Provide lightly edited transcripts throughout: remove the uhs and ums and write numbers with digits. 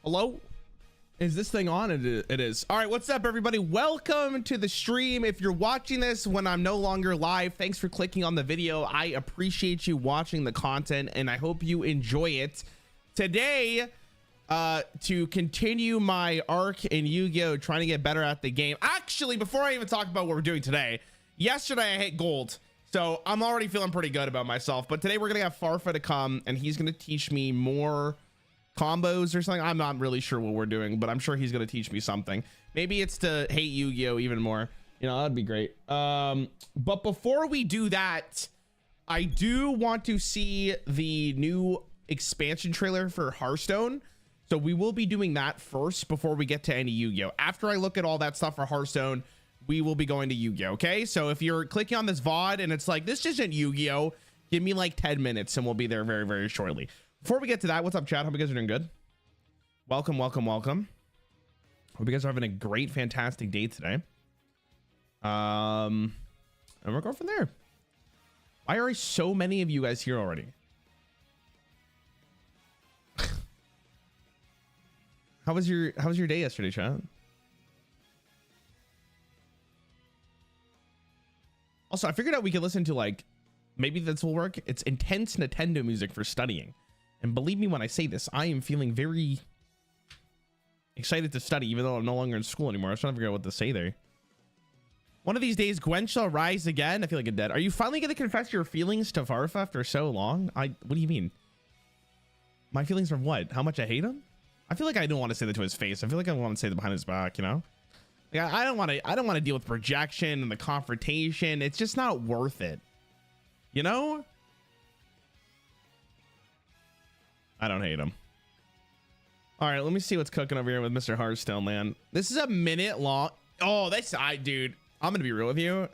Hello? Is this thing on? It is. All right, what's up, everybody? Welcome to the stream. If you're watching this when I'm no longer live, thanks for clicking on the video. I appreciate you watching the content, and I hope you enjoy it. Today, to continue my arc in Yu-Gi-Oh! Trying to get better at the game. Actually, before I even talk about what we're doing today, yesterday I hit gold, so I'm already feeling pretty good about myself. But today we're gonna have Farfa to come, and he's gonna teach me more combos or something. I'm not really sure what we're doing, but I'm sure he's gonna teach me something. Maybe it's to hate Yu-Gi-Oh! Even more. You know, that'd be great. But before we do that, I do want to see the new expansion trailer for Hearthstone. So we will be doing that first before we get to any Yu-Gi-Oh! After I look at all that stuff for Hearthstone, we will be going to Yu-Gi-Oh! Okay, so if you're clicking on this VOD and it's like, this isn't Yu-Gi-Oh!, give me like 10 minutes and we'll be there very, very shortly. Before we get to that, what's up, chat? Hope you guys are doing good. Welcome, welcome, welcome. Hope you guys are having a great, fantastic day today. And we'll go from there. Why are so many of you guys here already? How was your day yesterday, chat? Also, I figured out we could listen to, like, maybe this will work. It's intense Nintendo music for studying. And believe me when I say this, I am feeling very excited to study, even though I'm no longer in school anymore. I was trying to figure out what to say there. One of these days, Gwen shall rise again. I feel like I'm dead. Are you finally going to confess your feelings to Farfa after so long? What do you mean? My feelings from what? How much I hate him? I feel like I don't want to say that to his face. I feel like I want to say that behind his back, you know? Like, I don't want to deal with projection and the confrontation. It's just not worth it. You know? I don't hate him. All right, let me see what's cooking over here with Mr. Hearthstone, man. This is a minute long. Oh, dude, I'm gonna be real with you.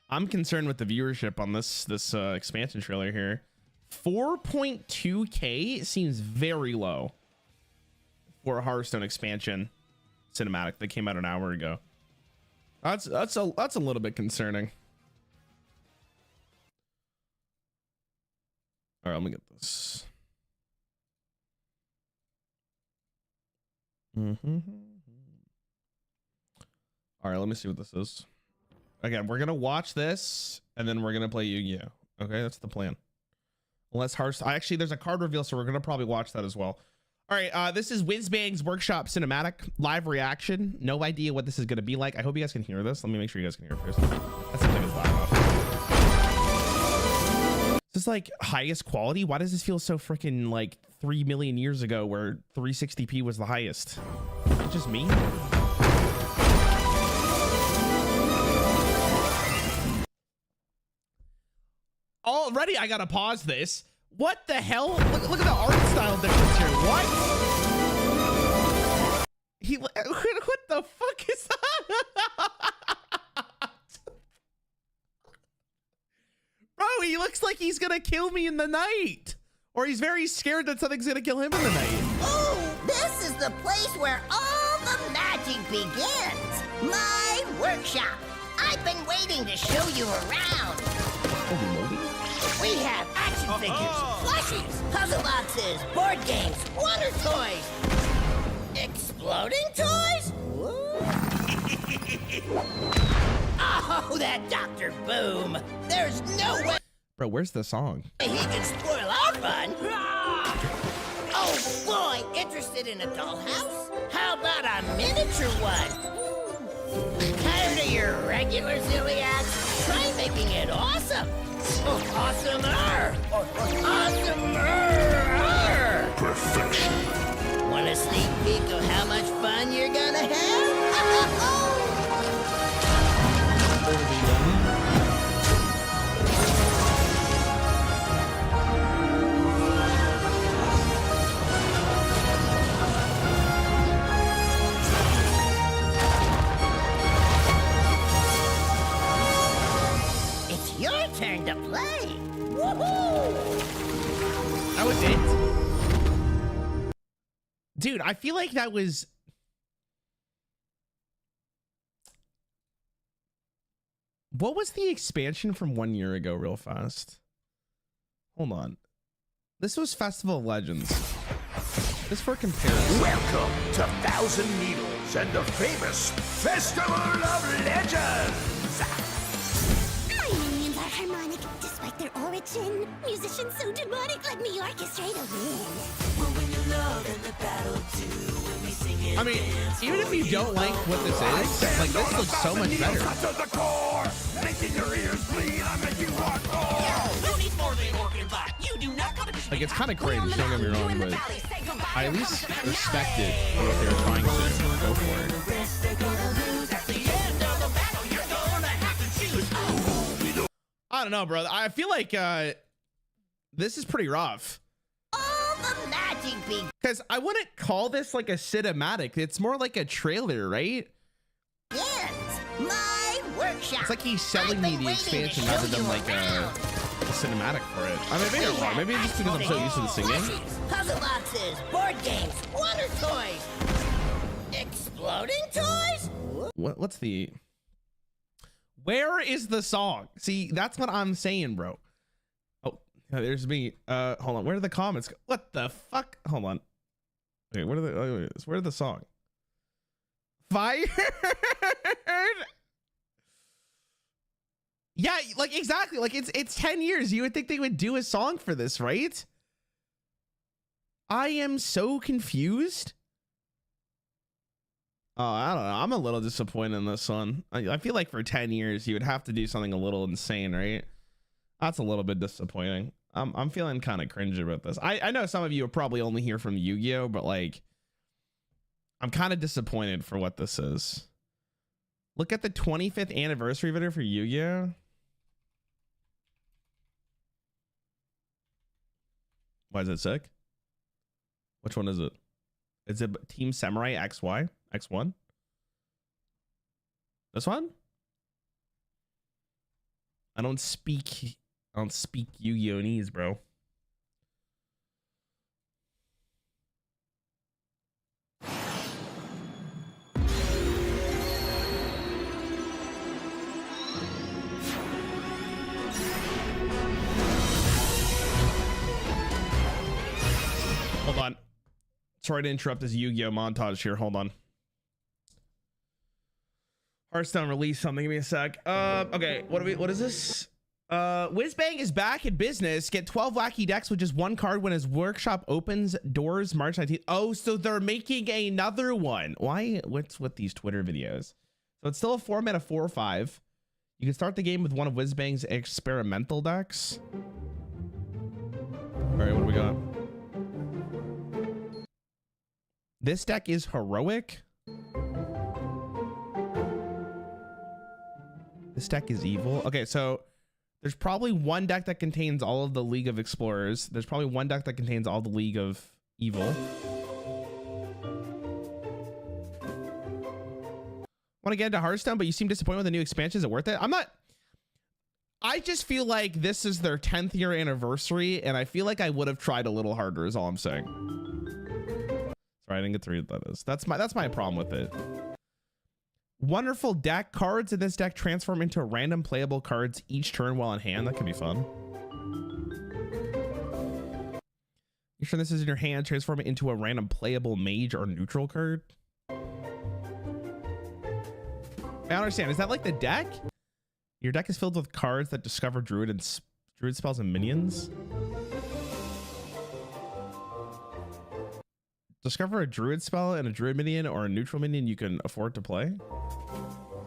I'm concerned with the viewership on this expansion trailer here. 4.2K seems very low for a Hearthstone expansion cinematic that came out an hour ago. That's a little bit concerning. All right, let me get this. All right, let me see what this is. Again, we're gonna watch this and then we're gonna play Yu-Gi-Oh! Okay, that's the plan. Unless Hearthstone, actually there's a card reveal, so we're gonna probably watch that as well. All right, this is Whizbang's Workshop Cinematic live reaction. No idea what this is gonna be like. I hope you guys can hear this. Let me make sure you guys can hear it first. That seems like it's loud enough. Is this like highest quality? Why does this feel so freaking like 3 million years ago where 360p was the highest? Is it just me? Already I gotta pause this. What the hell? Look at the art style difference here. What? What the fuck is that? Bro, he looks like he's gonna kill me in the night. Or he's very scared that something's gonna kill him in the night. Oh, this is the place where all the magic begins. My workshop. I've been waiting to show you around. Holy moly. We have action figures, plushies, puzzle boxes, board games, water toys, exploding toys? Oh, that Dr. Boom. There's no way Bro, where's the song? he can spoil our fun. Oh boy, interested in a dollhouse? How about a miniature one? Tired of your regular Zilliacs? Try making it awesome. Awesomer! Awesomer! Perfection. Want a sneak peek of how much fun you're gonna have? It's your turn to play. Woohoo! That was it? Dude, I feel like that was... What was the expansion from 1 year ago real fast? Hold on. This was Festival of Legends. Just for comparison. Welcome to Thousand Needles and the famous Festival of Legends! My minions are harmonic, despite their origin. Musicians so demonic, let me orchestrate a win. I mean, even if you don't like what this is, like this looks so much better. To the core, making your ears bleed, I make you want more! Who needs more than organ bot? You do not competition. Like it's kind of cringe, don't get me wrong, but I at least respect it for what they were trying to go for it. I don't know, bro. I feel like this is pretty rough. All the magic be Because I wouldn't call this like a cinematic. It's more like a trailer, right? begins. My workshop. It's like he's selling me the expansion rather than like a cinematic for it. I mean, maybe I'm wrong. Maybe it's just because I'm so used to the singing. Puzzle boxes, board games, wonder toys, exploding toys. What's the... Where is the song? See, that's what I'm saying, bro. Oh, there's me. Hold on. Where are the comments go? What the fuck? Hold on. Okay, what are the... Oh, where's the song? Fired? Yeah, like exactly. Like it's 10 years. You would think they would do a song for this, right? I am so confused. Oh, I don't know. I'm a little disappointed in this one. I feel like for 10 years you would have to do something a little insane, right? That's a little bit disappointing. I'm feeling kind of cringe about this. I know some of you are probably only here from Yu-Gi-Oh, but like I'm kind of disappointed for what this is. Look at the 25th anniversary video for Yu-Gi-Oh. Why is it sick? Which one is it? Is it Team Samurai XY? X1? This one? I don't speak Yu-Gi-Oh-nese, bro. Hold on. Sorry to interrupt this Yu-Gi-Oh montage here. Hold on. Hearthstone released something. Give me a sec. Okay. What is this? Whizbang is back in business. Get 12 wacky decks with just one card when his workshop opens doors March 19th. Oh, so they're making another one. Why? What's with these Twitter videos? So it's still a format of 4 or 5. You can start the game with one of Whizbang's experimental decks. All right, what do we got? This deck is heroic. This deck is evil. Okay, so there's probably one deck that contains all of the League of Explorers. There's probably one deck that contains all the League of Evil. Want to get into Hearthstone, but you seem disappointed with the new expansion. Is it worth it? I'm not. I just feel like this is their 10th year anniversary, and I feel like I would have tried a little harder is all I'm saying. Sorry, I didn't get to read what that is. That's my problem with it. Wonderful deck. Cards in this deck transform into random playable cards each turn while in hand. That could be fun. You sure this is in your hand? Transform it into a random playable mage or neutral card. I don't understand. Is that like the deck? Your deck is filled with cards that discover druid spells and minions. Discover a druid spell and a druid minion or a neutral minion you can afford to play.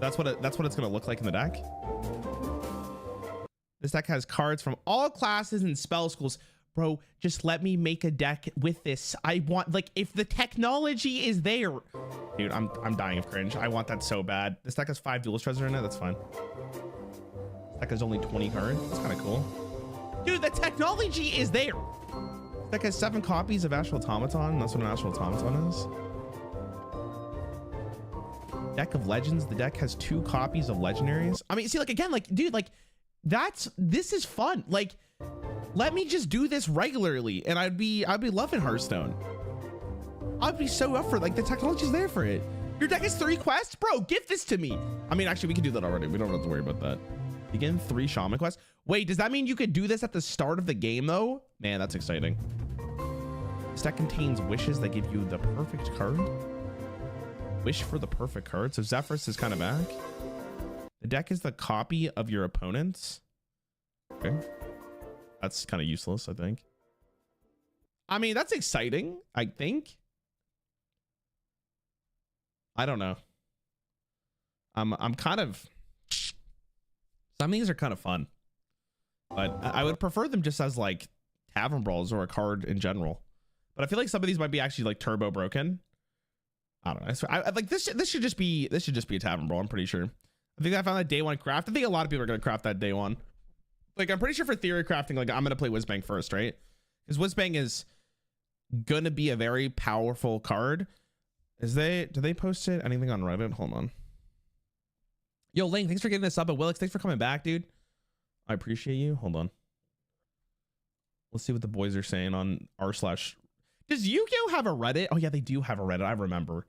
That's what it's gonna look like in the deck. This deck has cards from all classes and spell schools. Bro, just let me make a deck with this. I want, like, if the technology is there. Dude, I'm dying of cringe. I want that so bad. This deck has 5 Duelist Treasure in it. That's fine. This deck has only 20 cards. That's kind of cool. Dude, the technology is there. This deck has 7 copies of Astral Automaton. That's what an Astral Automaton is. Deck of Legends. The deck has 2 copies of Legendaries. I mean, see, like, again, like, dude, like, this is fun. Like, let me just do this regularly, and I'd be loving Hearthstone. I'd be so up for it. Like, the technology's there for it. Your deck has 3 quests, bro. Give this to me. I mean, actually, we can do that already. We don't have to worry about that. Begin 3 shaman quests. Wait, does that mean you could do this at the start of the game though? Man, that's exciting. This deck contains wishes that give you the perfect card. Wish for the perfect card. So Zephyrus is kind of back. The deck is the copy of your opponent's. Okay. That's kind of useless, I think. I mean, that's exciting, I think. I don't know. I'm kind of... Some of these are kind of fun. But I would prefer them just as like Tavern Brawls or a card in general. But I feel like some of these might be actually like turbo broken. I don't know. I like this should just be a Tavern Brawl, I'm pretty sure. I think I found that day one craft. I think a lot of people are gonna craft that day one. Like I'm pretty sure for theory crafting, like I'm gonna play Whizbang first, right? Because Whizbang is gonna be a very powerful card. Do they post it anything on Reddit? Hold on. Yo, Ling, thanks for getting this up. But Willix, thanks for coming back, dude. I appreciate you. Hold on. Let's see what the boys are saying on r/. Does Yugioh have a Reddit? Oh yeah, they do have a Reddit. I remember.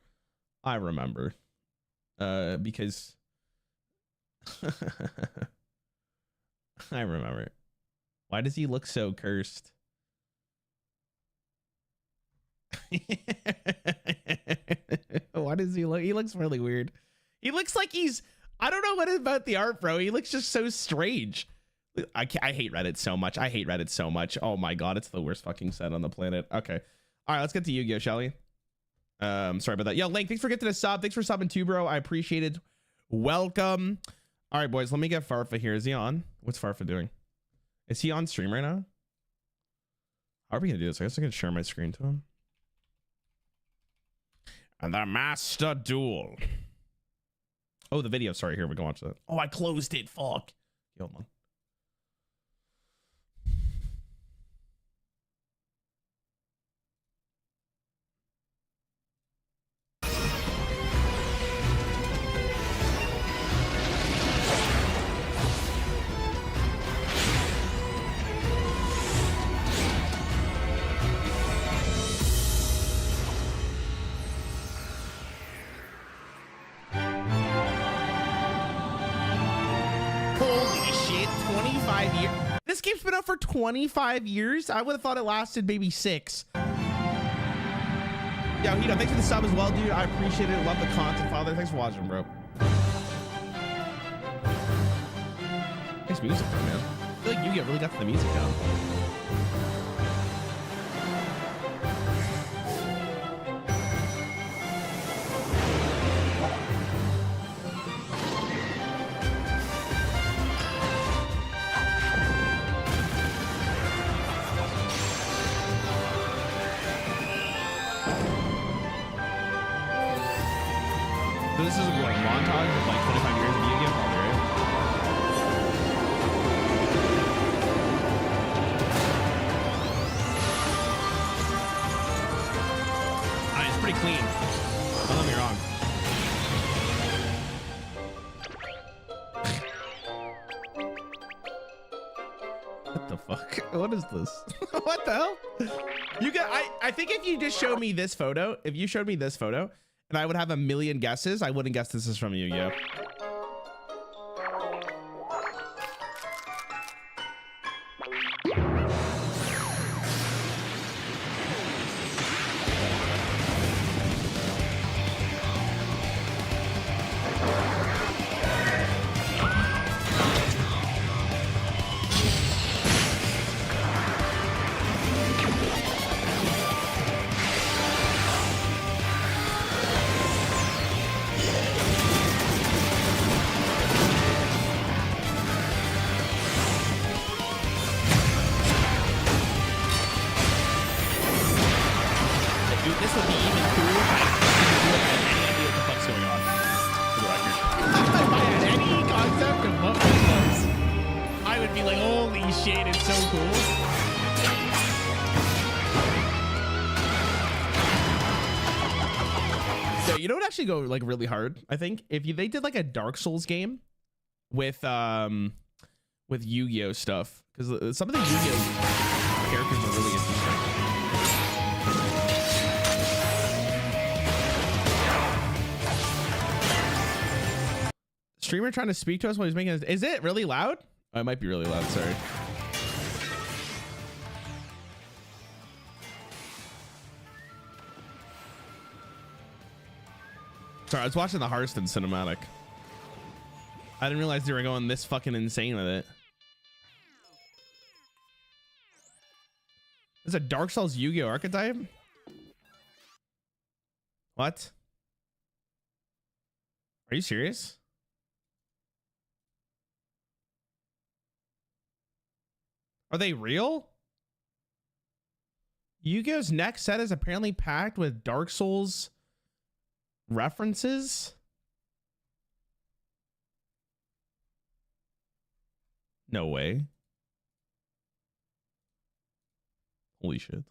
Because I remember. Why does he look so cursed? Why does he look? He looks really weird. He looks like he's... I don't know what about the art, bro. He looks just so strange. I hate Reddit so much. I hate Reddit so much. Oh my god, it's the worst fucking set on the planet. Okay. All right, let's get to Yu-Gi-Oh, shall we? Sorry about that. Yo, Link, thanks for getting a sub. Thanks for subbing too, bro. I appreciate it. Welcome. All right, boys, let me get Farfa here. Is he on? What's Farfa doing? Is he on stream right now? How are we gonna do this? I guess I can share my screen to him. And the Master Duel. Oh, the video. Sorry, here we go. Watch that. Oh, I closed it. Fuck. Hold on. This game's been out for 25 years. I would have thought it lasted maybe 6. Yo, Hito, thanks for the sub as well, dude. I appreciate it. Love the content, Father. Thanks for watching, bro. Nice music, though, man. I feel like Yugioh really got to the music now. This is like a montage of like 25 years of Yu-Gi-Oh! Probably, right? It's pretty clean. Don't get me wrong. What the fuck? What is this? What the hell? I think if you just showed me this photo, and I would have a million guesses, I wouldn't guess this is from Yu-Gi-Oh. Go like really hard. I think if they did like a Dark Souls game with Yu-Gi-Oh stuff, because some of the Yu-Gi-Oh characters are really interesting. Streamer trying to speak to us while he's making is it really loud? Oh, it might be really loud. Sorry. Sorry, I was watching the Hearthstone cinematic. I didn't realize they were going this fucking insane with it. Is a Dark Souls Yu-Gi-Oh archetype? What? Are you serious? Are they real? Yu-Gi-Oh's next set is apparently packed with Dark Souls references. No way. Holy shit.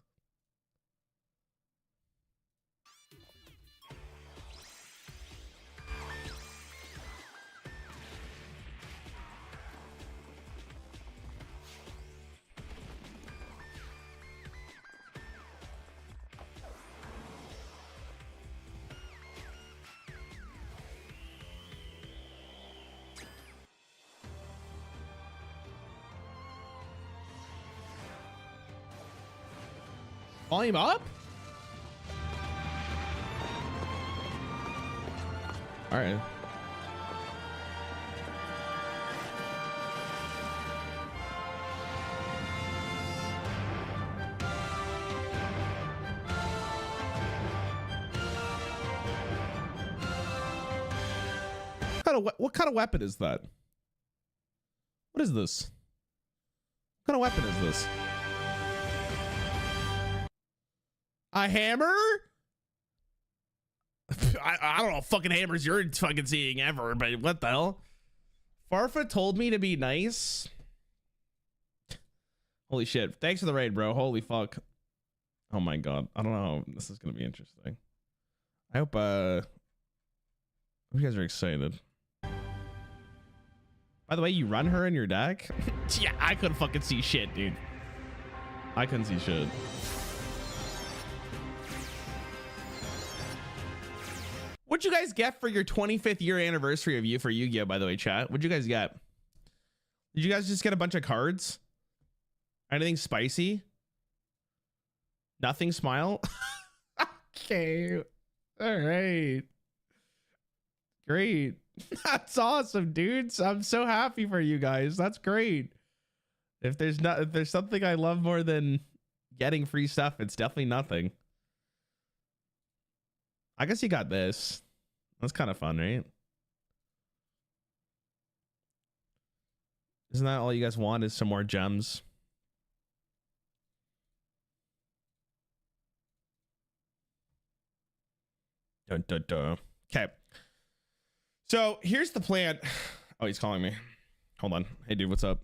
Volume up? All right. What kind of weapon is that? What is this? What kind of weapon is this? A hammer? I don't know fucking hammers you're fucking seeing ever, but what the hell? Farfa told me to be nice. Holy shit. Thanks for the raid, bro. Holy fuck. Oh my god. I don't know. This is gonna be interesting. I hope you guys are excited. By the way, you run her in your deck? Yeah, I couldn't fucking see shit, dude. I couldn't see shit. What'd you guys get for your 25th year anniversary of Yu-Gi-Oh, by the way, chat? What'd you guys get? Did you guys just get a bunch of cards? Anything spicy? Nothing smile? Okay. All right. Great. That's awesome, dudes. I'm so happy for you guys. That's great. If there's something I love more than getting free stuff, it's definitely nothing. I guess you got this. That's kind of fun, right? Isn't that all you guys want, is some more gems? Dun, dun, dun. Okay. So here's the plan. Oh, he's calling me. Hold on. Hey, dude, what's up?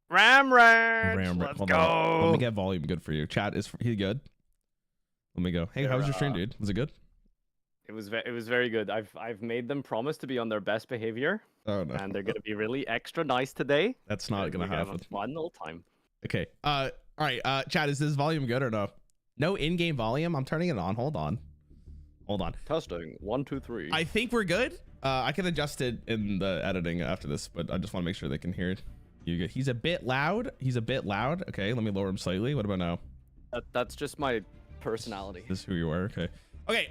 Ram, Let's let's go. go. Let me get volume good for you. Chat, is he good? Let me go. Hey, how was your stream, dude? Was it good? It was very good. I've made them promise to be on their best behavior. Oh no. And they're gonna be really extra nice today. That's not gonna happen. Have a fun little time. Okay. All right. Chat, is this volume good or no? No in-game volume. I'm turning it on. Hold on. Testing 1, 2, 3. I think we're good. I can adjust it in the editing after this, but I just want to make sure they can hear it. He's a bit loud. Okay, let me lower him slightly. What about now? That's just my personality. This is who you are. Okay.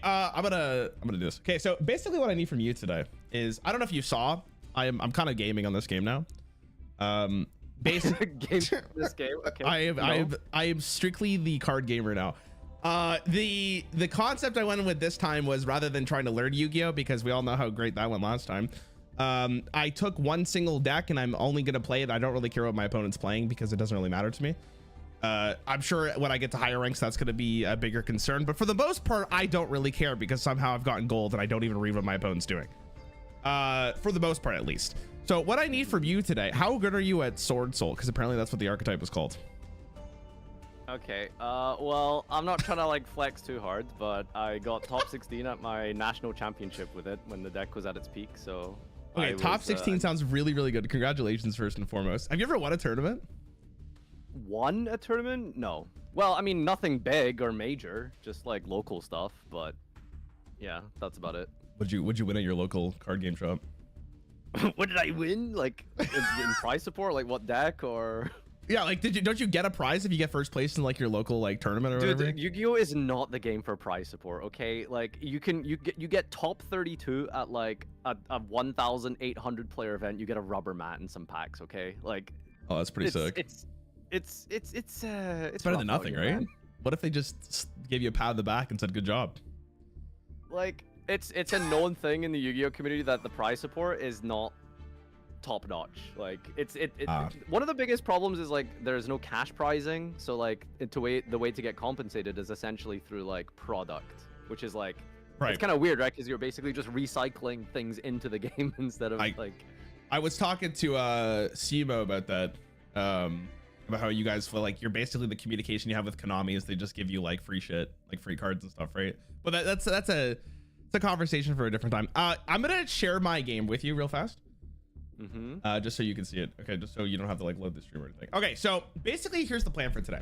I'm gonna do this. Okay, so basically what I need from you today is, I don't know if you saw, I'm kind of gaming on this game now. Basically this game. Okay. I am strictly the card gamer now. The concept I went with this time was, rather than trying to learn Yu-Gi-Oh, because we all know how great that went last time, I took one single deck and I'm only gonna play it. I don't really care what my opponent's playing because it doesn't really matter to me. I'm sure when I get to higher ranks that's gonna be a bigger concern, but for the most part I don't really care, because somehow I've gotten gold and I don't even read what my opponent's doing, for the most part at least. So what I need from you today, how good are you at Sword Soul? Because apparently that's what the archetype is called. Okay, well, I'm not trying to like flex too hard, but I got top 16 at my national championship with it when the deck was at its peak, so... Okay, top 16 sounds really, really good. Congratulations, first and foremost. Have you ever won a tournament? Won a tournament? No. Well, I mean, nothing big or major, just like local stuff, but yeah, that's about it. Would you win at your local card game shop? What did I win? Like, in prize support? Like, what deck or... Yeah, like don't you get a prize if you get first place in like your local like tournament or whatever? Dude, Yu-Gi-Oh is not the game for prize support, okay? Like you get top 32 at like a 1,800 player event. You get a rubber mat and some packs, okay? Like, Oh, that's pretty sick. It's better than nothing, right? Man. What if they just gave you a pat on the back and said good job? Like it's a known thing in the Yu-Gi-Oh community that the prize support is not top notch. Like one of the biggest problems is like there's no cash prizing, so like the way to get compensated is essentially through like product, which is like it's kind of weird, right? Because you're basically just recycling things into the game instead of like. I was talking to Simo about that, about how you guys feel like you're basically the communication you have with Konami is they just give you like free shit, like free cards and stuff, right? But that's a conversation for a different time. I'm gonna share my game with you real fast. Just so you can see it. Okay, just so you don't have to like load the stream or anything. Okay, so basically here's the plan for today.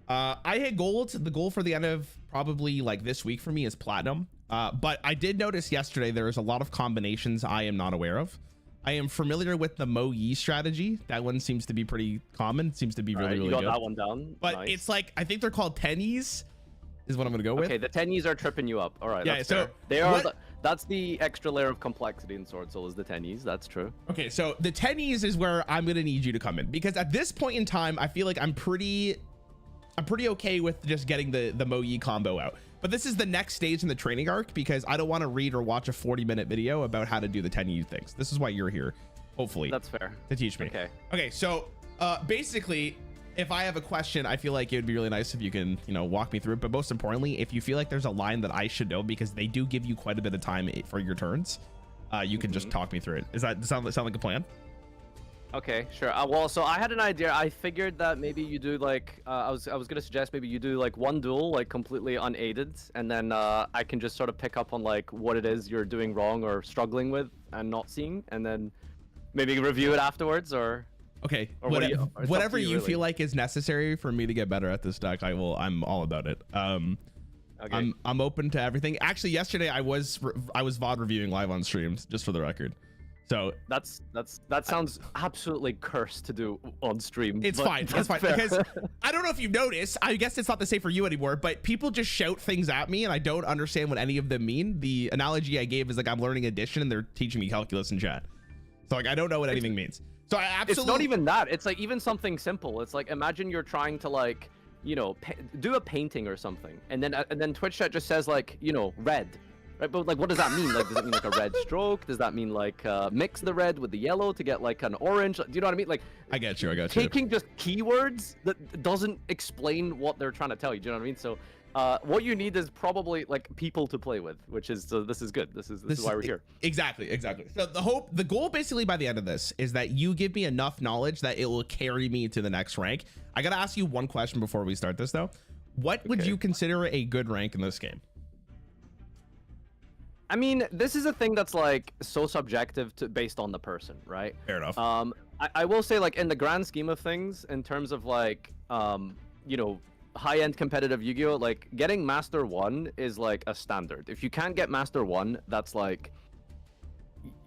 I hit gold. The goal for the end of probably like this week for me is platinum. But I did notice yesterday there is a lot of combinations I am not aware of. I am familiar with the Mo Yi strategy. That one seems to be pretty common. It seems to be really, really good. You got that one down. But nice. it's like, I think they're called tennies is what I'm gonna go with. Okay, the tennies are tripping you up. All right, yeah, that's so fair. They are. That's the extra layer of complexity in Sword Soul is the tennies. That's true. Okay, so the tennies is where I'm gonna need you to come in, because at this point in time, I feel like I'm pretty okay with just getting the Mo Yi combo out. But this is the next stage in the training arc, because I don't want to read or watch a 40-minute video about how to do the tenni things. This is why you're here, hopefully. That's fair. To teach me. Okay, so basically, if I have a question, I feel like it would be really nice if you can, walk me through it. But most importantly, if you feel like there's a line that I should know, because they do give you quite a bit of time for your turns, you can just talk me through it. Does that sound like a plan? Okay, sure. Well, so I had an idea. I figured that maybe you do like I was gonna suggest maybe you do like one duel like completely unaided, and then I can just sort of pick up on like what it is you're doing wrong or struggling with and not seeing, and then maybe review it afterwards or. Okay, or whatever you really feel like is necessary for me to get better at this deck, I'm all about it. Okay. I'm open to everything. Actually, yesterday I was VOD reviewing live on streams, just for the record. So that sounds absolutely cursed to do on stream. It's fine. It's fine because I don't know if you've noticed. I guess it's not the same for you anymore, but people just shout things at me and I don't understand what any of them mean. The analogy I gave is like I'm learning addition and they're teaching me calculus in chat. So like I don't know what anything means. So I absolutely. It's not even that. It's like even something simple. It's like imagine you're trying to like do a painting or something, and then Twitch chat just says like red. Right, but like, what does that mean? Like, does it mean like a red stroke? Does that mean like mix the red with the yellow to get like an orange? Do you know what I mean? Like, I got you. Taking just keywords that doesn't explain what they're trying to tell you. Do you know what I mean? So, what you need is probably like people to play with, which is this is good. This is why we're here. Exactly. So the goal basically by the end of this is that you give me enough knowledge that it will carry me to the next rank. I gotta ask you one question before we start this though. What would you consider a good rank in this game? I mean, this is a thing that's like so subjective based on the person, right? Fair enough. I will say like in the grand scheme of things, in terms of like, high-end competitive Yu-Gi-Oh, like getting Master 1 is like a standard. If you can't get Master 1, that's like,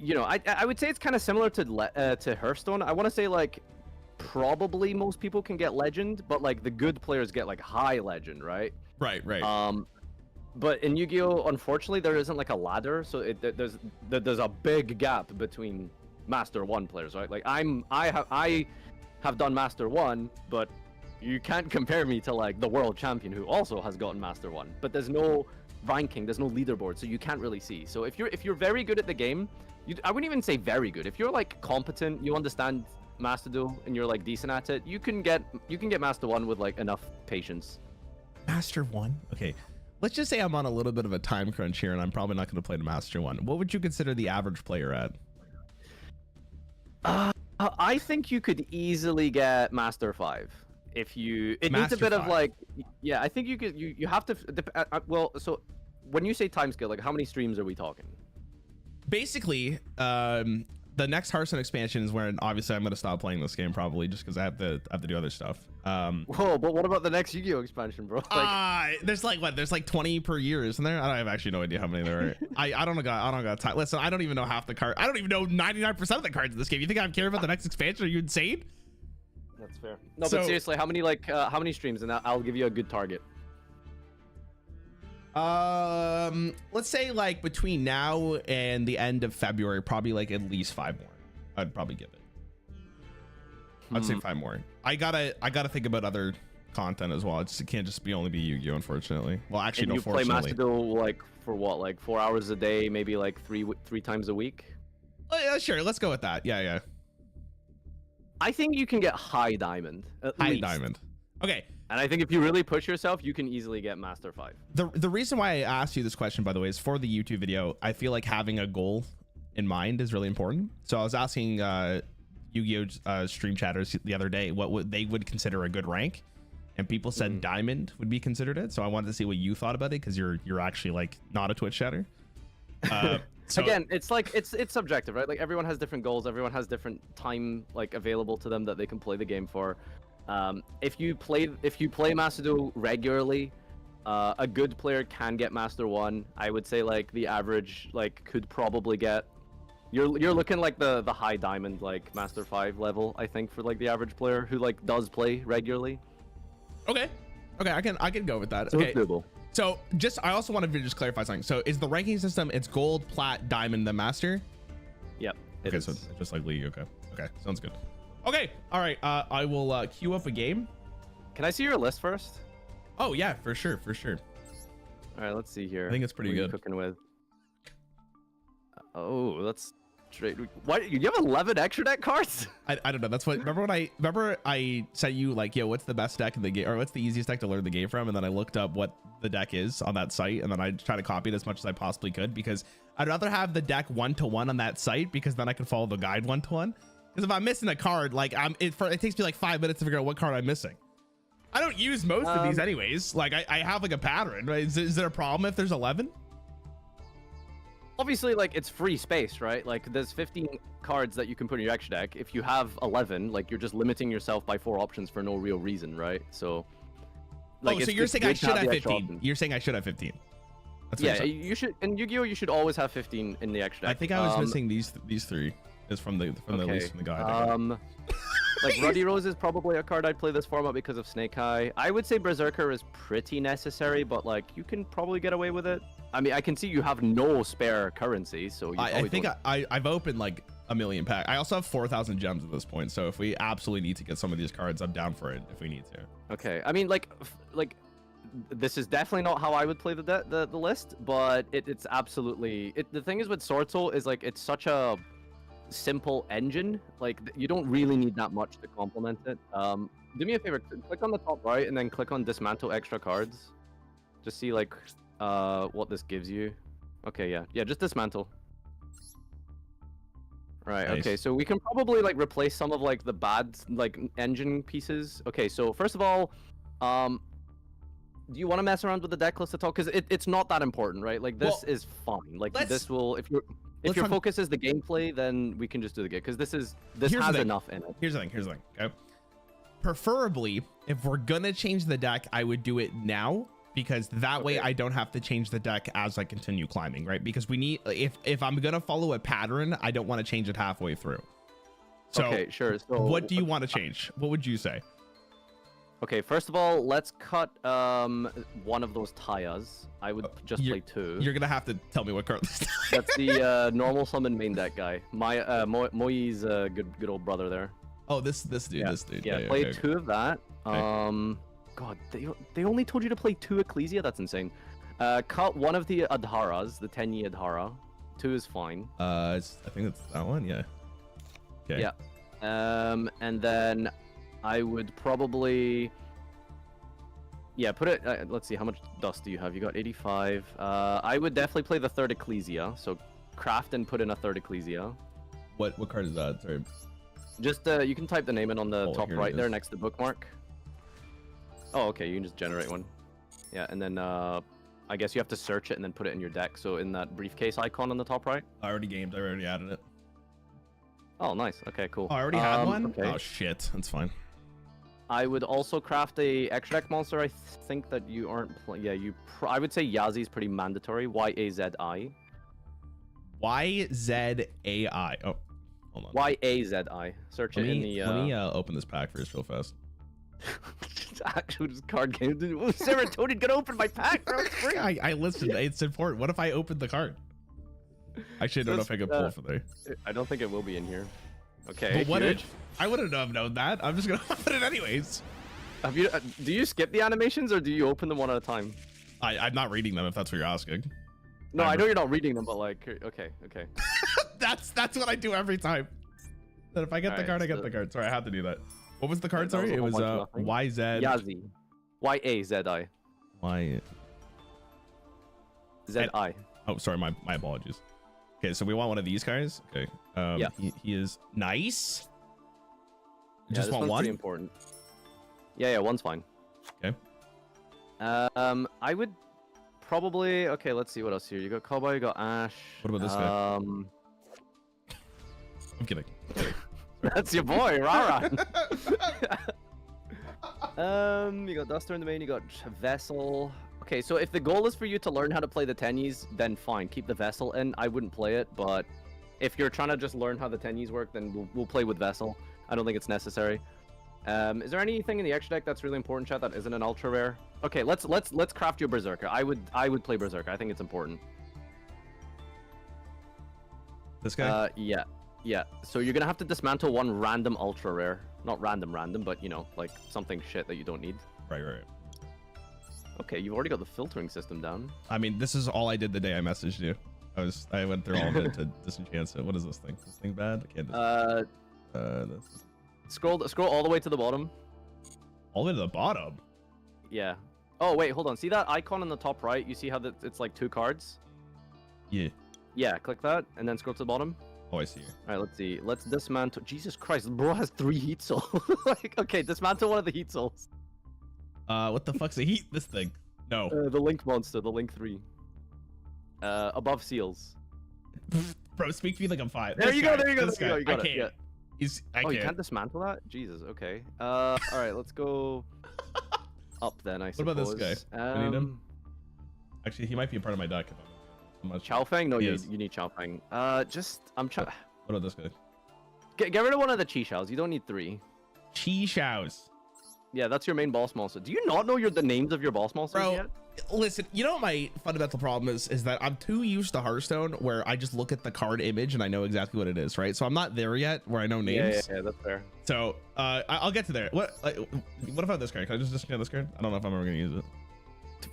I would say it's kind of similar to Hearthstone. I want to say like probably most people can get Legend, but like the good players get like high Legend, right? Right. But in Yu-Gi-Oh, unfortunately, there isn't like a ladder, so there's a big gap between Master 1 players, right? Like I have done Master 1, but you can't compare me to like the world champion who also has gotten Master 1. But there's no ranking, there's no leaderboard, so you can't really see. So if you're very good at the game, I wouldn't even say very good. If you're like competent, you understand Master Duel, and you're like decent at it, you can get Master 1 with like enough patience. Master 1? Okay. Let's just say I'm on a little bit of a time crunch here and I'm probably not going to play the Master 1. What would you consider the average player at? I think you could easily get Master 5 if you. It needs a bit of like, yeah. I think you could. You have to. Well, so when you say time scale, like how many streams are we talking? Basically, the next Hearthstone expansion is when obviously I'm going to stop playing this game probably just because I have to do other stuff. Whoa, but what about the next Yu-Gi-Oh expansion, bro? Like... there's like what? There's like 20 per year, isn't there? I have actually no idea how many there are. I don't got time. Listen, I don't even know half the cards. I don't even know 99% of the cards in this game. You think I care about the next expansion? Are you insane? That's fair. No, So- but seriously, how many streams, and I'll give you a good target. Let's say like between now and the end of February, probably like at least 5 more. I'd probably give it. I'd say 5 more. I gotta think about other content as well. It can't just only be Yu-Gi-Oh, unfortunately. Well, actually, And no, you play fortunately. Master Duel like for what, like 4 hours a day, maybe like three times a week. Oh, yeah, sure. Let's go with that. Yeah. I think you can get high diamond. At High least. diamond. Okay. And I think if you really push yourself, you can easily get Master 5. The reason why I asked you this question, by the way, is for the YouTube video. I feel like having a goal in mind is really important. So I was asking Yu-Gi-Oh stream chatters the other day what they would consider a good rank, and people said diamond would be considered it. So I wanted to see what you thought about it, because you're actually like not a Twitch chatter. So, Again, it's like it's subjective, right? Like everyone has different goals, everyone has different time like available to them that they can play the game for. If you play Master Duel regularly, a good player can get Master 1. I would say like the average like could probably get. You're looking like the high diamond like Master 5 level, I think, for like the average player who like does play regularly. okay, I can go with that. So Okay. it's doable. So I also wanted to just clarify something. So is the ranking system, it's gold, plat, diamond, then master? Yep. it Okay, is. so it's just like league. Okay, sounds good. Okay, all right. I will queue up a game. Can I see your list first? Oh yeah, for sure. All right, let's see here. I think it's pretty What are you good. cooking with? Oh, that's straight. What? You have 11 extra deck cards? I don't know. That's what. Remember I sent you like, yo, what's the best deck in the game, or what's the easiest deck to learn the game from? And then I looked up what the deck is on that site, and then I tried to copy it as much as I possibly could, because I'd rather have the deck 1-to-1 on that site, because then I can follow the guide 1-to-1. Because if I'm missing a card, like it takes me like 5 minutes to figure out what card I'm missing. I don't use most of these anyways. Like I have like a pattern. Right? Is there a problem if there's 11? Obviously, like it's free space, right? Like there's 15 cards that you can put in your extra deck. If you have 11, like you're just limiting yourself by 4 options for no real reason, right? So. Like, So you're saying I good to should have the extra 15. options. You're saying I should have 15. That's what Yeah, you're saying. you should. In Yu-Gi-Oh, you should always have 15 in the extra I deck. think I was missing these 3. Is from the list from the guide. Like Ruddy Rose is probably a card I'd play this format because of Snake Eye. I would say Berserker is pretty necessary, but like you can probably get away with it. I mean, I can see you have no spare currency, so you I probably think don't- I've opened like a million packs. I also have 4,000 gems at this point, so if we absolutely need to get some of these cards, I'm down for it if we need to. Okay, I mean, like this is definitely not how I would play the list, but it's absolutely. The thing is with Sword Soul is like it's such a simple engine. Like you don't really need that much to complement it. Do me a favor, click on the top right and then click on Dismantle Extra Cards. Just see like what this gives you. Okay, yeah, just dismantle. Right. Nice. Okay, so we can probably like replace some of like the bad like engine pieces. Okay, so first of all, do you want to mess around with the deck list at all? Because it's not that important, right? Like this Well, is fine. Like let's- this will if your talk- focus is the gameplay, then we can just do the game because this Here's has the thing. enough in it. Here's the thing. Okay. Preferably, if we're gonna change the deck, I would do it now, because that way Okay. I don't have to change the deck as I continue climbing, right? Because we need, if I'm gonna follow a pattern, I don't want to change it halfway through. So Okay, sure. So what do you want to change? What would you say? Okay, first of all, let's cut one of those Tayas. I would just play 2. You're gonna have to tell me what card this is. That's the normal summon main deck guy. Moi's good old brother there. Oh, this dude. Yeah, play okay. 2 of that. Okay. God, they only told you to play 2 Ecclesia? That's insane. Cut one of the Adharas, the 10-yi Adhara. 2 is fine. I think it's that one. Yeah. Okay. Yeah. And then I would probably... Yeah, put it... let's see, how much dust do you have? You got 85. I would definitely play the 3rd Ecclesia. So craft and put in a 3rd Ecclesia. What card is that? Sorry. Just, you can type the name in on the Oh, top here it right there is. next to bookmark. Oh, okay, you can just generate one. Yeah, and then I guess you have to search it and then put it in your deck. So in that briefcase icon on the top right. I already gamed. I already added it. Oh, nice. Okay, cool. Oh, I already had one? Okay. Oh, shit. That's fine. I would also craft a extra deck monster. I think that you aren't yeah, I would say Yazi is pretty mandatory. Y-A-Z-I. YZAI. Oh, Hold on. Y-A-Z-I. Search it in the. Let me open this pack first real fast. It's actually just card game. Serotonin gonna open my pack, bro. It's free. I listened. It's important. What if I open the card? Actually, I don't know if I can pull from there. I don't think it will be in here. Okay. But what huge. if I wouldn't have known that? I'm just gonna open it anyways. Have you? Do you skip the animations or do you open them one at a time? I'm not reading them if that's what you're asking. No, I know you're not reading them, but like, okay. that's what I do every time. That if I get the card, I get the card. Sorry, I had to do that. What was the card? Sorry, it was YZ. Yazi. Y-A-Z-I. Y. Z-I. Oh, sorry, my apologies. Okay, so we want one of these guys. Okay. Yeah. He is nice. Yeah, Just this want one's one. pretty important. Yeah, one's fine. Okay. I would probably. Okay, let's see what else here. You got Cowboy, you got Ash. What about this guy? I'm kidding. That's your boy, Rarran. You got Duster in the main, you got Vessel. Okay, so if the goal is for you to learn how to play the Tenyis, then fine, keep the Vessel in. I wouldn't play it, but if you're trying to just learn how the Tenyis work, then we'll play with Vessel. I don't think it's necessary. Is there anything in the extra deck that's really important, chat, that isn't an ultra rare? Okay, let's craft you a Berserker. I would play Berserker. I think it's important. This guy? Yeah. So you're gonna have to dismantle one random ultra rare. Not random, but you know, like something shit that you don't need. Right. Okay, you've already got the filtering system down. I mean, this is all I did the day I messaged you. I went through all of it to disenchant it. What is this thing? This thing bad? I can't. This... Scroll all the way to the bottom. All the way to the bottom. Yeah. Oh wait, hold on. See that icon in the top right? You see how it's like 2 cards? Yeah. Yeah. Click that, and then scroll to the bottom. Oh, I see. All right, let's see. Let's dismantle. Jesus Christ, bro has 3 heat souls. Like, okay, dismantle one of the heat souls. What the fuck's a heat? This thing? No. The Link monster, the Link 3. Above seals. Bro, speak to me like I'm 5. There you go. You got I it. can't. Yeah. I can't. You can't dismantle that? Jesus. Okay. All right, let's go up then. I suppose. What about this guy? I need him. Actually, he might be a part of my deck. I'm not sure. Chao Feng? No, you need Chao Feng. I'm trying. What about this guy? Get rid of one of the Chi Shaos. You don't need 3. Chi Shaos. Yeah, that's your main boss monster. Do you not know the names of your boss monsters Bro, yet? listen, you know what my fundamental problem is that I'm too used to Hearthstone where I just look at the card image and I know exactly what it is, right? So I'm not there yet where I know names. Yeah, that's fair. So I'll get to there. What about this card? Can I just discount this card? I don't know if I'm ever gonna use it.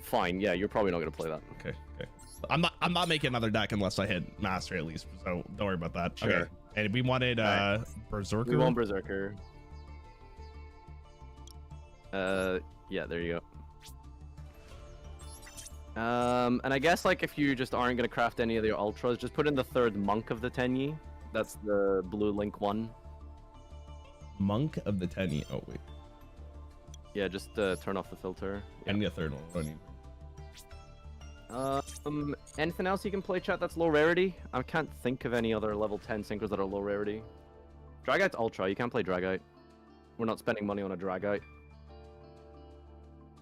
Fine. Yeah, you're probably not gonna play that. Okay. I'm not making another deck unless I hit master at least. So don't worry about that. Sure. Okay. And we wanted Berserker. We want Berserker. Yeah, there you go. And I guess like if you just aren't gonna craft any of your ultras, just put in the 3rd monk of the Tenyi. That's the blue link 1. Monk of the Tenyi. Oh wait. Yeah, just turn off the filter. I need a 3rd one. What do I need? Anything else you can play, chat, that's low rarity? I can't think of any other level 10 synchros that are low rarity. Dragite's ultra. You can't play Dragite. We're not spending money on a Dragite.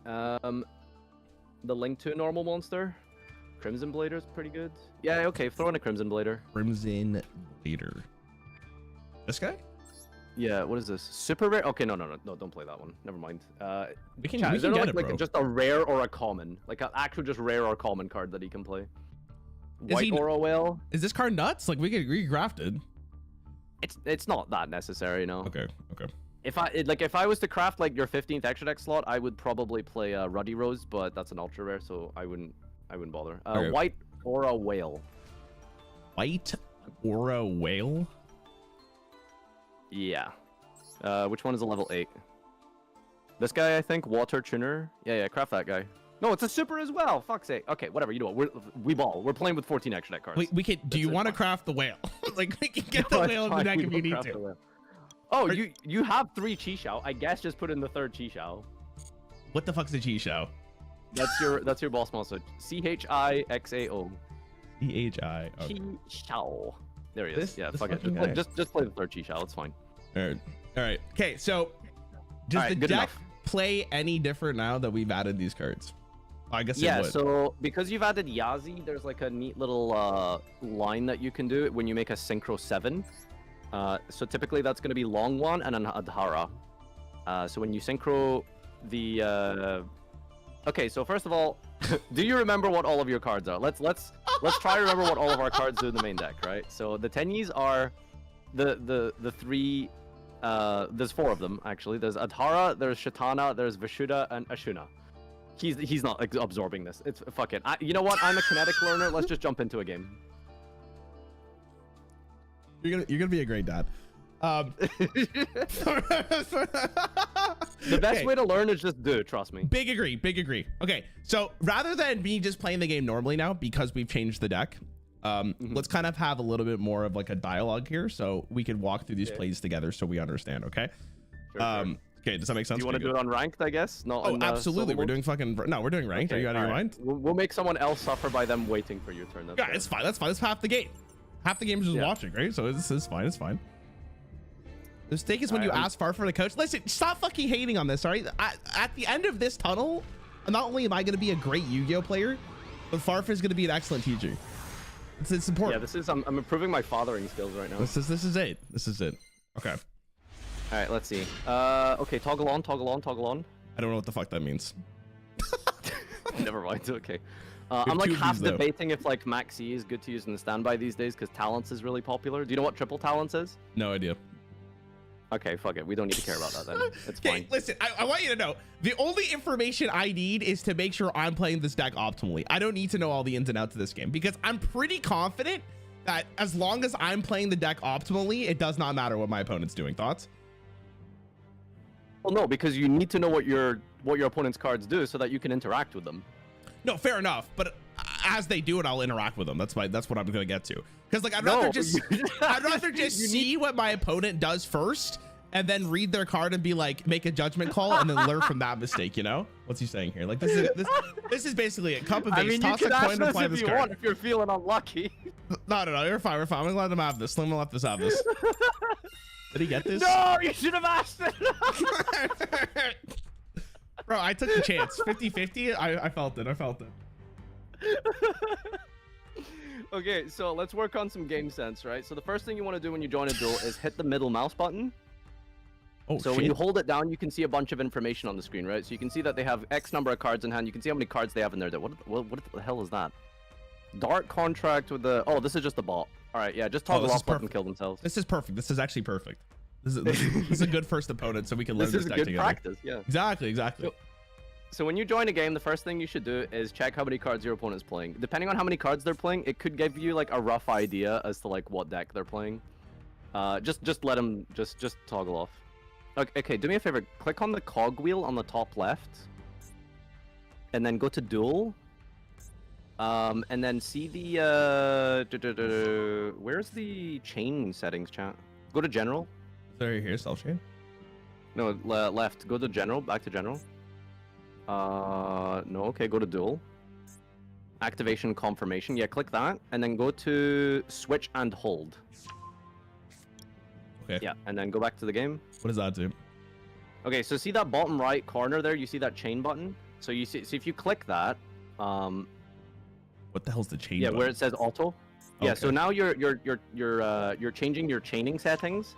The Link 2 normal monster. Crimson Blader's pretty good. Yeah, okay, throw in a Crimson Blader. Crimson Blader. This guy? Yeah, what is this? Super rare? Okay, no, don't play that one. Never mind. We can is there get like, it, bro. like just a rare or a common? Like an actual just rare or common card that he can play? White Aura Whale? Is this card nuts? Like we could regraft it. It's not that necessary, no. Okay. If I was to craft like your 15th extra deck slot, I would probably play Ruddy Rose, but that's an ultra rare, so I wouldn't bother. Okay. White Aura Whale. White Aura Whale? Yeah. Which one is a level 8? This guy, I think. Water Tuner. Yeah, craft that guy. No, it's a super as well. Fuck's sake. Okay, whatever. You know what? We ball. We're playing with 14 extra deck cards. We can. Do you want to craft the whale? Like we can get the whale in the deck if you need to. Oh, you have 3 Chi Shao. I guess just put in the 3rd Chi Shao. What the fuck's the Chi Shao? That's your boss monster. CHIXAO. CHI. Okay. Chi Shao. There he is. Yeah, fuck it. Guy. Just play the 3rd Chi Shao. It's fine. All right. Okay, so does the deck play any different now that we've added these cards? I guess it would. So because you've added Yazi, there's like a neat little line that you can do when you make a Synchro 7. So typically that's going to be long one and an Adhara. So when you synchro the okay, so first of all, do you remember what all of your cards are? Let's try to remember what all of our cards do in the main deck, right? So the Tenyis are the three. There's 4 of them actually. There's Adhara, there's Shatana, there's Vishuddha, and Ashuna. He's not absorbing this. It's fuck it. You know what? I'm a kinetic learner. Let's just jump into a game. You're gonna be a great dad. The best way to learn is just do it, trust me. Big agree. Okay, so rather than me just playing the game normally now because we've changed the deck, let's kind of have a little bit more of like a dialogue here so we can walk through these plays together so we understand. Okay. Sure. Okay, does that make sense? Do you want to do it on ranked, I guess? Not Oh, in, absolutely. We're doing fucking we're doing ranked. Okay, Are you out of your mind? We'll make someone else suffer by them waiting for your turn. Yeah, it's fine. That's fine. That's half the game. Half the game is just watching, right? So this is fine. It's fine. The mistake is when you ask Farfar to coach. Listen, stop fucking hating on this, all right? At the end of this tunnel, not only am I going to be a great Yu-Gi-Oh player, but Farfar is going to be an excellent teacher. It's important. Yeah, this is I'm improving my fathering skills right now. This is it. This is it. Okay. All right, let's see. Okay, toggle on. I don't know what the fuck that means. Never mind. Okay. I'm like half debating if like Maxi is good to use in the standby these days because Talents is really popular. Do you know what triple Talents is? No idea. Okay, fuck it. We don't need to care about that then. It's fine. Listen, I want you to know the only information I need is to make sure I'm playing this deck optimally. I don't need to know all the ins and outs of this game because I'm pretty confident that as long as I'm playing the deck optimally, it does not matter what my opponent's doing. Thoughts? Well, no, because you need to know what your opponent's cards do so that you can interact with them. No, fair enough. But as they do it, I'll interact with them. That's what I'm gonna get to. Because like I'd rather just see what my opponent does first, and then read their card and be like, make a judgment call, and then learn from that mistake. You know? What's he saying here? Like this is basically a cup of ace. Toss a coin to play this card. If you're feeling unlucky. No, you're fine. We're fine. I'm gonna let him have this. Let him let this have this. Did he get this? No, you should have asked it. Bro, I took the chance. 50-50. I felt it. Okay, so let's work on some game sense, right? So the first thing you want to do when you join a duel is hit the middle mouse button. Oh, so when you hold it down, you can see a bunch of information on the screen, right? So you can see that they have X number of cards in hand. You can see how many cards they have in there. What the hell is that? Dark contract with the... Oh, this is just a bot. All right, yeah, just toggle off, let them kill themselves. This is perfect. This is actually perfect. This is a good first opponent, so we can learn this deck together. This is good practice, yeah. Exactly. So when you join a game, the first thing you should do is check how many cards your opponent's playing. Depending on how many cards they're playing, it could give you like a rough idea as to like what deck they're playing. Just let them just toggle off. Okay, do me a favor. Click on the cogwheel on the top left, and then go to duel. And then see the where's the chain settings, chat? Go to general. Sorry, here, self chain. No, left. Go to general. Back to general. No. Okay, go to duel. Activation confirmation. Yeah, click that, and then go to switch and hold. Okay. Yeah, and then go back to the game. What does that do? Okay, so see that bottom right corner there? You see that chain button? So you see if you click that, what the hell's the chain? Yeah, button? where it says auto. Yeah, okay. so now you're changing your chaining settings.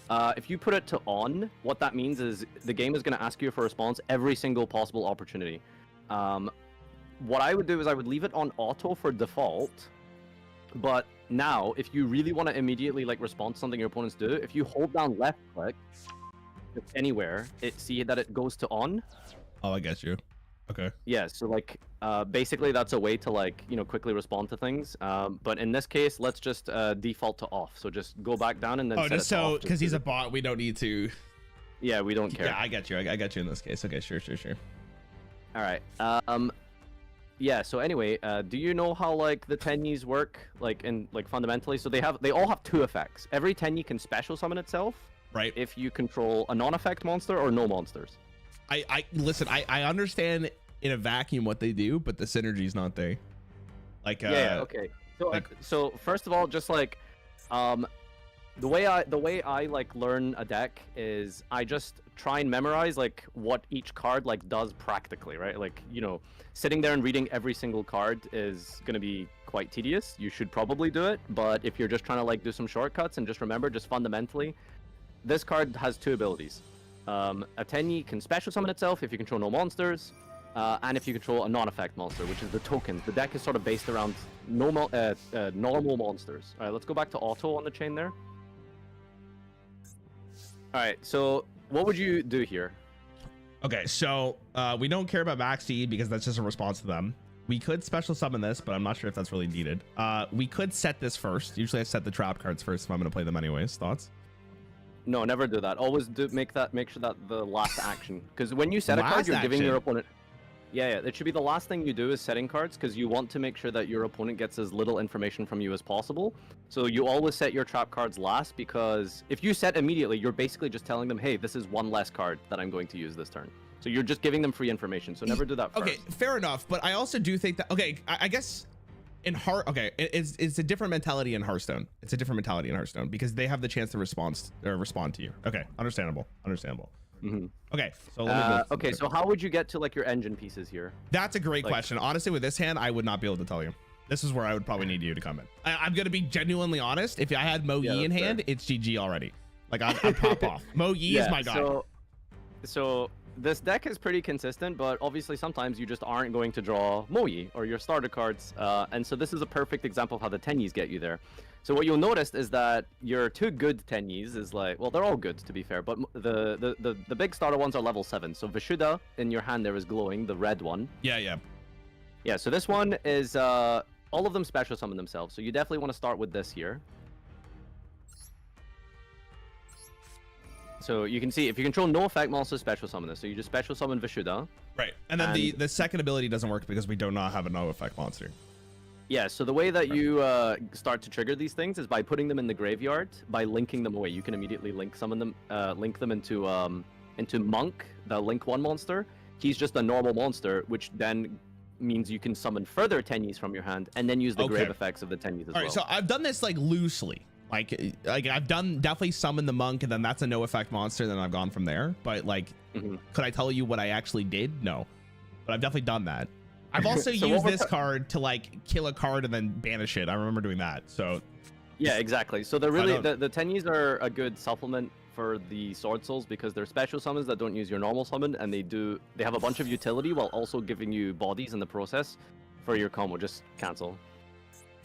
If you put it to on, what that means is the game is going to ask you for a response every single possible opportunity. What I would do is I would leave it on auto for default, but now if you really want to immediately like respond to something your opponents do, if you hold down left click anywhere, see that it goes to on. Oh, I get you. Okay. Yeah, so like basically that's a way to like, you know, quickly respond to things. But in this case, let's just default to off. So just go back down and then set just it to so off, because he's a bot, we don't need to. Yeah, we don't care. Yeah, I get you. I get you in this case. Okay, sure. All right. Yeah, so anyway, do you know how like the Tenyis work like fundamentally? So they all have 2 effects. Every Tenyi can special summon itself. Right. If you control a non-effect monster or no monsters. I listen, I understand in a vacuum what they do, but the synergy's not there. Like yeah, okay. So so first of all, just like the way I like learn a deck is I just try and memorize like what each card like does practically, right? Like, you know, sitting there and reading every single card is going to be quite tedious. You should probably do it, but if you're just trying to like do some shortcuts and just remember, just fundamentally, this card has 2 abilities. A Tenyi can special summon itself if you control no monsters, and if you control a non-effect monster, which is the token. The deck is sort of based around normal monsters. All right, let's go back to auto on the chain there. All right, so what would you do here? Okay, so we don't care about max E because that's just a response to them. We could special summon this, but I'm not sure if that's really needed. We could set this first. Usually I set the trap cards first if I'm going to play them anyways. Thoughts? No, never do that. Always make sure that the last action, because when you set a card, Last you're giving action? your opponent. Yeah, it should be the last thing you do is setting cards, because you want to make sure that your opponent gets as little information from you as possible. So you always set your trap cards last, because if you set immediately, you're basically just telling them, hey, this is one less card that I'm going to use this turn. So you're just giving them free information. So never do that first. Okay, fair enough. But I also do think that, okay, I guess in it's a different mentality in Hearthstone. It's a different mentality in Hearthstone because they have the chance to respond to you. Okay, understandable. Mm-hmm. Okay, so let me move. Okay, so how would you get to like your engine pieces here? That's a great question. Honestly, with this hand, I would not be able to tell you. This is where I would probably need you to come in. I'm gonna be genuinely honest. If I had Mo Yi in hand, it's GG already. Like I'd pop off. Mo Yi is my guy. So this deck is pretty consistent, but obviously sometimes you just aren't going to draw Mo Yi or your starter cards, and so this is a perfect example of how the Tenyis get you there. So what you'll notice is that your 2 good Tenyis is like, well, they're all good to be fair, but the big starter ones are level 7. So Vishuddha in your hand there is glowing, the red one. Yeah, so this one is all of them special summon themselves, so you definitely want to start with this here. So you can see if you control no effect monsters, special summon this. So you just special summon Vishuddha. Right, and then the second ability doesn't work because we do not have a no effect monster. Yeah, so the way that you start to trigger these things is by putting them in the graveyard, by linking them away. You can immediately link them into Monk, the Link 1 monster. He's just a normal monster, which then means you can summon further Tenyis from your hand and then use the grave effects of the Tenyis as well. All right, so I've done this like loosely. Like I've definitely summoned the monk, and then that's a no effect monster. Then I've gone from there. But like, could I tell you what I actually did? No, but I've definitely done that. I've also used this card to like kill a card and then banish it. I remember doing that. So yeah, exactly. So they're really the Tenyis are a good supplement for the Sword Souls because they're special summons that don't use your normal summon, and they have a bunch of utility while also giving you bodies in the process for your combo. Just cancel.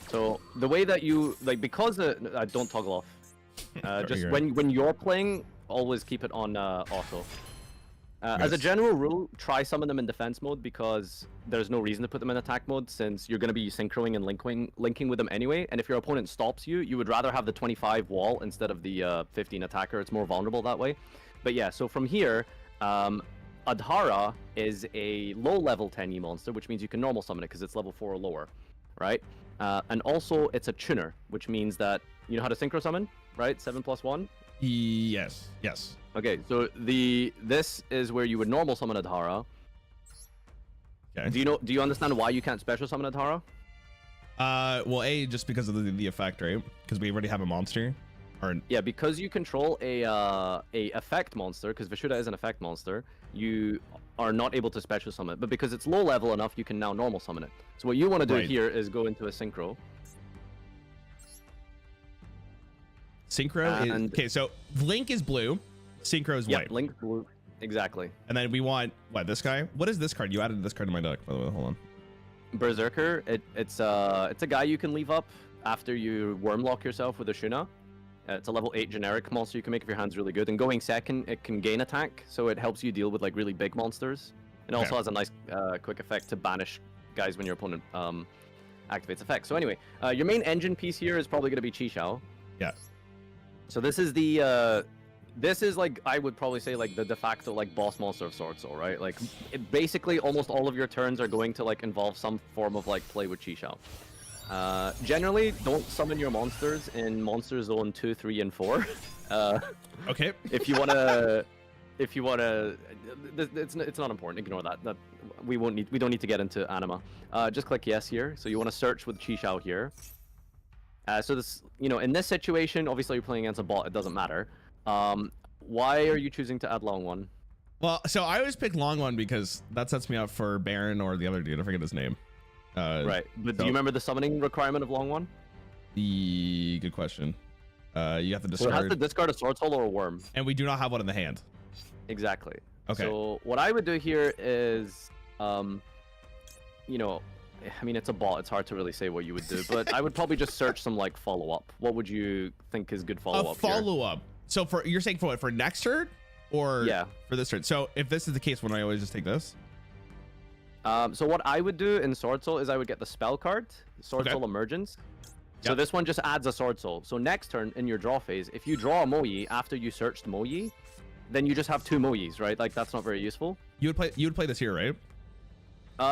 So the way that you like, because don't toggle off. Just when you're playing, always keep it on auto. As a general rule, try summon them in defense mode because there's no reason to put them in attack mode since you're going to be synchroing and linking with them anyway. And if your opponent stops you, you would rather have the 25 wall instead of the 15 attacker. It's more vulnerable that way. But yeah, so from here, Adhara is a low-level Tenyi monster, which means you can normal summon it because it's level 4 or lower, right? And also, it's a tuner, which means that you know how to synchro summon, right? 7+1. Yes. Okay, so this is where you would normal summon Adhara. Okay. Do you understand why you can't special summon Adhara? Well, just because of the effect, right? Because we already have a monster. Yeah, because you control a effect monster, because Vishuddha is an effect monster, you are not able to special summon it. But because it's low level enough, you can now normal summon it. So what you want to do here is go into a synchro. Synchro is okay. So Link is blue, Synchro is white. Link blue, exactly. And then we want what? This guy? What is this card? You added this card to my deck, by the way. Hold on. Berserker. It's a guy you can leave up after you wormlock yourself with a Shuna. It's a level 8 generic monster you can make if your hand's really good. And going second, it can gain attack, so it helps you deal with like really big monsters. It also has a nice quick effect to banish guys when your opponent activates effects. So anyway, your main engine piece here is probably going to be Qishao. Yeah. So this is like, I would probably say like the de facto like boss monster of Sword Soul, right? Like basically almost all of your turns are going to like involve some form of like play with Qishao. Generally, don't summon your monsters in Monster Zone 2, 3, and 4. Okay. If you wanna, it's not important. Ignore that. We don't need to get into anima. Just click yes here. So you want to search with Qishao here. So this, in this situation, obviously you're playing against a bot. It doesn't matter. why are you choosing to add long one? Well, so I always pick long one because that sets me up for Baron or the other dude. I forget his name. Right, but do so- you remember the summoning requirement of long one? Good question. You have to So it has discard, to discard a sword soul or a worm. and we do not have one in the hand. Exactly. Okay. So what I would do here is, you know, I mean, it's a bot. It's hard to really say what you would do, but I would probably just search some like follow up. What would you think is good follow up? A follow up. So for you're saying for what, for next turn, or Yeah. for this turn? So if this is the case, wouldn't I always just take this? So what I would do in Sword Soul is I would get the spell card, Sword Okay. Soul Emergence. So Yep. this one just adds a Sword Soul. So next turn in your draw phase, if you draw a Moyi after you searched Moyi, then you just have 2 Moyis, right? Like that's not very useful. You would play this here, right?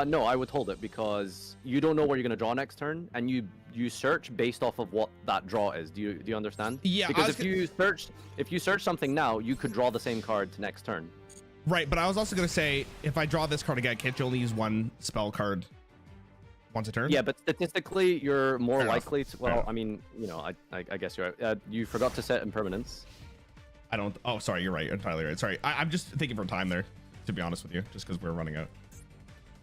No, I would hold it because you don't know where you're gonna draw next turn, and you search based off of what that draw is. Do you understand? Yeah, I Because was if you search something now, you could draw the same card next turn. Right, but I was also gonna say if I draw this card again, can't you only use one spell card once a turn? Yeah, but statistically, you're more Fair enough. likely to. Fair Well, enough. I mean, you know, I guess you're right. You forgot to set impermanence. I don't. Oh, sorry, you're right. Entirely right. Sorry, I'm just thinking for time there. To be honest with you, just because we're running out.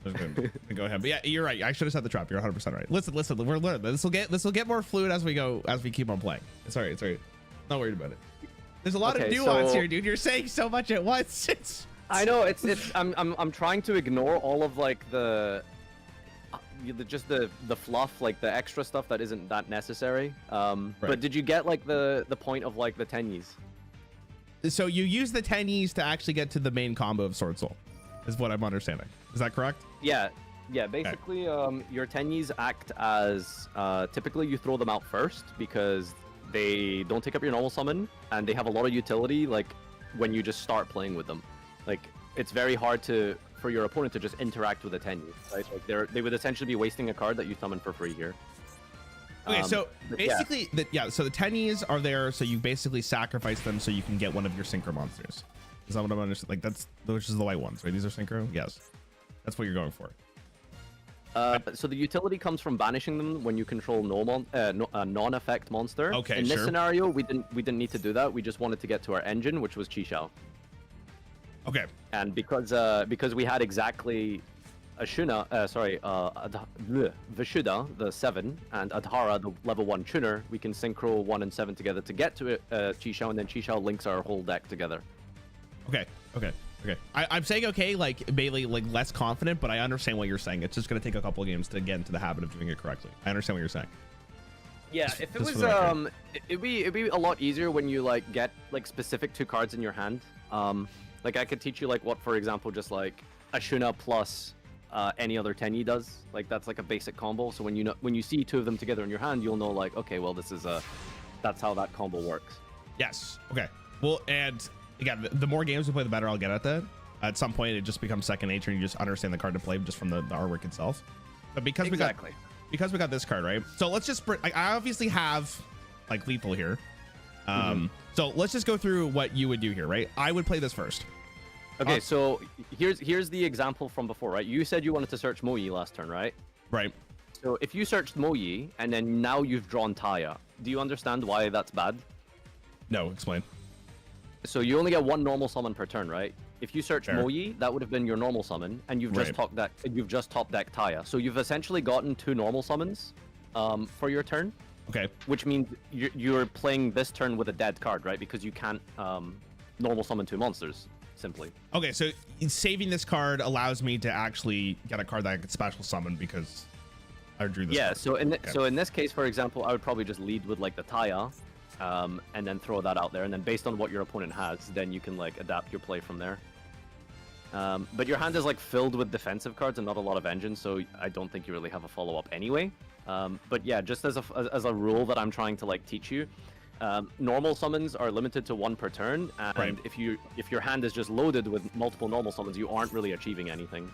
Just gonna go ahead, but yeah, you're right. I should have set the trap. You're 100% right. Listen, we're learning. This will get more fluid as we go, as we keep on playing. It's all right. It's all right. Not worried about it. There's a lot of Okay, nuance so- here, dude. You're saying so much at once. It's I know it's I'm trying to ignore all of like just the fluff, like the extra stuff that isn't that necessary. Right. But did you get like the point of like the tennies? so you use the tennies to actually get to the main combo of Sword Soul, is what I'm understanding. Is that correct? Yeah. Basically, your tennies act as typically you throw them out first because they don't take up your normal summon and they have a lot of utility. Like when you just start playing with them, like it's very hard for your opponent to just interact with a tenny, right? Like they would essentially be wasting a card that you summon for free here. Okay, so but yeah. basically, so the tennies are there, so you basically sacrifice them so you can get one of your synchro monsters. Is that what I'm understanding? Like those are the white ones, right? These are synchro. Yes, that's what you're going for. So the utility comes from banishing them when you control a non-effect monster. Okay, In this sure. scenario, we didn't need to do that. We just wanted to get to our engine, which was Qishao. Okay. And because we had exactly Vishuddha, the 7, and Adhara, the level 1 tuner, we can synchro 1 and 7 together to get to Qishao, and then Qishao links our whole deck together. Okay. I'm saying okay, like Bailey, like less confident, but I understand what you're saying. It's just gonna take a couple of games to get into the habit of doing it correctly. I understand what you're saying. Yeah, Just- if it just was for the record. it'd be a lot easier when you like get like specific 2 cards in your hand. Like I could teach you like what, for example, just like Ashuna plus any other Tenyi does. Like that's like a basic combo. So when you see 2 of them together in your hand, you'll know like, okay, well this is that's how that combo works. Yes. Okay. Well, and again, the more games we play, the better I'll get at that. At some point, it just becomes second nature, and you just understand the card to play just from the artwork itself. But because we got this card, right? So let's just I obviously have like lethal here. So let's just go through what you would do here, right? I would play this first. Okay, so here's the example from before, right? You said you wanted to search Moyi last turn, right? Right. So if you searched Moyi and then now you've drawn Taya, do you understand why that's bad? No, explain. So you only get 1 normal summon per turn, right? If you search Fair. Moyi, that would have been your normal summon, and you've just top deck Taya. So you've essentially gotten 2 normal summons for your turn, Okay. which means you're playing this turn with a dead card, right? Because you can't normal summon 2 monsters simply. Okay, so saving this card allows me to actually get a card that I could special summon because I drew this. Yeah. card. So Okay. so in this case, for example, I would probably just lead with like the Taya, and then throw that out there, and then based on what your opponent has, then you can like adapt your play from there. But your hand is like filled with defensive cards and not a lot of engines, so I don't think you really have a follow-up anyway. But yeah, just as a rule that I'm trying to like teach you, normal summons are limited to 1 per turn, and Right. if your hand is just loaded with multiple normal summons, you aren't really achieving anything.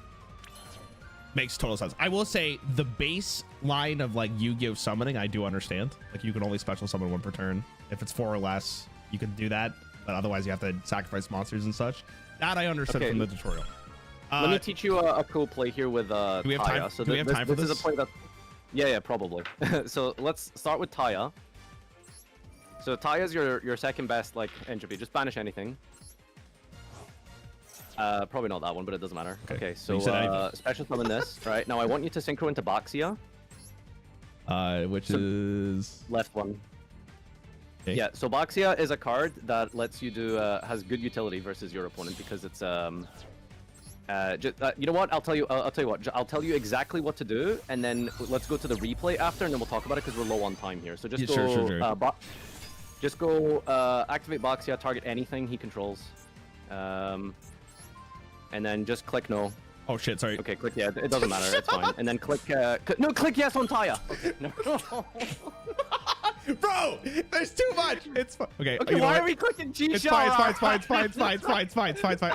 Makes total sense. I will say the base line of like Yu-Gi-Oh summoning, I do understand. Like you can only special summon 1 per turn. If it's 4 or less, you can do that, but otherwise you have to sacrifice monsters and such. That I understood Okay. from the tutorial. Let me teach you a cool play here with do we have Taya. time? So do we have time for this this? is a play that, yeah, probably. So let's start with Taya. So Taya's your second best like entropy. Just banish anything. Probably not that one, but it doesn't matter. Okay, so special summon this. Right now, I want you to synchro into Baxia. Which is left one. Okay. Yeah. So Baxia is a card that lets you do has good utility versus your opponent because it's you know what? I'll tell you what. I'll tell you exactly what to do, and then let's go to the replay after, and then we'll talk about it because we're low on time here. So just go. Sure. Just go activate Baxia, target anything he controls, and then just click no. Oh shit! Sorry. Okay, click yeah. It doesn't matter. It's fine. And then click click yes on Taya. Okay. No. Bro, there's too much. It's fine. Okay. Okay. Why are we clicking G? It's fine. It's fine.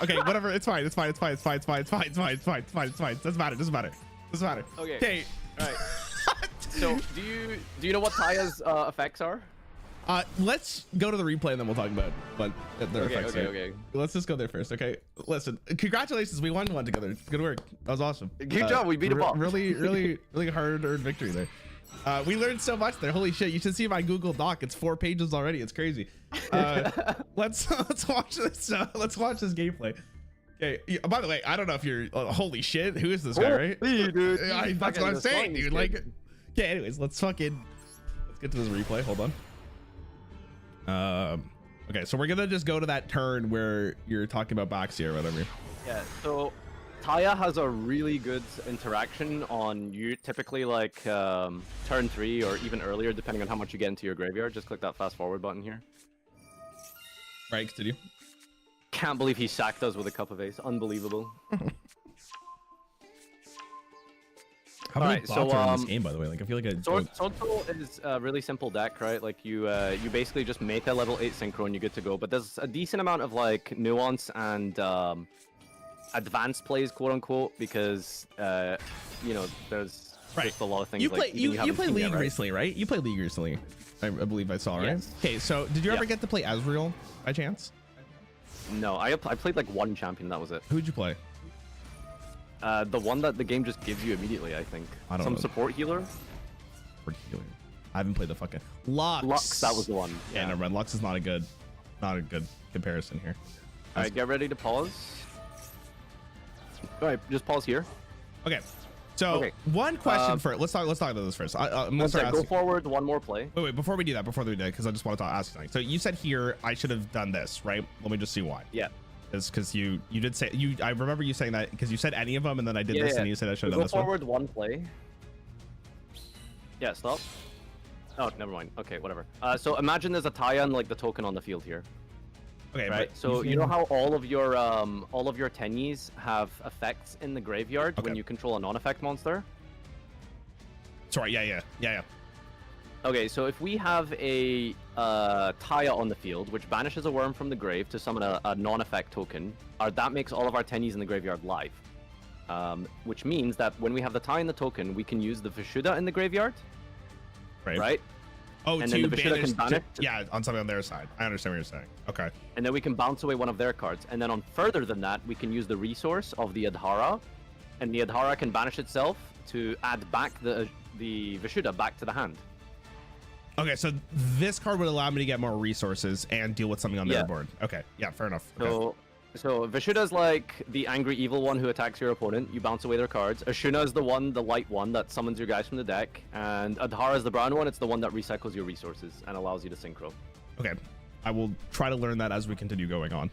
Okay, whatever. It's fine. Doesn't matter. Okay. All right. So do you know what Taya's effects are? Let's go to the replay and then we'll talk about what their effects are. Okay. Let's just go there first. Okay. Listen, congratulations. We won one together. Good work. That was awesome. Good job. We beat a boss. Really hard-earned victory there. We learned so much there. Holy shit! You should see my Google Doc. It's 4 pages already. It's crazy. Let's watch this. Let's watch this gameplay. Okay. By the way, I don't know if you're. Holy shit! Who is this guy? Right? Dude. That's what I'm saying, dude. Like. Okay. Anyways, let's get to this replay. Hold on. Okay. So we're gonna just go to that turn where you're talking about Baxia or whatever. Yeah. So Taya has a really good interaction on you typically like turn 3 or even earlier depending on how much you get into your graveyard. Just click that fast forward button here. Right, continue. Can't believe he sacked us with a cup of ace. Unbelievable. How many bots are in this game, by the way? Like I feel like Soto is a really simple deck, right? Like you basically just make a level 8 synchro and you're good to go. But there's a decent amount of like nuance and advanced plays, quote unquote, because you know there's just a lot of things. You like, play League recently, right? You played League recently, I believe I saw, right? Yes. Okay, so did you ever get to play Azrael by chance? No, I played like one champion. That was it. Who'd you play? The one that the game just gives you immediately, I think. Some support healer. I haven't played the fucking Lux. Lux, that was the one. Yeah, never mind. Lux is not a good comparison here. All right, get ready to pause. All right, just pause here. Okay. So one question first. Let's talk about this first. I'm gonna start go forward one more play. Wait, before we do that, because I just wanted to ask something. So you said here I should have done this, right? Let me just see why. Yeah. Is because you did say I remember you saying that because you said any of them and then I did this and you said I should have done this one. Go forward one play. Yeah, stop. Oh, never mind. Okay, whatever. So imagine there's a Taya and like the token on the field here. Okay, right. So you know how all of your Tenyis have effects in the graveyard when you control a non-effect monster? Sorry. Yeah. Okay, so if we have a Taya on the field, which banishes a worm from the grave to summon a non-effect token, that makes all of our Tenyis in the graveyard live. Which means that when we have the Taya in the token, we can use the Vishuddha in the graveyard. Right? Oh, and then the Vishuddha can banish. Yeah, on something on their side. I understand what you're saying. Okay. And then we can bounce away one of their cards. And then on further than that, we can use the resource of the Adhara. And the Adhara can banish itself to add back the Vishuddha back to the hand. Okay, so this card would allow me to get more resources and deal with something on their board. Okay, yeah, fair enough. So Vishuddha's like the angry evil one who attacks your opponent. You bounce away their cards. Ashuna is the light one that summons your guys from the deck. And Adhara is the brown one. It's the one that recycles your resources and allows you to synchro. Okay, I will try to learn that as we continue going on.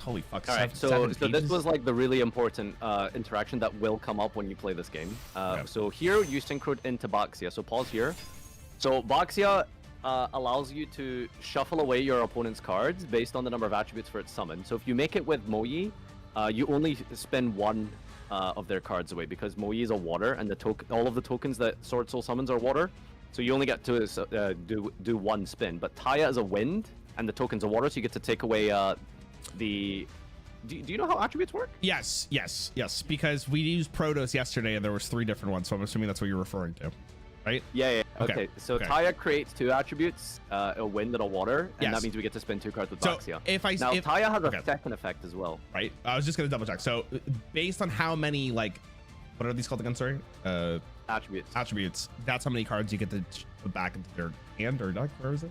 Holy fuck. All right, so this was like the really important interaction that will come up when you play this game. So here you synchroed into Baxia. So pause here. So Baxia allows you to shuffle away your opponent's cards based on the number of attributes for its summon. So if you make it with Moyi, you only spin one of their cards away because Moyi is a water and all of the tokens that Sword Soul summons are water. So you only get to do one spin. But Taya is a wind and the token's a water, so you get to take away do you know how attributes work? Yes, because we used Protos yesterday and there was 3 different ones, so I'm assuming that's what you're referring to, right? Yeah. Okay. So Taya creates 2 attributes, a wind and a water, and that means we get to spin 2 cards with Baxia. Taya has a second effect as well. Right. I was just gonna double check. So based on how many like what are these called again? Sorry. Attributes. Attributes. That's how many cards you get to put back into their hand or deck. Where is it?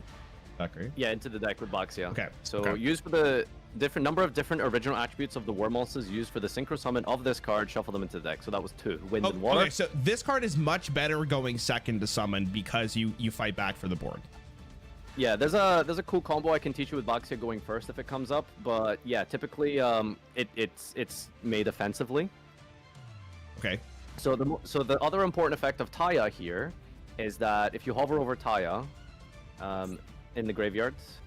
Deck, right? Yeah, into the deck with Baxia. Okay. So okay. use for the different number of different original attributes of the war monsters used for the synchro summon of this card. Shuffle them into the deck. So that was 2. Wind and water. Okay, so this card is much better going second to summon because you fight back for the board. Yeah, there's a cool combo I can teach you with Baxia going first if it comes up. But yeah, typically it's made offensively. Okay. So the other important effect of Taya here is that if you hover over Taya in the graveyards,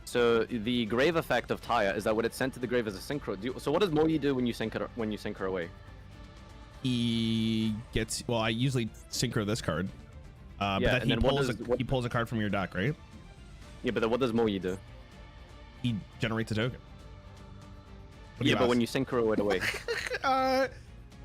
so the grave effect of Taya is that when it's sent to the grave as a synchro. So what does Moyi do when you sync her away? He gets, well, I usually synchro this card. But Yeah, then and he pulls a card from your deck, right? Yeah, but then what does Moyi do? He generates a token. Yeah, but when you synchro it away,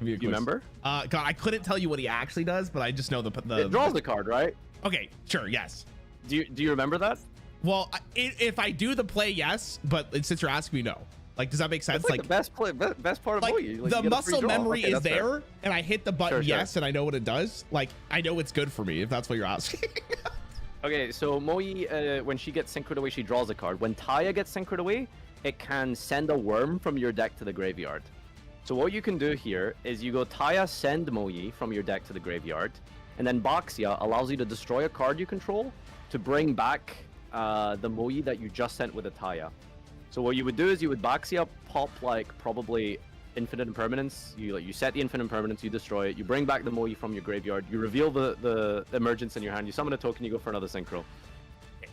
you remember? God, I couldn't tell you what he actually does, but I just know the It draws the card, right? Okay, sure, yes. Do you remember that? Well, if I do the play, yes, but since you're asking me, no. Like, does that make sense? That's like the best part of like Moyi. Like, the muscle memory is there, fair. and I hit the button Sure. yes, and I know what it does. Like, I know it's good for me, if that's what you're asking. Okay, so Moyi, when she gets synchroed away, she draws a card. When Taya gets synchroed away, it can send a worm from your deck to the graveyard. So what you can do here is you go Taya, send Moyi from your deck to the graveyard, and then Baxia allows you to destroy a card you control to bring back the Moyi that you just sent with a Taya. So what you would do is you would Baxia pop like probably infinite impermanence. You set the infinite impermanence, you destroy it, you bring back the Moyi from your graveyard, you reveal the emergence in your hand, you summon a token, you go for another synchro.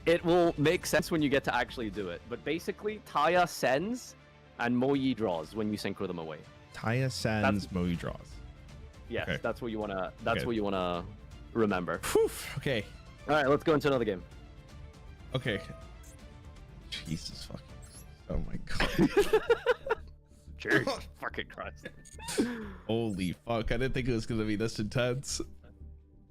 It will make sense when you get to actually do it. But basically, Taya sends and Moyi draws when you synchro them away. Taya sends, Moyi draws. Yes, Okay. that's what you wanna. That's Okay. what you wanna remember. Whew, okay. All right, let's go into another game. Okay. Jesus fucking. Oh my god. Jesus fucking Christ. Holy fuck. I didn't think it was going to be this intense.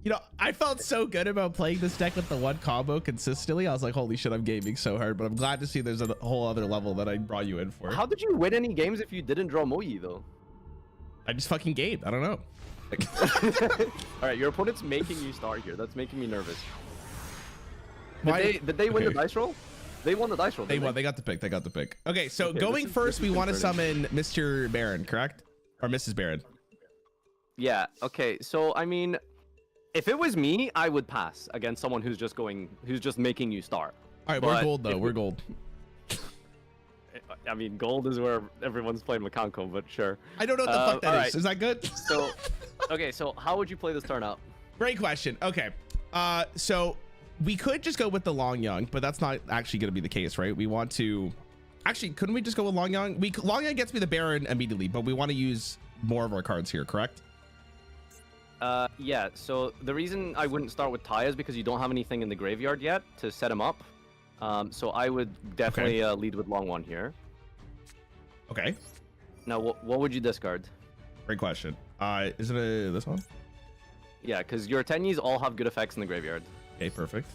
You know, I felt so good about playing this deck with the one combo consistently. I was like, holy shit, I'm gaming so hard. But I'm glad to see there's a whole other level that I brought you in for. How did you win any games if you didn't draw Moyi though? I just fucking gamed. I don't know. All right, your opponent's making you start here. That's making me nervous. Why- Did they win the okay. dice roll? They won the dice roll. They didn't won. They got the pick. They got the pick. Okay, so Okay, going this is first, we want to concerning. summon Mr. Baron, correct? Or Mrs. Baron. Yeah. Okay. So I mean, if it was me, I would pass against someone who's just making you start. All right, we're But gold though. if- We're gold. I mean, gold is where everyone's playing Makanko, but sure. I don't know what the fuck that all is. right. Is that good? So, okay. So how would you play this turn up? Great question. Okay. So we could just go with the Long Young, but that's not actually going to be the case, right? We want to actually, couldn't we just go with Long Young? Long Young gets me the Baron immediately, but we want to use more of our cards here, correct? Yeah. So the reason I wouldn't start with Taya is because you don't have anything in the graveyard yet to set him up. So I would definitely lead with Long One here. Okay. Now, what would you discard? Great question. Is it this one? Yeah, because your Tenyis all have good effects in the graveyard. Okay, perfect.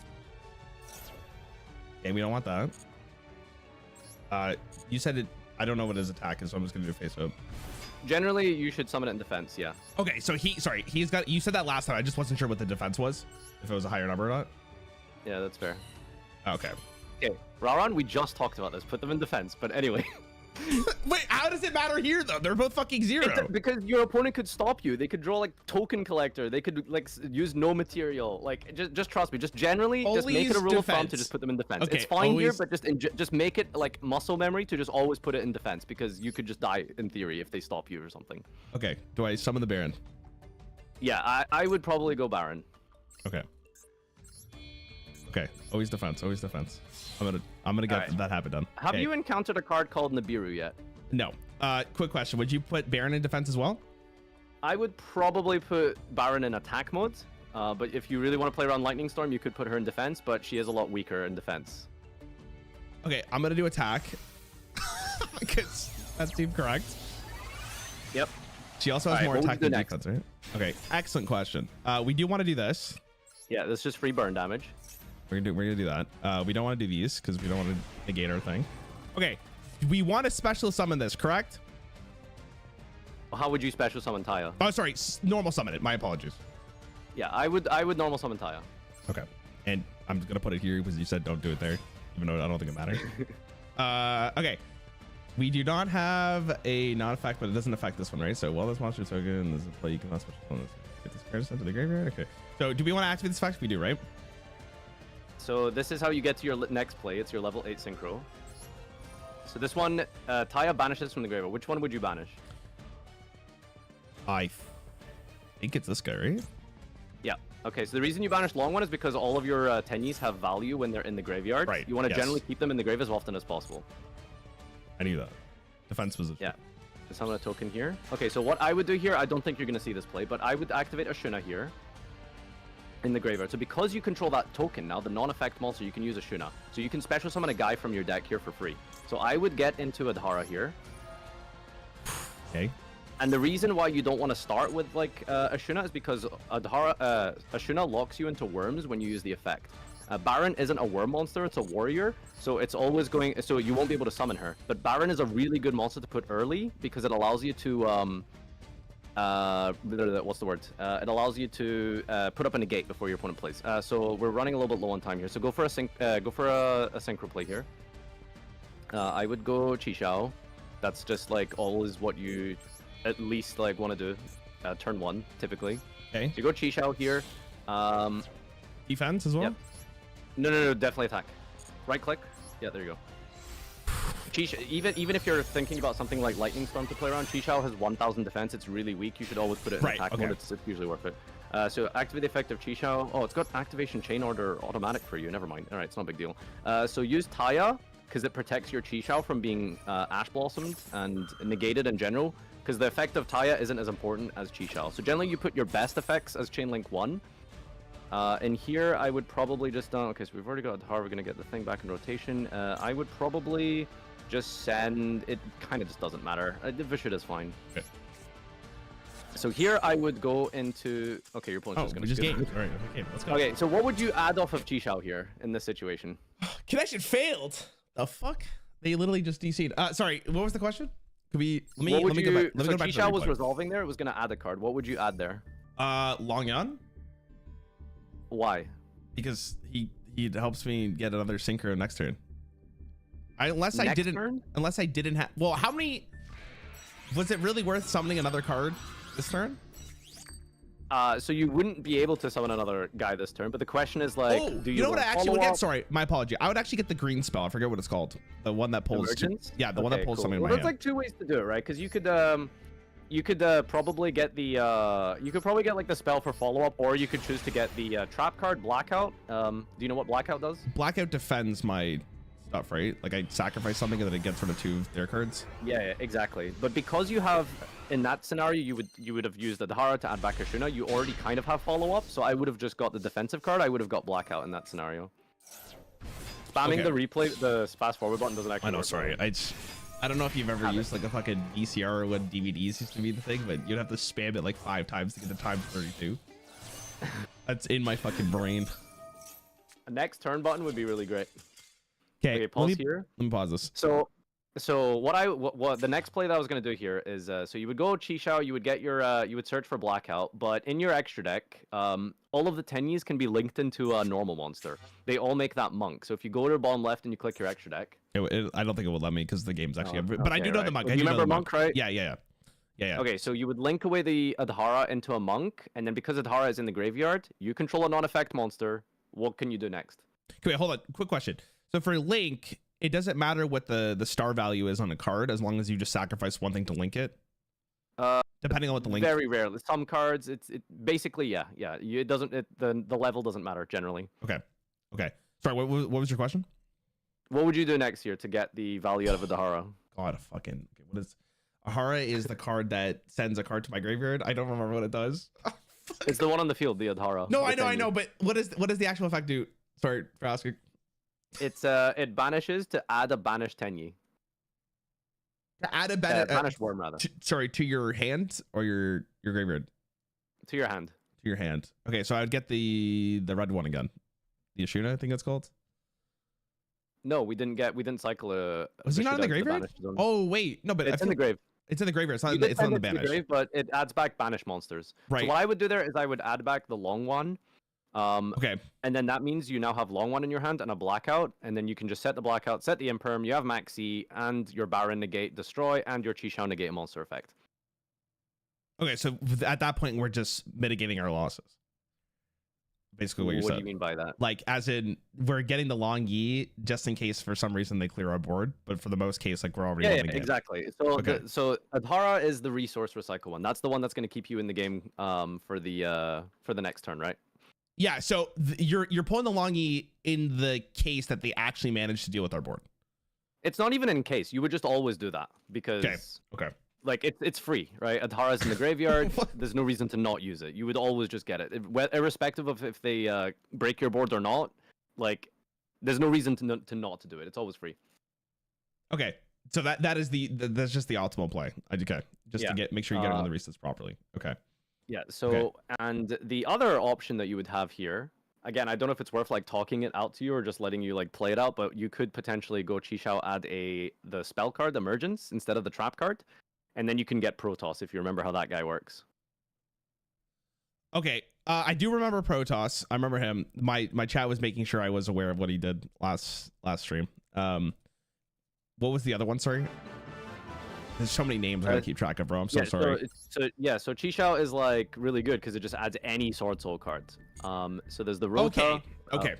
Okay, we don't want that. You said it. I don't know what his attack is, so I'm just gonna do face up. Generally, you should summon it in defense. Yeah. Okay, so he's got. You said that last time. I just wasn't sure what the defense was, if it was a higher number or not. Yeah, that's fair. Okay. Okay, Rarran, we just talked about this. Put them in defense. But anyway. Wait, how does it matter here though? They're both fucking zero. Because your opponent could stop you. They could draw like token collector. They could like use no material. Like just trust me. Just generally, just make it a rule of thumb to just put them in defense. Okay, it's fine here, always- but just make it like muscle memory to just always put it in defense because you could just die in theory if they stop you or something. Okay. Do I summon the Baron? Yeah, I would probably go Baron. Okay. Okay. Always defense. Always defense. I'm gonna get Alright. that habit done. Have Okay. you encountered a card called Nibiru yet? No. Quick question. Would you put Baron in defense as well? I would probably put Baron in attack mode. But if you really want to play around Lightning Storm, you could put her in defense, but she is a lot weaker in defense. Okay, I'm gonna do attack. Because that seemed correct. Yep. She also has Alright, more what would attack you do than next? defense, right? Okay, excellent question. We do want to do this. Yeah, that's just free burn damage. We're gonna do that. We don't want to do these because we don't want to negate our thing. Okay, we want to special summon this, correct? How would you special summon Taya? Oh, sorry, normal summon it. My apologies. Yeah, I would normal summon Taya. Okay, and I'm just gonna put it here because you said don't do it there, even though I don't think it matters. Okay. We do not have a non-effect, but it doesn't affect this one, right? So while this monster token is in play, you cannot special summon this. Get this card sent to the graveyard. Okay. So do we want to activate this effect? We do, right? So this is how you get to your next play. It's your level 8 synchro. So this one, Taya banishes from the graveyard. Which one would you banish? I think it's this guy, right? Yeah. Okay, so the reason you banish long one is because all of your Tenyis have value when they're in the graveyard. Right, You want to yes. generally keep them in the grave as often as possible. I knew that. Defense position. Yeah. Just summon a token here. Okay, so what I would do here, I don't think you're going to see this play, but I would activate Ashuna here in the graveyard. So because you control that token now, the non-effect monster, you can use Ashuna. So you can special summon a guy from your deck here for free. So I would get into Adhara here. Okay. And the reason why you don't want to start with like Ashuna is because Ashuna locks you into worms when you use the effect. Baron isn't a worm monster, it's a warrior, so it's always going, so you won't be able to summon her. But Baron is a really good monster to put early because it allows you to, what's the word? It allows you to put up a negate before your opponent plays. So we're running a little bit low on time here, so go for a synchro play here. I would go Chishao. That's just like always what you at least like want to do. Turn 1, typically. Okay. So you go Chishao here. Defense as well? Yep. No, definitely attack. Right click. Yeah, there you go. Even if you're thinking about something like Lightning Storm to play around, Chishao has 1000 defense. It's really weak. You should always put it in Right, attack okay. mode. It's usually worth it. So activate the effect of Chishao. Oh, it's got activation chain order automatic for you. Never mind. All right, it's not a big deal. So use Taya because it protects your Chishao from being Ash Blossomed and negated in general. Because the effect of Taya isn't as important as Chishao. So generally you put your best effects as Chain Link 1. And here I would probably just okay, so we've already got Adhara, we're gonna get the thing back in rotation. I would probably just send, it kind of just doesn't matter. Vishud is fine. Okay. So here I would go into, okay, your opponent's just gonna we just scoop. gamed. All right, okay, let's go. Okay, so what would you add off of Chishao here in this situation? Connection failed. The fuck? They literally just DC'd. Sorry, what was the question? Could we, let me go back. Let me so go back to the Chishao was replay. resolving there, it was gonna add a card. What would you add there? Long Yon, Why? because he helps me get another synchro next turn. Unless I Next didn't turn? have, well, how many, was it really worth summoning another card this turn? So you wouldn't be able to summon another guy this turn, but the question is like, Oh, do you know what I want actually would get? follow-up? Sorry, my apology. I would actually get the green spell. I forget what it's called. The one that pulls. Emergence? Yeah, the one that Okay, pulls cool. something in Well, my there's hand. like 2 ways to do it, right? Because you could probably get the you could probably get like the spell for follow up, or you could choose to get the trap card Blackout. Do you know what Blackout does? Blackout defends my stuff, right? Like I sacrifice something and then it gets rid of 2 of their cards. Yeah, exactly. But because you have in that scenario, you would have used Adhara to add back Ashuna. You already kind of have follow up, so I would have just got the defensive card. I would have got Blackout in that scenario. Spamming Okay. the replay, the fast forward button doesn't actually. I know, work sorry. well. I don't know if you've ever used like a fucking VCR when DVDs used to be the thing, but you'd have to spam it like 5 times to get the time 32. That's in my fucking brain. A next turn button would be really great. Okay, pause here. Let me pause this. So what the next play that I was gonna do here is so you would go Chishao, you would get your you would search for Blackout, but in your extra deck, all of the Tenyis can be linked into a normal monster. They all make that monk. So if you go to the bottom left and you click your extra deck, I don't think it would let me because the game's actually. Oh, but I okay, do know right. the monk. You I do know remember the monk, right? Yeah. Okay, so you would link away the Adhara into a monk, and then because Adhara is in the graveyard, you control a non-effect monster. What can you do next? Okay, wait, hold on. Quick question. So for Link, it doesn't matter what the star value is on a card as long as you just sacrifice one thing to link it. Depending on what the link. Very rarely. Some cards, it basically yeah. It doesn't. The level doesn't matter generally. Okay. Sorry, what was your question? What would you do next year to get the value out of Adhara? God, okay, what is Ahara is the card that sends a card to my graveyard. I don't remember what it does. It's the one on the field, the Adhara. No, the I know, Tenyi. but what does the actual effect do? Sorry for asking. It's it banishes to add a banished Tenyi. To add a Banished worm rather. to your hand or your graveyard? To your hand. To your hand. Okay, so I'd get the red one again. The Ashuna, I think it's called. No, we didn't cycle a. Was he not in the Vishudek to graveyard? banish zone. Oh wait, no, but It's in the grave. It's in the graveyard. It's not, You could it's not in send the it to banish. grave, but it adds back banished monsters. Right. So what I would do there is I would add back the long one. Okay. And then that means you now have long one in your hand and a blackout, and then you can just set the blackout, set the imperm, you have maxi, and your Baron negate destroy, and your Qishao negate a monster effect. Okay, so at that point, we're just mitigating our losses. Basically what you said. What do you mean by that? Like, as in, we're getting the long Yi just in case for some reason they clear our board, but for the most case, like, we're already Yeah, winning the game. exactly. So, Okay. so Adhara is the resource recycle one. That's the one that's going to keep you in the game for the next turn, right? Yeah, so you're pulling the long Yi in the case that they actually managed to deal with our board. It's not even in case. You would just always do that because Okay. like it's free, right? Adhara's in the graveyard. There's no reason to not use it. You would always just get it, irrespective of if they break your board or not. Like, there's no reason to not to do it. It's always free. Okay. So that is that's just the optimal play. Okay. Just to make sure you get it on the resets properly. Okay. Yeah. So and the other option that you would have here, again, I don't know if it's worth like talking it out to you or just letting you like play it out, but you could potentially go Qishao, add the spell card Emergence instead of the trap card, and then you can get Protoss if you remember how that guy works. Okay. I do remember Protoss. I remember him. My chat was making sure I was aware of what he did last stream. What was the other one? Sorry. There's so many names I gotta keep track of, bro. I'm so sorry. So Qishao is like really good because it just adds any Sword Soul cards. So there's the Rota. Okay.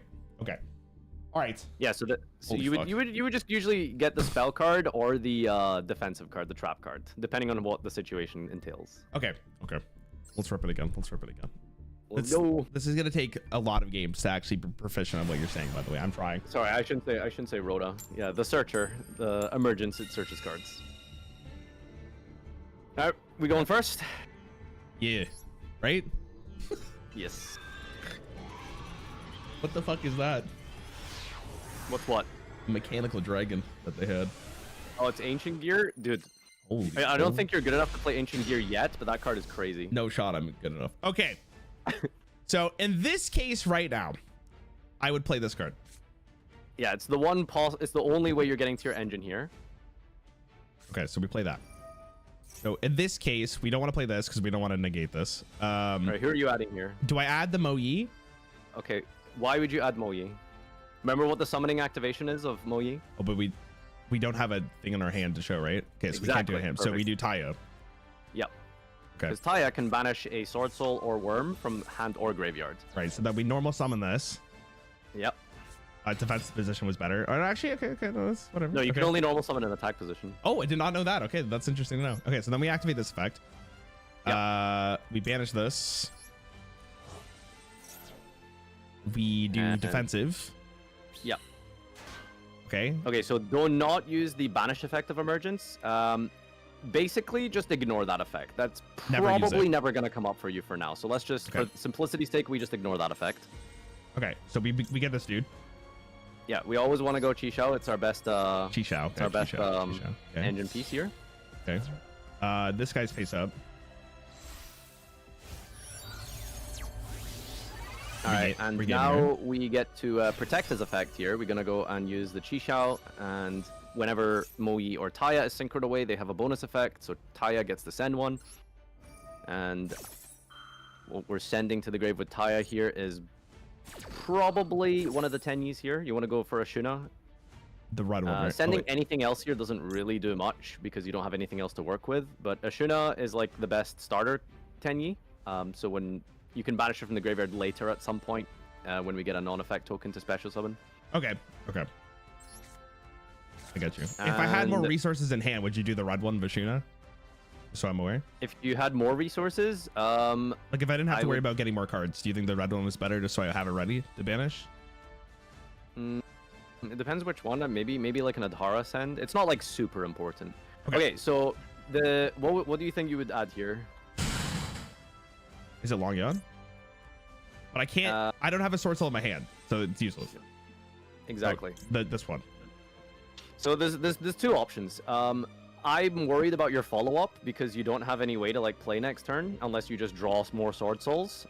All right. Yeah. So Holy you fuck. would just usually get the spell card or the defensive card, the trap card, depending on what the situation entails. Okay. Let's rip it again. Let's go. This is gonna take a lot of games to actually be proficient on what you're saying. By the way, I'm trying. Sorry, I shouldn't say Rota. Yeah, the Searcher, the Emergence, it searches cards. All right, we going first? Yeah. Right. Yes. What the fuck is that? What's what? Mechanical dragon that they had. Oh, it's Ancient Gear, dude. Holy I don't think you're good enough to play Ancient Gear yet, but that card is crazy. No shot. I'm good enough. Okay. So in this case right now, I would play this card. Yeah, it's the it's the only way you're getting to your engine here. Okay, so we play that. So in this case, we don't want to play this because we don't want to negate this. All right, who are you adding here? Do I add the Mo Yi? Okay, why would you add Mo Yi? Remember what the summoning activation is of Mo Yi? Oh, but we don't have a thing in our hand to show, right? Okay, so we can't do Exactly, him. So we do Tayo. Yep. Okay. Because Taya can banish a Sword Soul or Worm from hand or graveyard. Right, so that we normal summon this. Yep. Defensive position was better. Or actually, okay, no, that's whatever. No, you okay. can only normal summon in attack position. Oh, I did not know that. Okay, that's interesting to know. Okay, so then we activate this effect. Yep. We banish this. We do defensive. Yep. Okay. Okay, so do not use the banish effect of Emergence. Basically, just ignore that effect. That's probably never going to come up for you for now. So let's just, for simplicity's sake, we just ignore that effect. Okay, so we get this dude. Yeah, we always want to go Qishao. It's our best. Qishao. It's our best engine piece here. Okay. This guy's face up. All right, and now we get to protect his effect here. We're gonna go and use the Qishao, and whenever Mo Yi or Taya is synchroned away, they have a bonus effect. So Taya gets to send one, and what we're sending to the grave with Taya here is probably one of the 10 Yis here. You want to go for a Shuna? The red one, right? Sending anything else here doesn't really do much because you don't have anything else to work with. But Ashuna is like the best starter 10 Yi. So when you can banish it from the graveyard later at some point when we get a non-effect token to special summon. Okay. I got you. If I had more resources in hand, would you do the red one, Vashuna? So I'm aware. If you had more resources, like if I didn't have to worry about getting more cards, do you think the red one was better just so I have it ready to banish? It depends which one. Maybe like an Adhara send. It's not like super important. Okay, so what do you think you would add here? Is it Long Yon? But I can't. I don't have a Sword Soul in my hand, so it's useless. Exactly. Oh, this one. So there's two options. I'm worried about your follow-up because you don't have any way to like play next turn unless you just draw more Sword Souls.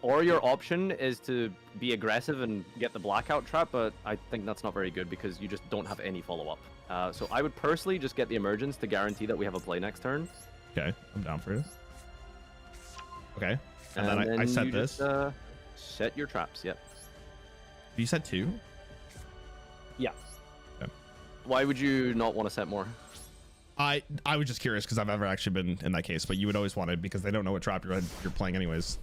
Or your option is to be aggressive and get the blackout trap, but I think that's not very good because you just don't have any follow-up. So I would personally just get the emergence to guarantee that we have a play next turn. Okay, I'm down for it. Okay, and then I set you this. Just, set your traps, yep. You set 2? Yeah. Okay. Why would you not want to set more? I was just curious because I've never actually been in that case, but you would always want it because they don't know what trap you're playing anyways.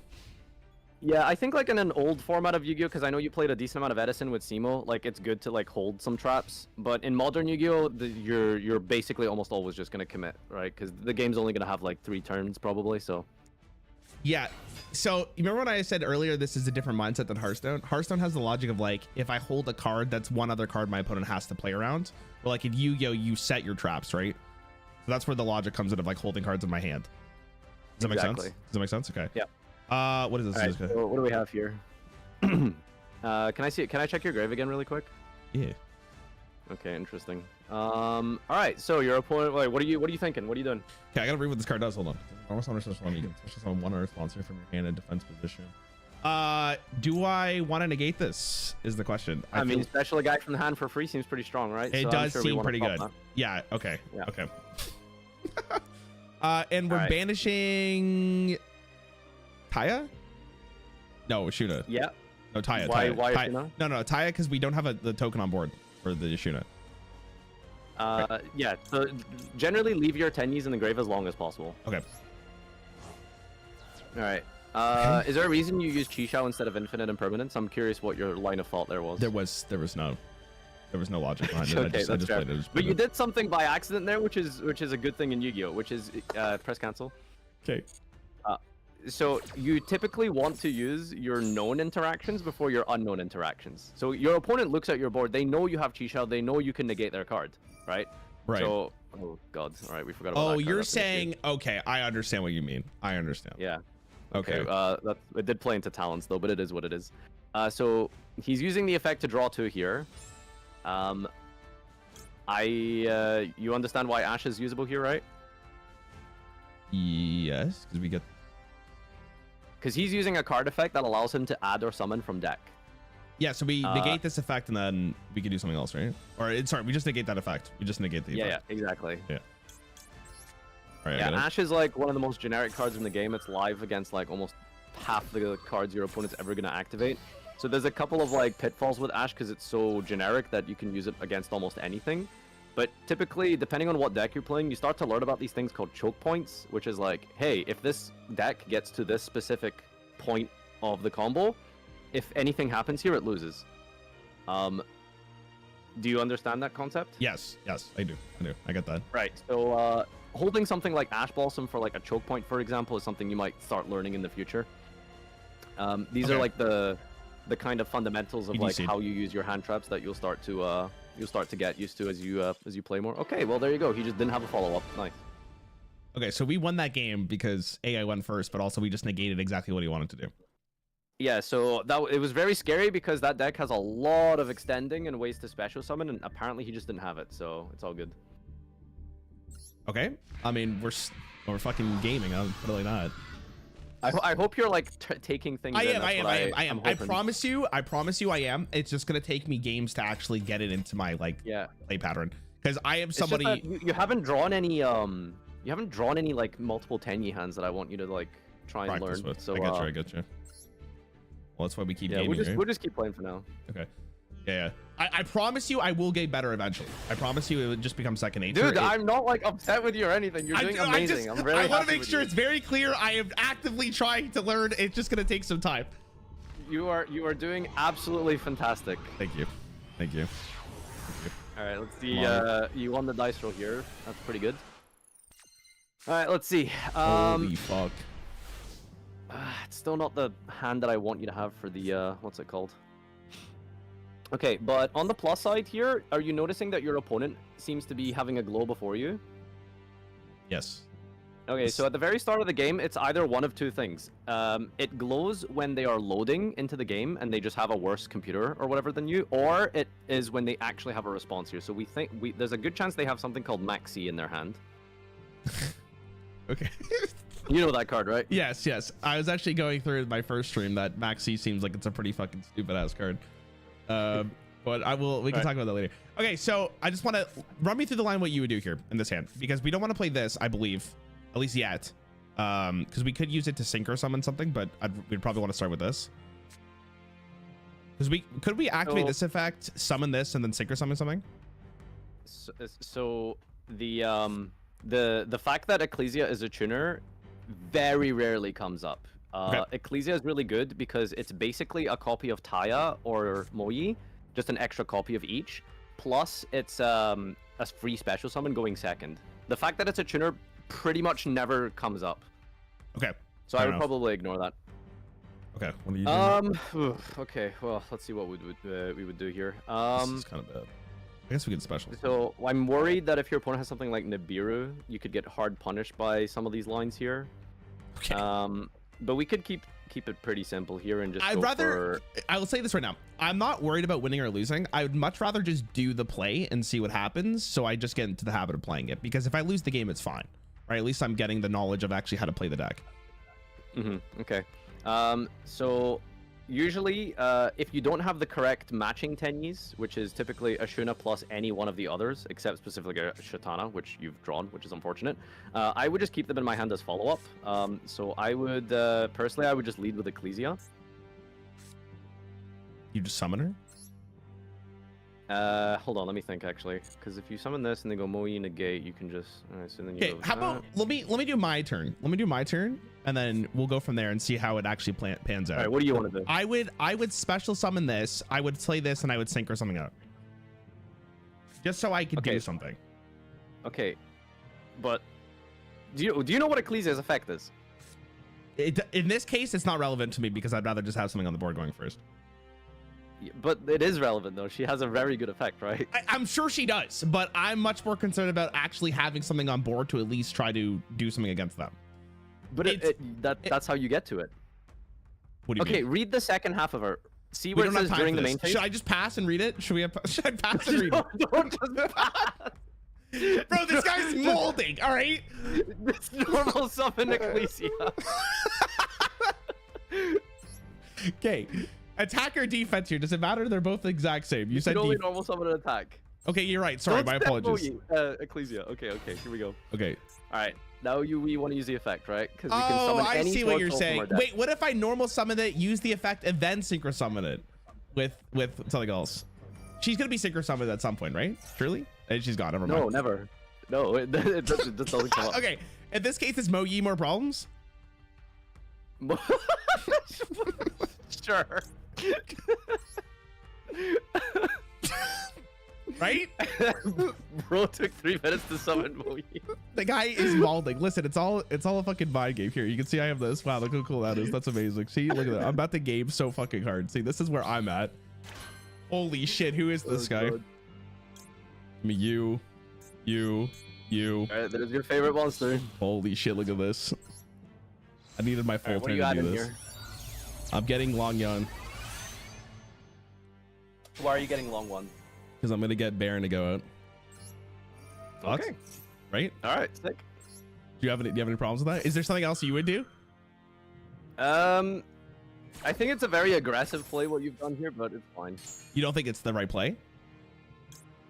Yeah, I think like in an old format of Yu-Gi-Oh, because I know you played a decent amount of Edison with Simo, like it's good to like hold some traps. But in modern Yu-Gi-Oh, you're basically almost always just gonna commit, right? Because the game's only gonna have like 3 turns probably. So. Yeah. So you remember when I said earlier this is a different mindset than Hearthstone? Hearthstone has the logic of like if I hold a card, that's one other card my opponent has to play around. But like in Yu-Gi-Oh, you set your traps, right? So that's where the logic comes in of like holding cards in my hand. Does that make sense? Does that make sense? Okay. Yeah. What is this? Right, so what do we have here? Can I see it? Can I check your grave again really quick? Yeah. Okay, interesting. All right. So your opponent. Wait, what are you thinking? What are you doing? Okay, I gotta read what this card does. Hold on. Almost on from you can switch on 1 Earth monster from your hand in defense position. Do I want to negate this? Is the question. I mean, special a guy from the hand for free seems pretty strong, right? It so does sure seem pretty good. That. Yeah. Okay. Yeah. Okay. And we're banishing Taya. No, Shuna. Yeah. No, Taya. Why Taya. Shuna? No, Taya, because we don't have the token on board for the Shuna. Yeah. So generally, leave your Tenyis in the grave as long as possible. Okay. All right. Is there a reason you use Chi-Shao instead of Infinite Impermanence? I'm curious what your line of thought there was. There was no logic behind it. Okay, I just played it. But you did something by accident there, which is a good thing in Yu-Gi-Oh, which is press cancel. Okay. So you typically want to use your known interactions before your unknown interactions. So your opponent looks at your board, they know you have Chi-Shao, they know you can negate their card, right? Right. So, oh god, all right, we forgot about that. Oh, card. you're That's saying, okay, I understand what you mean. I understand. Yeah. Okay. It did play into talents though, but it is what it is. So he's using the effect to draw 2 here. You understand why Ash is usable here, right? Yes, because we get. Because he's using a card effect that allows him to add or summon from deck. Yeah, so we negate this effect and then we can do something else, right? Or sorry, we just negate that effect. We just negate the effect. Yeah, exactly. Yeah. All right, yeah, Ash is like one of the most generic cards in the game. It's live against like almost half the cards your opponent's ever going to activate. So there's a couple of like pitfalls with Ash because it's so generic that you can use it against almost anything. But typically, depending on what deck you're playing, you start to learn about these things called choke points, which is like, hey, if this deck gets to this specific point of the combo, if anything happens here, it loses. Do you understand that concept? Yes, I do. I get that. Right. So holding something like Ash Balsam for like a choke point, for example, is something you might start learning in the future. These are like the kind of fundamentals of like how you use your hand traps that you'll start to get used to as you play more. Okay, well there you go. He just didn't have a follow-up. Nice. Okay, so we won that game because I went first, but also we just negated exactly what he wanted to do. Yeah, so it was very scary because that deck has a lot of extending and ways to special summon, and apparently he just didn't have it, so it's all good. Okay, I mean we're fucking gaming. I'm really not. I hope you're like taking things. I am. I promise you. I am. It's just gonna take me games to actually get it into my play pattern because I am somebody. You haven't drawn any you haven't drawn any like multiple Tenyi hands that I want you to like try and learn. With. So I get you. Well, that's why we keep gaming. We'll just keep playing for now. Okay. Yeah. I promise you, I will get better eventually. I promise you, it would just become second nature. Dude, I'm not like upset with you or anything. You're doing amazing. I'm very happy. I want to make sure it's very clear. I am actively trying to learn. It's just gonna take some time. You are doing absolutely fantastic. Thank you. All right, let's see. You won the dice roll here. That's pretty good. All right, let's see. Holy fuck. It's still not the hand that I want you to have for the what's it called? Okay, but on the plus side here, are you noticing that your opponent seems to be having a glow before you? Yes. Okay, so at the very start of the game, it's either one of 2 things. It glows when they are loading into the game and they just have a worse computer or whatever than you, or it is when they actually have a response here. So we think there's a good chance they have something called Maxi in their hand. Okay. You know that card, right? Yes, yes. I was actually going through my first stream that Maxi seems like it's a pretty fucking stupid ass card. But we can talk about that later. Okay, so I just want to run me through the line what you would do here in this hand, because we don't want to play this, I believe, at least yet. Because we could use it to synchro summon something, but we'd probably want to start with this. Because could we activate this effect, summon this, and then synchro summon something? So the fact that Ecclesia is a tuner very rarely comes up. Okay. Ecclesia is really good because it's basically a copy of Taya or Moi, just an extra copy of each. Plus, it's a free special summon going second. The fact that it's a tuner pretty much never comes up. Okay. So I would probably ignore that. Okay. What are you doing? Okay. Well, let's see what we would do here. This is kind of bad. I guess we could special. So I'm worried that if your opponent has something like Nibiru, you could get hard punished by some of these lines here. Okay. But we could keep it pretty simple here and just. I will say this right now. I'm not worried about winning or losing. I would much rather just do the play and see what happens. So I just get into the habit of playing it, because if I lose the game, it's fine, right? At least I'm getting the knowledge of actually how to play the deck. Okay. So usually, if you don't have the correct matching Tenyis, which is typically Ashuna plus any one of the others, except specifically a Shatana, which you've drawn, which is unfortunate, I would just keep them in my hand as follow-up. So I would, personally, I would just lead with Ecclesia. You just summon her? Hold on, let me think actually, because if you summon this and then go Moi negate, you can just. So then you Okay, how about let me do my turn. Let me do my turn, and then we'll go from there and see how it actually pans out. All right, what do you want to do? I would special summon this. I would play this, and I would sync or something out, just so I could do something. Okay, but do you know what Ecclesia's effect is? In this case, it's not relevant to me because I'd rather just have something on the board going first. But it is relevant though. She has a very good effect, right? I'm sure she does, but I'm much more concerned about actually having something on board to at least try to do something against them. But that's how you get to it. What do you mean? Okay, read the second half of her. See where it says during the main phase? Should I just pass and read it? Should I pass and read it? Don't just pass. Bro, this guy's molding, all right? This normal summon Ecclesia. Okay. Attack or defense here. Does it matter? They're both the exact same. You said only normal summon an attack. Okay, you're right. Sorry, my apologies. Ecclesia. Okay, here we go. Okay. All right. Now we want to use the effect, right? Because we can summon any I see what you're saying. Wait, what if I normal summon it, use the effect, and then synchro summon it with something else? She's gonna be synchro summoned at some point, right? Surely? And she's gone. Never mind. No, never. No, it doesn't come up. Okay. In this case, is Mo Yi more problems? Sure. Right? Bro took 3 minutes to summon Moi. The guy is molding. Listen, it's all a fucking mind game here. You can see I have this. Wow, look how cool that is. That's amazing. See, look at that. I'm about to game so fucking hard. See, this is where I'm at. Holy shit, who is this guy? God. I mean, you. Alright, that is your favorite monster. Holy shit, look at this. I needed my full turn to do this. Here? I'm getting Long Yon. Why are you getting long one? Because I'm gonna get Baron to go out. Thoughts? Okay. Right? Alright, sick. Do you have any problems with that? Is there something else you would do? I think it's a very aggressive play what you've done here, but it's fine. You don't think it's the right play?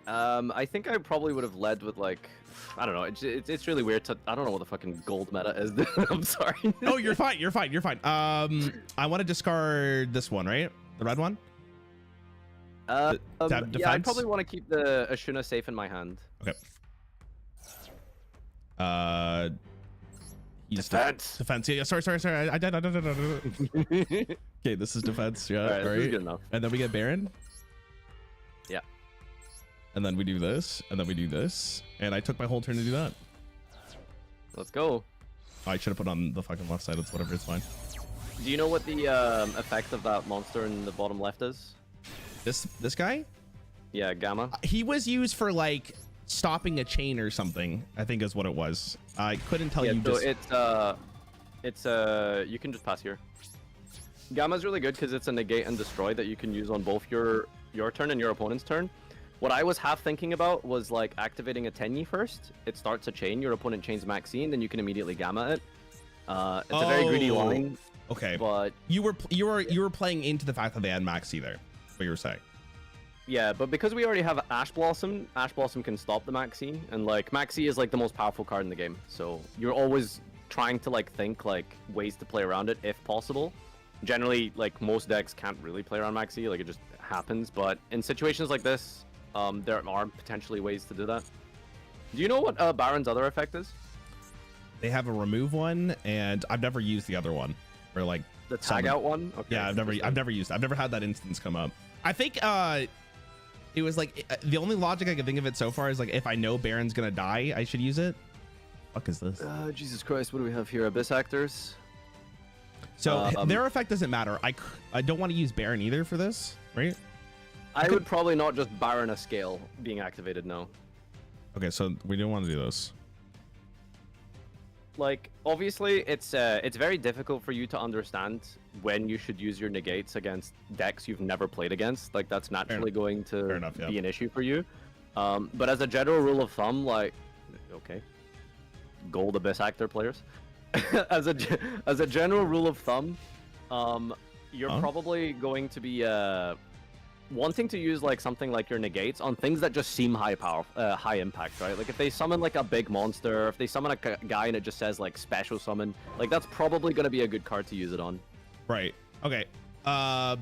I think I probably would have led with like, I don't know. It's really weird to. I don't know what the fucking gold meta is. I'm sorry. No, you're fine. You're fine. You're fine. I want to discard this one, right? The red one. Yeah, I probably want to keep the Ashuna safe in my hand. Okay. Defense. Defense. Yeah. Sorry. I did. Okay, this is defense. Yeah. All right. This is good enough. And then we get Baron. Yeah. And then we do this, and then we do this, and I took my whole turn to do that. Let's go. I should have put on the fucking left side. It's whatever. It's fine. Do you know what the effect of that monster in the bottom left is? This guy? Yeah, Gamma. He was used for like stopping a chain or something, I think is what it was. I couldn't tell you. So it's you can just pass here. Gamma's really good because it's a negate and destroy that you can use on both your turn and your opponent's turn. What I was half thinking about was like activating a Tenyi first. It starts a chain, your opponent chains Maxine, then you can immediately Gamma it. It's a very greedy line. Okay, But you were playing into the fact that they had Maxi there. What you were saying? yeah, but because we already have Ash Blossom can stop the Maxi, and like Maxi is like the most powerful card in the game. So you're always trying to like think like ways to play around it if possible. Generally, like most decks can't really play around Maxi, like it just happens. But in situations like this, there are potentially ways to do that. Do you know what Baron's other effect is? They have a remove one, and I've never used the other one. Or like The tag out one? Okay. Yeah, I've never had that instance come up. I think it was like the only logic I can think of it so far is like if I know Baron's gonna die, I should use it. Fuck is this? Jesus Christ, what do we have here? Abyss Actors. So their effect doesn't matter. I don't want to use Baron either for this, right? I would probably not just Baron a scale being activated, no. Okay, so we don't want to do this. Like, obviously, it's very difficult for you to understand when you should use your negates against decks you've never played against. Like, that's naturally going to be an issue for you. But as a general rule of thumb, like, okay, Gold Abyss Actor players. as a general rule of thumb, you're probably going to be wanting to use like something like your negates on things that just seem high impact, right? Like if they summon like a big monster, if they summon a guy and it just says like special summon, like that's probably going to be a good card to use it on. Right. Okay. What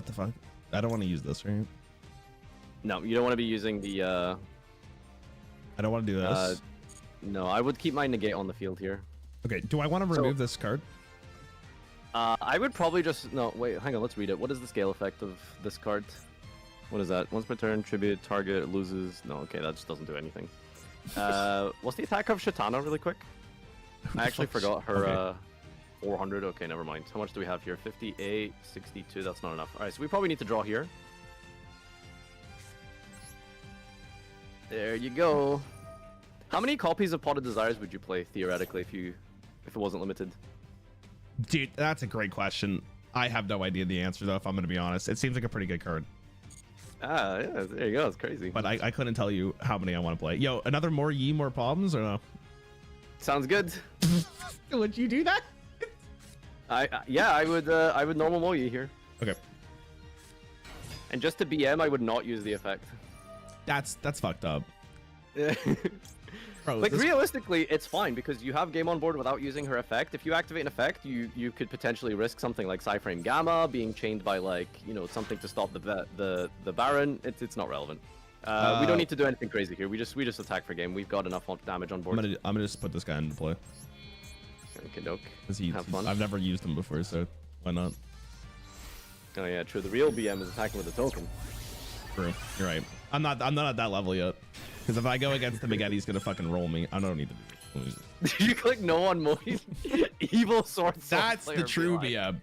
the fuck? I don't want to use this, right? No, you don't want to be using the I don't want to do this. No, I would keep my negate on the field here. Okay, do I want to remove this card? I would probably just... No, wait, hang on, let's read it. What is the scale effect of this card? What is that? Once per turn, tribute, target, loses... No, okay, that just doesn't do anything. What's the attack of Shatana really quick? I actually forgot her 400. Okay, never mind. How much do we have here? 58, 62, that's not enough. Alright, so we probably need to draw here. There you go. How many copies of Pot of Desires would you play, theoretically, if it wasn't limited? Dude, that's a great question. I have no idea the answer, though, if I'm going to be honest. It seems like a pretty good card. Ah, yeah, there you go. It's crazy. But I couldn't tell you how many I want to play. Yo, another more Yi, more problems, or no? Sounds good. Would you do that? Yeah, I would normal Moyi here. Okay. And just to BM, I would not use the effect. That's fucked up. Bro, like realistically, it's fine because you have game on board without using her effect. If you activate an effect, you could potentially risk something like Psyframe Gamma being chained by like something to stop the Baron. It's not relevant. We don't need to do anything crazy here. We just attack for game. We've got enough damage on board. I'm gonna just put this guy into play. Okay, doke. Have fun. I've never used him before, so why not? Oh yeah, true. The real BM is attacking with a token. True. You're right. I'm not at that level yet. Because if I go against the Magetti, he's gonna fucking roll me. I don't need to do this. Did you click no on Moi's evil sword? That's the true BM.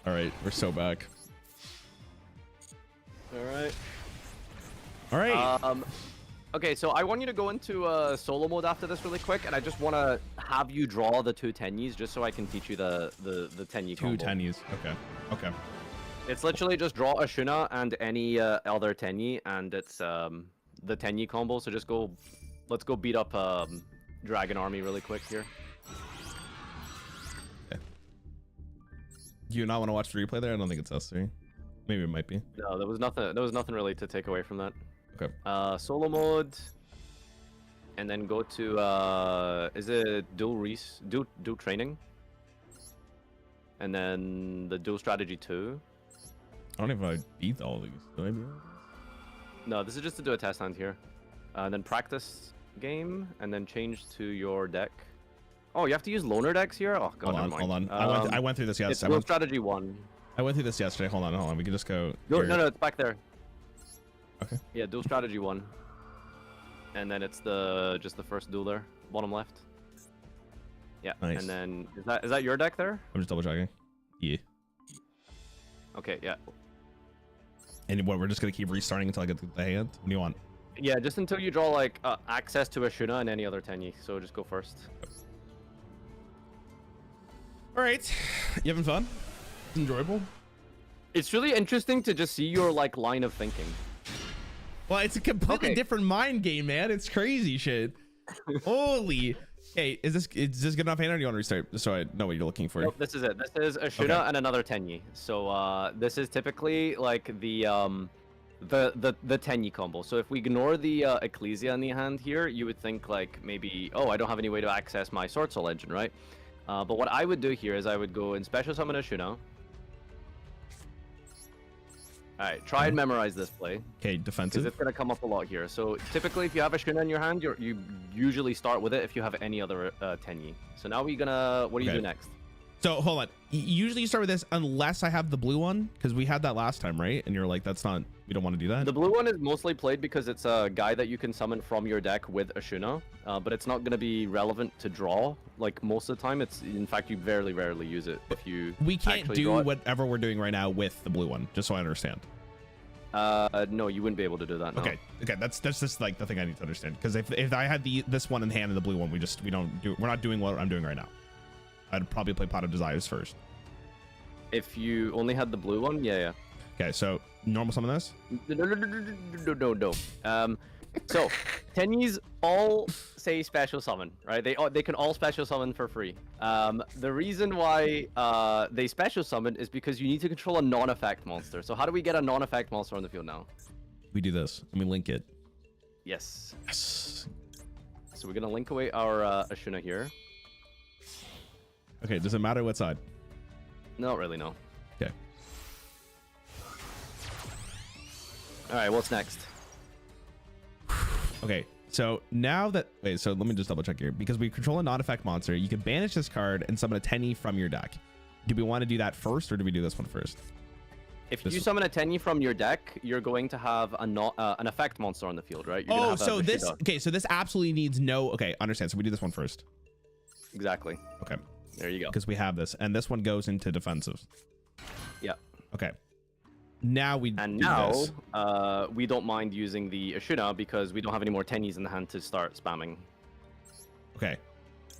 All right, we're so back. All right. Okay, so I want you to go into solo mode after this really quick, and I just want to have you draw the 2 Tenyis just so I can teach you the Tenyi combo. 2 Tenyis. Okay. It's literally just draw a Shuna and any other Tenyi, and it's the Tenyi combo. So just go, let's go beat up Dragon Army really quick here. Okay. Do you not want to watch the replay there? I don't think it's necessary. Maybe it might be. No, there was nothing really to take away from that. Okay. Solo mode, and then go to is it dual training, and then the dual strategy 2. I don't even know if I beat all of these. Did I beat all of these? No, this is just to do a test hand here. And then practice game, and then change to your deck. Oh, you have to use loner decks here? Oh, God, hold on. I went through this yesterday. It's dual strategy 1. I went through this yesterday. Hold on. We can just go. No, it's back there. Okay. Yeah, dual strategy 1. And then it's just the first duel there, bottom left. Yeah. Nice. And then is that your deck there? I'm just double checking. Yeah. Okay, yeah. And what, we're just gonna keep restarting until I get the hand? What do you want? Yeah, just until you draw like access to a Shuna and any other Tenyi. So just go first. All right. You having fun? Enjoyable? It's really interesting to just see your like line of thinking. Well, it's a completely different mind game, man. It's crazy shit. Holy. Hey, is this good enough, Hannah, or do you want to restart so I know what you're looking for? Nope, this is it. This is a Shuna Okay. and another Tenyi. So this is typically like the Tenyi combo. So if we ignore the Ecclesia in the hand here, you would think like maybe, oh, I don't have any way to access my Sword Soul engine, right? But what I would do here is I would go and special summon a Shuna. Alright, try and memorize this play. Okay, Because defensive. it's going to come up a lot here. So typically, if you have a Shuna in your hand, you usually start with it if you have any other Tenyi. So now we're gonna, what do you Okay. do next? So hold on. Usually you start with this unless I have the blue one, because we had that last time, right? And you're like, that's not, we don't want to do that. The blue one is mostly played because it's a guy that you can summon from your deck with a Shuna, but it's not going to be relevant to draw. Like most of the time, it's in fact you very rarely use it if you. We can't actually do draw it. whatever we're doing right now with the blue one, just so I understand. No, you wouldn't be able to do that. No. Okay, that's just like the thing I need to understand. Because if I had this one in hand and the blue one, we're not doing what I'm doing right now. I'd probably play Pot of Desires first. If you only had the blue one, yeah. Okay, so normal summon this. No. So Tenyis all say special summon, right? They can all special summon for free. The reason why they special summon is because you need to control a non-effect monster. So how do we get a non-effect monster on the field now? We do this and we link it. Yes. Yes. So we're gonna link away our Ashuna here. Okay, does it matter what side? Not really, no. Okay. All right, what's next? Okay, so now that wait, so let me just double check here. Because we control a non-effect monster, you can banish this card and summon a Tenyi from your deck. Do we want to do that first, or do we do this one first? If This you one. summon a Tenyi from your deck, you're going to have an effect monster on the field, right? You're gonna Oh, have a so this Bushido. okay, so this absolutely needs no. Okay, understand. So we do this one first. Exactly. Okay, There you go. because we have this, and this one goes into defensive. Yeah. Okay. Now we And do now, this. we don't mind using the Ashuna because we don't have any more Tenyis in the hand to start spamming. Okay,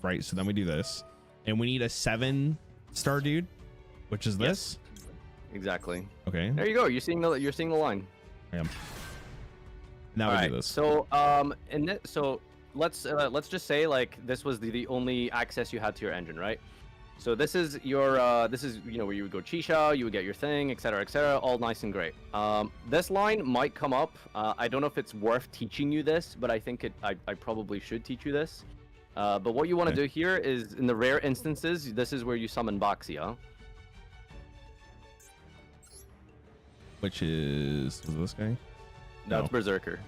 right. So then we do this, and we need a 7-star dude, which is this. Exactly. Okay, There you go. You're seeing the line. I am. Now All we right. do this. So so let's just say like this was the only access you had to your engine, right? So this is your where you would go Chisha, you would get your thing, etc., all nice and great. This line might come up. I don't know if it's worth teaching you this, but I think I probably should teach you this. But what you want to do here is, in the rare instances, this is where you summon Baxia. Which is this guy? That's No. Berserker.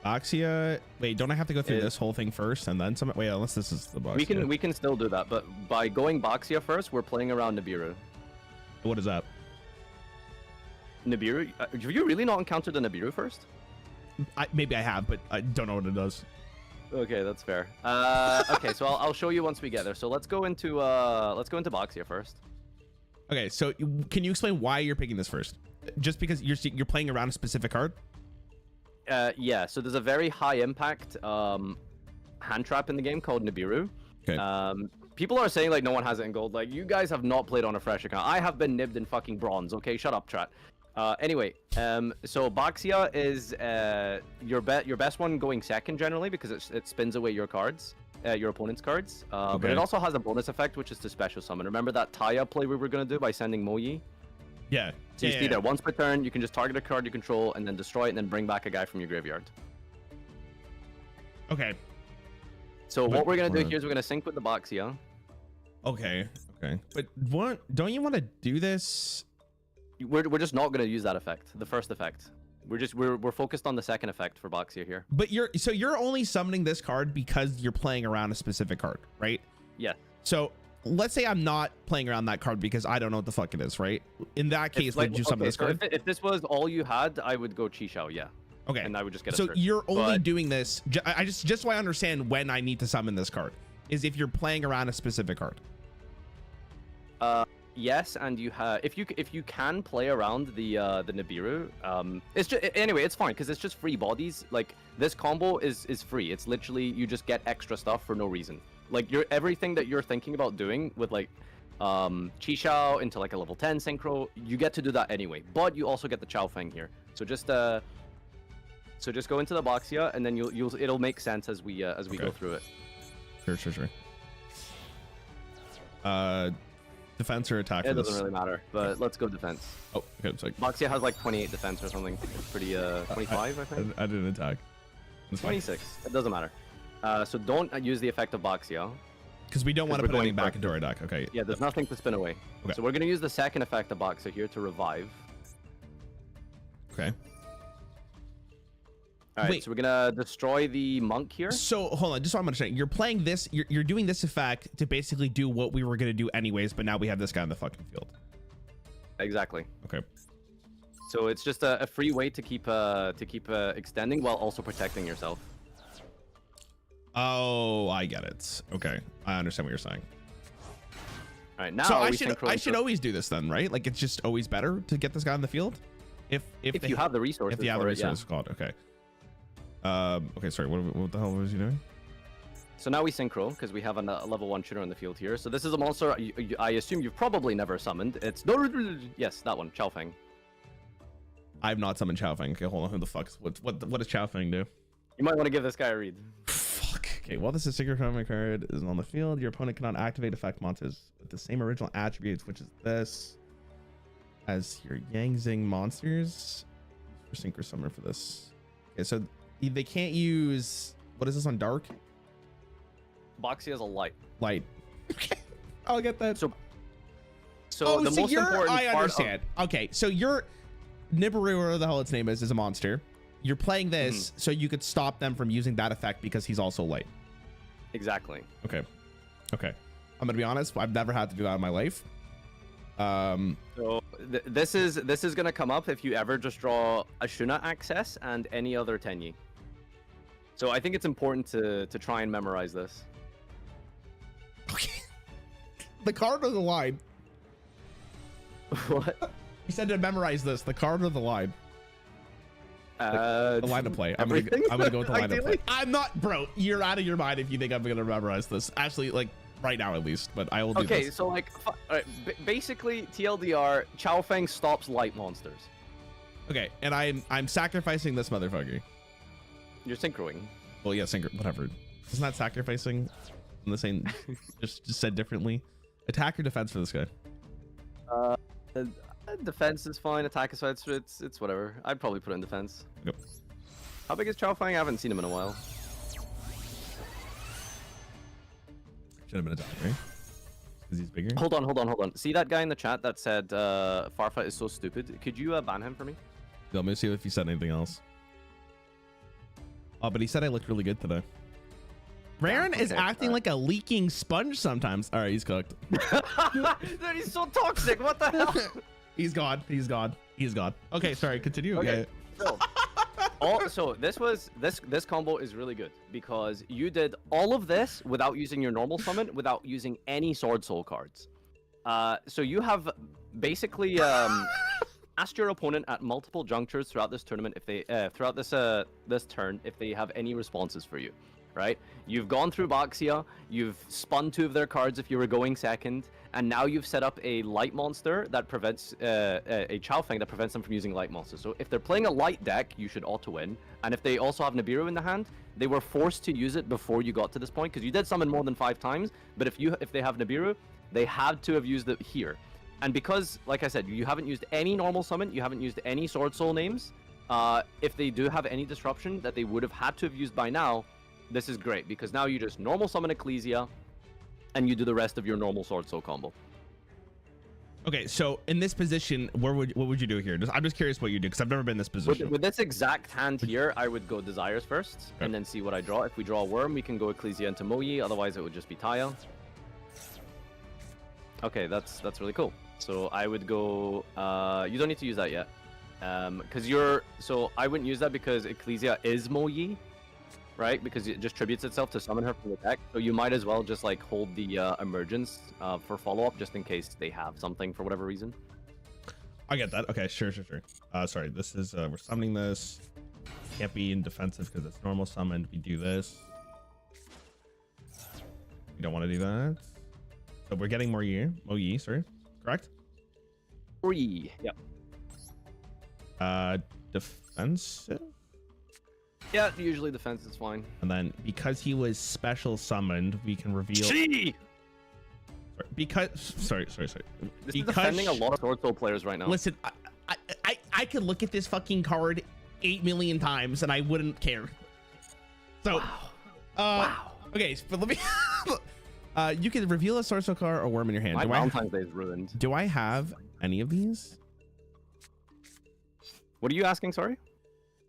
Oxia. Wait, don't I have to go through Is- this whole thing first and then some? Wait, unless this is the box. We can still do that, but by going Baxia first, we're playing around Nibiru. What is that? Nibiru? Have you really not encountered a Nibiru first? Maybe I have, but I don't know what it does. Okay, that's fair. Okay, so I'll show you once we get there. So let's go into Baxia first. Okay, so can you explain why you're picking this first? Just because you're playing around a specific card? Yeah. So there's a very high impact hand trap in the game called Nibiru. Okay. People are saying like no one has it in gold. Like, you guys have not played on a fresh account. I have been nibbed in fucking bronze. Okay, shut up, chat. Anyway, so Baxia is your best one going second generally because it spins away your cards, your opponent's cards. But Okay. it also has a bonus effect, which is to special summon. Remember that Taya play we were gonna do by sending Moyi? Yeah. So you see there, once per turn, you can just target a card you control and then destroy it and then bring back a guy from your graveyard. Okay. So But what we're gonna do we're- here is we're gonna sync with the Baxia. Okay. Okay. But don't you want to do this? We're just not gonna use that effect, the first effect. We're focused on the second effect for Baxia here. But you're only summoning this card because you're playing around a specific card, right? Yeah. So let's say I'm not playing around that card because I don't know what the fuck it is, right? In that case, would you summon this so card? if this was all you had, I would go Chishao, yeah. Okay. And I would just get a So search. you're only But- doing this. I just so I understand when I need to summon this card is if you're playing around a specific card. Yes, and you have if you can play around the Nibiru, it's just anyway, it's fine because it's just free bodies. Like, this combo is free. It's literally you just get extra stuff for no reason. Like, everything that you're thinking about doing with like Chishao into like a level 10 synchro, you get to do that anyway. But you also get the Chao Feng here. So just So just go into the Boxia, and then it'll make sense as we go through it. Sure. Defense or attack? It doesn't really matter, but let's go defense. Oh, okay. It's like Boxia has like 28 defense or something. It's pretty 25, I think. I didn't attack. It's fine. 26. It doesn't matter. So don't use the effect of Boxia. Because we don't want to we're put anything going back into our deck. Okay. Yeah, there's nothing to spin away. Okay. So we're gonna use the second effect of Boxia here to revive. Okay. All right, Wait. so we're gonna destroy the monk here. So hold on, just so I'm understanding, you're playing this. You're doing this effect to basically do what we were gonna do anyways, but now we have this guy on the fucking field. Exactly. Okay. So it's just a free way to keep extending while also protecting yourself. Oh, I get it. Okay, I understand what you're saying. All right, now So we I should always do this then, right? Like it's just always better to get this guy on the field, if you have the resources. if you have the for resources. it, yeah. God, okay. Okay, sorry. What the hell was you doing? So now we synchro because we have a level 1 shooter on the field here. So this is a monster I assume you've probably never summoned. It's yes, that one, Chao Feng. I have not summoned Chao Feng. Okay, hold on. Who the fuck? What does Chao Feng do? You might want to give this guy a read. Fuck. Okay, while this is secret common card is on the field, your opponent cannot activate effect monsters with the same original attributes, which is this, as your Yangzing monsters. For synchro summon for this. Okay, so they can't use, what is this on dark? Boxy has a light. Light. Okay, I'll get that. So Oh, the so most you're, important I part understand. Okay, so you're Nibiru, or the hell its name is a monster. You're playing this so you could stop them from using that effect because he's also light. Exactly. Okay. I'm gonna be honest. I've never had to do that in my life. So this is gonna come up if you ever just draw Ashuna Access and any other Tenyi. So I think it's important to try and memorize this. Okay. The card or the line? What? You said to memorize this. The card or the line? The line of play. I'm gonna go with the line of play. Ideally. I'm not, bro. You're out of your mind if you think I'm gonna memorize this. Actually, like right now at least. But I will do this. Okay, so like, basically TLDR, Chao Feng stops light monsters. Okay, and I'm sacrificing this motherfucker. You're synchroing. Well, yeah, whatever. Isn't that sacrificing? In the same, just said differently. Attack or defense for this guy? Defense is fine. Attack is fine. It's whatever. I'd probably put it in defense. Yep. How big is Chao Feng? I haven't seen him in a while. Should have been attack, right? Because he's bigger. Hold on. See that guy in the chat that said Farfa is so stupid? Could you ban him for me? Let me see if he said anything else. Oh, but he said I looked really good today. Rarran is acting like a leaking sponge sometimes. All right, he's cooked. Dude, he's so toxic. What the hell? He's gone. Okay, sorry. Continue. Okay. So this combo is really good because you did all of this without using your normal summon, without using any Sword Soul cards. So you have basically asked your opponent at multiple junctures throughout this tournament if they throughout this turn if they have any responses for you. Right? You've gone through Boxia, you've spun 2 of their cards if you were going second, and now you've set up a light monster that prevents a Chao Feng that prevents them from using light monsters. So if they're playing a light deck, you should auto-win. And if they also have Nibiru in the hand, they were forced to use it before you got to this point, because you did summon more than 5 times, but if they have Nibiru, they had to have used it here. And because, like I said, you haven't used any normal summon, you haven't used any Sword Soul names, if they do have any disruption that they would have had to have used by now, this is great, because now you just normal summon Ecclesia, and you do the rest of your normal Sword Soul combo. Okay, so in this position, what would you do here? I'm just curious what you do, because I've never been in this position. With this exact hand here, I would go Desires first, and then see what I draw. If we draw a Worm, we can go Ecclesia into Moyi, otherwise it would just be Taya. Okay, that's really cool. So I would go, you don't need to use that yet. So I wouldn't use that because Ecclesia is Moyi, right? Because it just tributes itself to summon her from the deck. So you might as well just like hold the emergence for follow-up just in case they have something for whatever reason. I get that. Okay, sure. Sorry, this is we're summoning this. Can't be in defensive because it's normal summoned. We do this. We don't want to do that. So we're getting more Moyi, sorry. Correct? 3. Yep. Defensive. Yeah, usually defense is fine. And then because he was special summoned, we can reveal. Gee! Because sorry. This Because is offending a lot of Sword Soul players right now. listen, I could look at this fucking card 8 million times and I wouldn't care. So, wow. Okay, but let me. You can reveal a Sorcerer card or worm in your hand. My Valentine's Day is ruined. Do I have any of these? What are you asking? Sorry.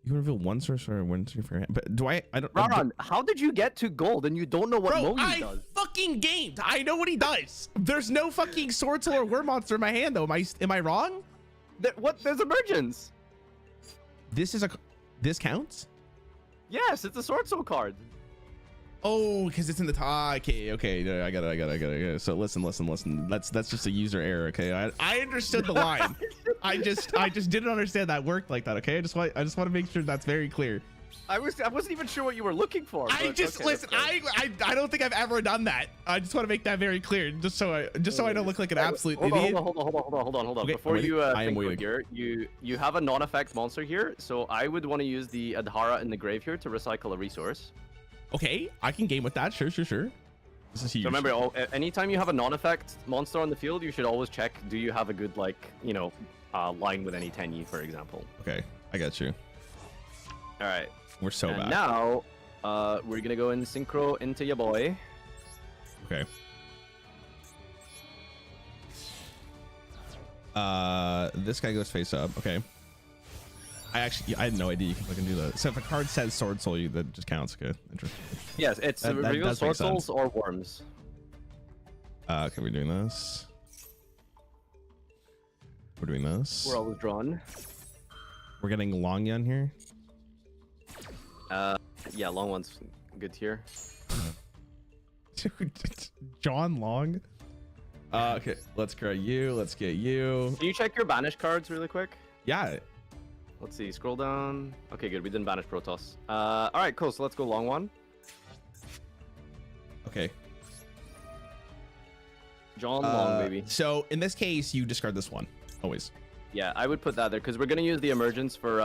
You can reveal one Sorcerer or one for your hand. But do I don't. Rarran, how did you get to gold and you don't know what Bro, Mogi does? fucking gamed. I know what he does. There's no fucking Sword Soul or Worm Monster in my hand though. Am I wrong? There's emergence. This counts? Yes, it's a Sword Soul card. Oh, because it's in the top. Okay. No, I got it. So listen. That's just a user error. Okay, I understood the line. I just didn't understand that worked like that. Okay, I just want to make sure that's very clear. I wasn't even sure what you were looking for. Listen. I don't think I've ever done that. I just want to make that very clear, just so I don't look like an absolute idiot. Hold on. Okay, Before you I am think waiting. here, you have a non-effect monster here, so I would want to use the Adhara in the grave here to recycle a resource. Okay, I can game with that. Sure. This is huge. So remember, anytime you have a non-effect monster on the field, you should always check, do you have a good, line with any 10E, for example. Okay, I got you. All right. We're so And bad. now, we're gonna go in synchro into your boy. Okay. This guy goes face up. Okay. I had no idea you can fucking do that. So if a card says Sword Soul, that just counts. Okay, interesting. Yes, it's reveal does make Sword Souls sense. or Worms. Okay, we're doing this. We're doing this. We're always drawn. We're getting Long Yun here. Yeah, long one's good here. Dude, John Long. Okay, let's create you. Let's get you. Can you check your banish cards really quick? Yeah. Let's see, scroll down. Okay, good, we didn't banish Protoss. All right, cool, so let's go long one. Okay. John Long, baby. So in this case, you discard this one. Always. Yeah, I would put that there, because we're gonna use the emergence for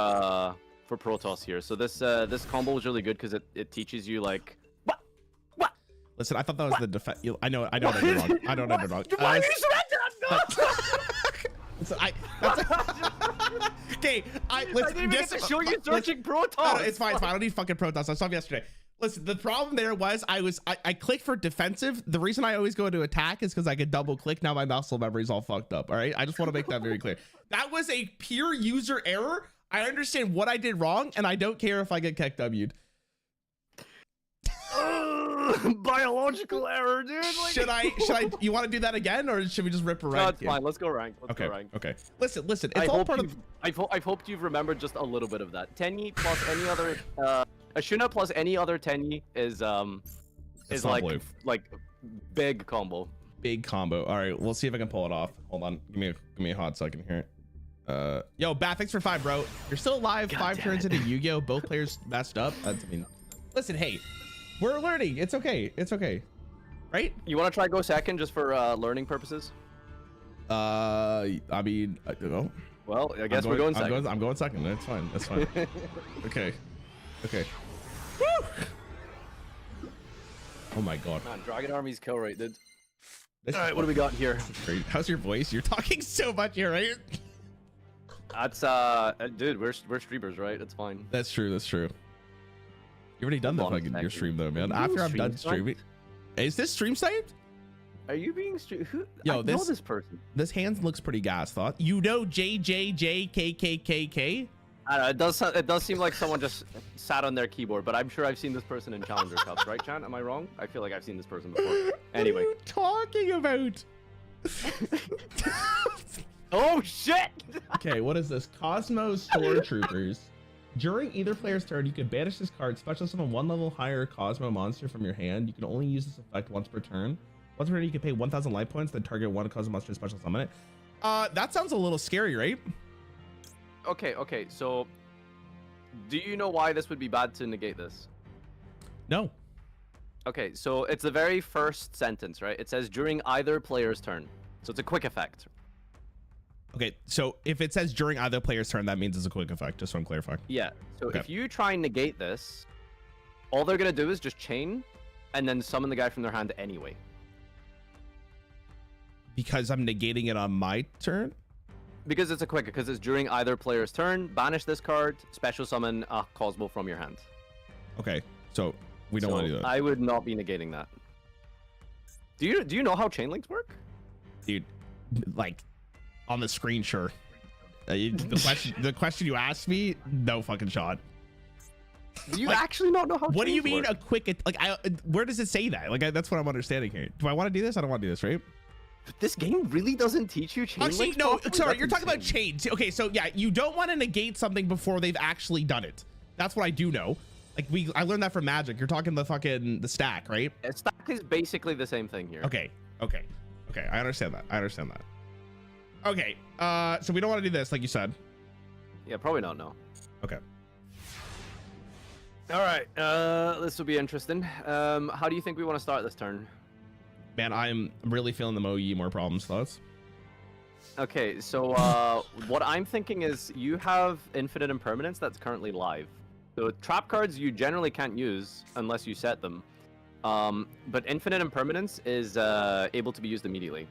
Protoss here. So this combo is really good, because it teaches you, like, what? Listen, I thought that was the defense. I know I did it wrong. I know I did it wrong. Why did you surrender? Okay, I didn't even get to show you searching Protoss. No, it's fine. I don't need fucking Protoss. I saw him yesterday. Listen, the problem there was I clicked for defensive. The reason I always go to attack is because I could double click. Now my muscle memory's all fucked up. All right, I just want to make that very clear. That was a pure user error. I understand what I did wrong, and I don't care if I get keck W'd. Biological error, dude. Like... Should I? You want to do that again, or should we just rip a rank? No, it's fine. Let's go rank. Let's go rank. Okay. Listen. It's all part of. I've hoped you've remembered just a little bit of that. 10E plus any other Ashuna plus any other 10E is like big combo. Big combo. All right, we'll see if I can pull it off. Hold on. Give me a hot second here. Yo, Bat, thanks for 5, bro. You're still alive. 5 turns into Yu-Gi-Oh. Both players messed up. Listen, hey, we're learning. It's okay. Right? You want to try go second just for learning purposes? I don't know. Well, I guess we're going second. I'm going second. That's fine. Okay. Woo! Oh my god. Man, Dragon Army's kill rate, dude. This All right, what do we got here? great. How's your voice? You're talking so much here, right? That's dude, we're streamers, right? It's fine. That's true. You already done that fucking your stream though, man. After I'm done streaming. Is this stream sniped? Are you being Yo, I know this person. This hand looks pretty gas, thought. You know JJJKKKK? I don't know, it does seem like someone just sat on their keyboard, but I'm sure I've seen this person in Challenger Cups, right, Chan? Am I wrong? I feel like I've seen this person before. Anyway. What are you talking about? Oh shit! Okay, what is this? Cosmos Stormtroopers. During either player's turn, you can banish this card, special summon 1 level higher Cosmo monster from your hand. You can only use this effect once per turn. Once per turn, you can pay 1,000 life points, then target 1 Cosmo monster and special summon it. That sounds a little scary, right? Okay, so do you know why this would be bad to negate this? No. Okay, so it's the very first sentence, right? It says during either player's turn. So it's a quick effect. Okay, so if it says during either player's turn, that means it's a quick effect, just so I'm clarifying. Yeah. So Okay. if you try and negate this, all they're gonna do is just chain, and then summon the guy from their hand anyway. Because I'm negating it on my turn? Because it's a quick, because it's during either player's turn. Banish this card, special summon a Cosmo from your hand. Okay, so we don't want to do that. I would not be negating that. Do you know how chain links work? Dude, like, on the screen, sure. The question you asked me, no fucking shot. Do you Like, actually not know how? What do you chains mean work? a quick? Like, where does it say that? Like, that's what I'm understanding here. Do I want to do this? I don't want to do this, right? This game really doesn't teach you chain Actually, links no. properly? Sorry, That's you're talking about insane. chains. Okay, so yeah, you don't want to negate something before they've actually done it. That's what I do know. Like I learned that from Magic. You're talking the stack, right? Stack is basically the same thing here. Okay. I understand that. Okay. So we don't want to do this, like you said. Yeah, probably not. No. Okay. All right. This will be interesting. How do you think we want to start this turn? Man, I'm really feeling the Mo Yi more problems. Thoughts? Okay, so what I'm thinking is you have Infinite Impermanence that's currently live. So trap cards you generally can't use unless you set them. But Infinite Impermanence is able to be used immediately.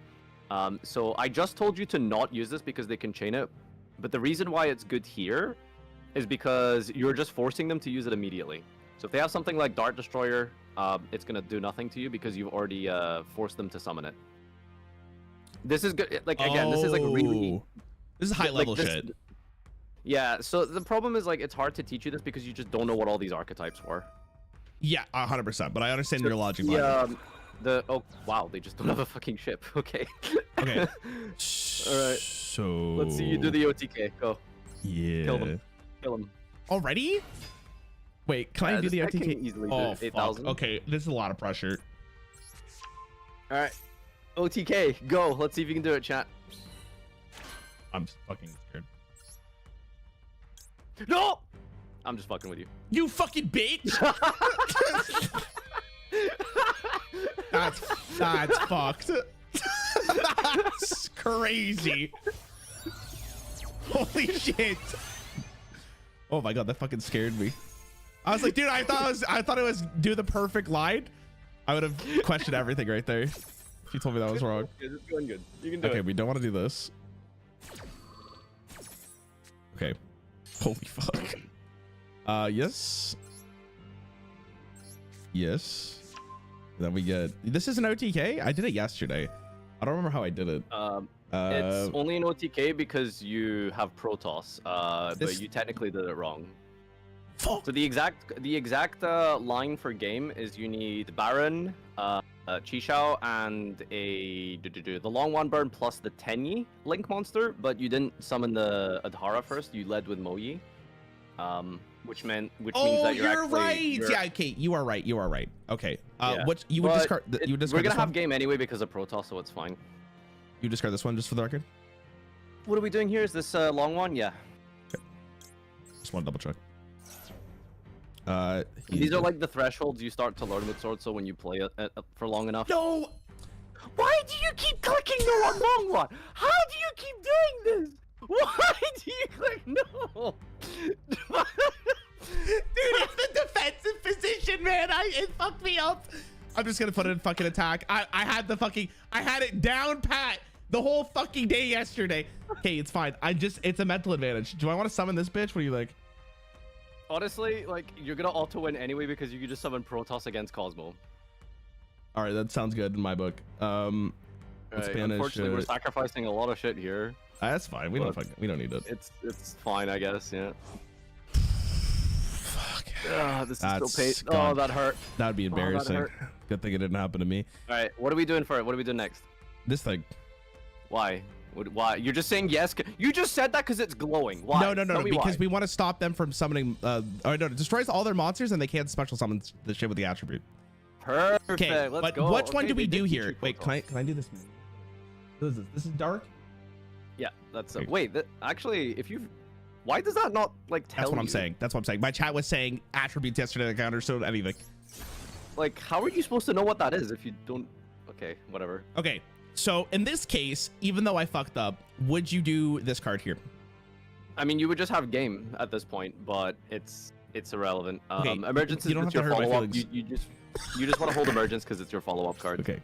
So I just told you to not use this because they can chain it. But the reason why it's good here is because you're just forcing them to use it immediately. So if they have something like Dart Destroyer, it's going to do nothing to you because you've already forced them to summon it. This is good. Like, again, this is like really... This is high level shit. Yeah, so the problem is, like, it's hard to teach you this because you just don't know what all these archetypes were. Yeah, 100%. But I understand your logic. Yeah. Oh, wow, they just don't have a fucking ship. Okay. Okay. All right. So Let's see you do the OTK. Go. Yeah. Kill them. Kill them. Already? Wait, can I do the this deck can OTK? easily do Oh, fuck. 8,000. Okay, this is a lot of pressure. All right. OTK, go. Let's see if you can do it, chat. I'm fucking scared. No! I'm just fucking with you. You fucking bitch! That's fucked. That's crazy. Holy shit. Oh my god, that fucking scared me. I was like, dude, I thought it was do the perfect line. I would have questioned everything right there if you told me that was wrong. It's going good. You can do Okay, it. we don't want to do this. Okay. Holy fuck. Yes. Yes. Then we get... This is an OTK? I did it yesterday. I don't remember how I did it. It's only an OTK because you have Protoss, This- but you technically did it wrong. Fuck. So the exact line for game is you need Baron, Chisao, and the Long One Burn plus the Tenyi Link monster, but you didn't summon the Adhara first. You led with Moyi, which means that you're actually, right. Yeah. Okay. You are right. Okay. Yeah. What you would But discard? You would discard we're gonna this have one? game anyway because of Protoss, so it's fine. You discard this one just for the record. What are we doing here? Is this long one? Yeah. Just want to double check. These are like the thresholds you start to learn with Sword, so when you play it for long enough. No. Why do you keep clicking the long one? How do you keep doing this? Why do you click no? Dude, it's the defensive position, man. It fucked me up. I'm just gonna put it in fucking attack. I had it down pat the whole fucking day yesterday. Okay, it's fine. It's a mental advantage. Do I want to summon this bitch? What do you like? Honestly, like, you're gonna auto win anyway because you could just summon Protoss against Cosmo. All right, that sounds good in my book. Let's Right, banish. unfortunately, we're sacrificing a lot of shit here. That's fine. We don't need it. It's fine, I guess. Yeah. Fuck. This is That's still pain. gone. Oh, that hurt. That'd be embarrassing. hurt. Good thing it didn't happen to me. All right, what are we doing for it? What are we doing next? This thing. Why? Why? You're just saying yes? You just said that because it's glowing. Why? No, Tell me because why. we want to stop them from summoning. It destroys all their monsters and they can't special summon the shit with the attribute. Perfect. Okay, Let's but go. which one Okay, do we they do did teach here? you Wait, Protoss. can I do this? What is this? This is dark. Yeah, that's Okay. wait. Actually, if you, why does that not like tell That's what I'm you? saying. That's what I'm saying. My chat was saying attributes yesterday. Like I understood anything. Like, how are you supposed to know what that is if you don't? Okay, whatever. Okay, So in this case, even though I fucked up, would you do this card here? I mean, you would just have game at this point, but it's irrelevant. Okay, Emergence you is don't have your to hurt my follow up. feelings. You just want to hold emergence because it's your follow up card. Okay.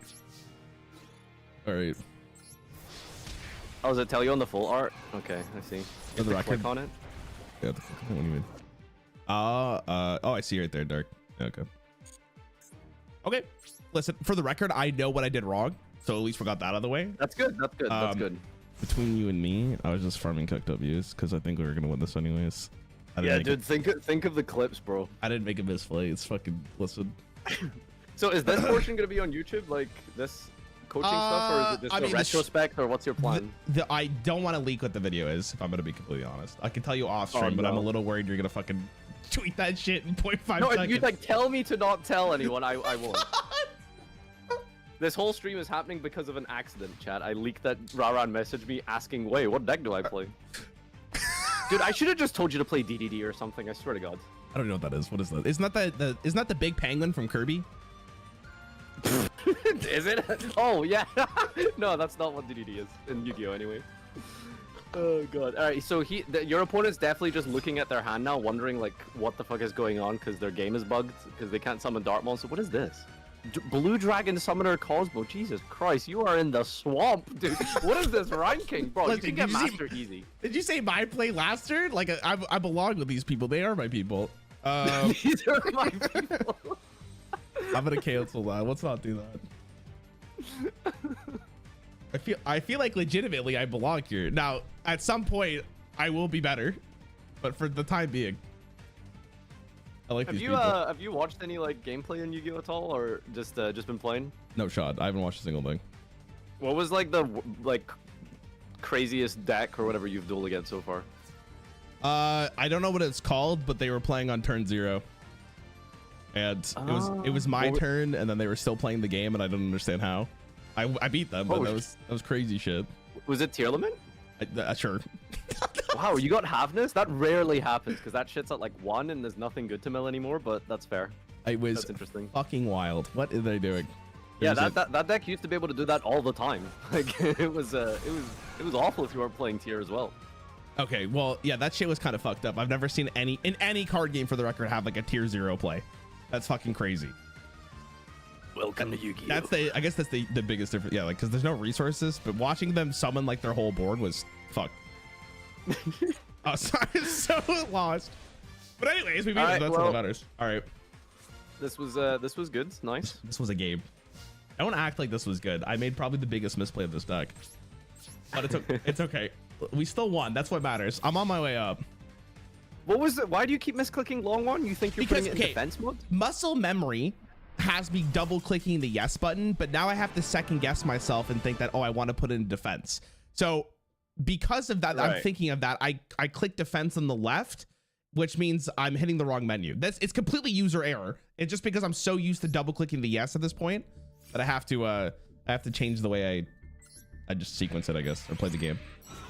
All right. Oh, does it tell you on the full art? Okay, I see. For the record. Click on it. Yeah, what do you mean? Oh, I see right there, Dark. Okay. Okay. Listen, for the record, I know what I did wrong, so at least we got that out of the way. That's good. That's good. That's good. Between you and me, I was just farming cooked up views because I think we were gonna win this anyways. Yeah, dude, think of the clips, bro. I didn't make a misplay. It's fucking listen. So is this portion gonna be on YouTube, like this coaching stuff, or is it just a retrospect, or what's your plan? I don't want to leak what the video is, if I'm gonna be completely honest. I can tell you off stream, but I'm a little worried you're gonna fucking tweet that shit in 0.5 seconds. No, you like tell me to not tell anyone. I won't. This whole stream is happening because of an accident, chat. I leaked that Rarran messaged me asking, "Wait, what deck do I play?" Dude, I should have just told you to play DDD or something. I swear to God. I don't know what that is. What is that? Isn't that the big penguin from Kirby? Is it? Oh yeah. No, that's not what DDD is in Yu-Gi-Oh anyway. Oh God. All right. So your opponent's definitely just looking at their hand now, wondering like what the fuck is going on because their game is bugged because they can't summon Dart Monster. What is this? Blue Dragon Summoner Cosmo. Jesus Christ, you are in the swamp, dude. What is this ranking, bro? Listen, you can get Master easy. Did you say my play last turn? Like I belong with these people. They are my people. These are my people. I'm gonna cancel that. Let's not do that. I feel like legitimately I belong here. Now, at some point, I will be better, but for the time being, I like these people. Have you watched any like gameplay in Yu-Gi-Oh at all, or just been playing? No shot. I haven't watched a single thing. What was like the craziest deck or whatever you've dueled against so far? I don't know what it's called, but they were playing on turn 0. And it was my turn, and then they were still playing the game, and I don't understand how. I beat them, but that was crazy shit. Was it tier limit? Sure. Wow, you got halfness? That rarely happens because that shit's at like 1 and there's nothing good to mill anymore. But that's fair. That's interesting. Fucking wild. What are they doing? Yeah, that deck used to be able to do that all the time. Like it was awful if you weren't playing tier as well. Okay, well, yeah, that shit was kind of fucked up. I've never seen any card game, for the record, have like a tier 0 play. That's fucking crazy. Welcome to Yu-Gi-Oh. I guess that's the biggest difference. Yeah, like because there's no resources, but watching them summon like their whole board was fuck. Oh, sorry, so lost. But anyways, we beat them. That's all that matters. All right. This was good. Nice. This was a game. I don't act like this was good. I made probably the biggest misplay of this deck, but it's okay. We still won. That's what matters. I'm on my way up. What was it? Why do you keep misclicking long one? You think you're putting it in defense mode? Muscle memory has me double clicking the yes button, but now I have to second guess myself and think that, oh, I want to put it in defense. So because of that, right. I'm thinking of that. I click defense on the left, which means I'm hitting the wrong menu. It's completely user error. It's just because I'm so used to double clicking the yes at this point that I have to change the way I just sequence it, I guess, or play the game.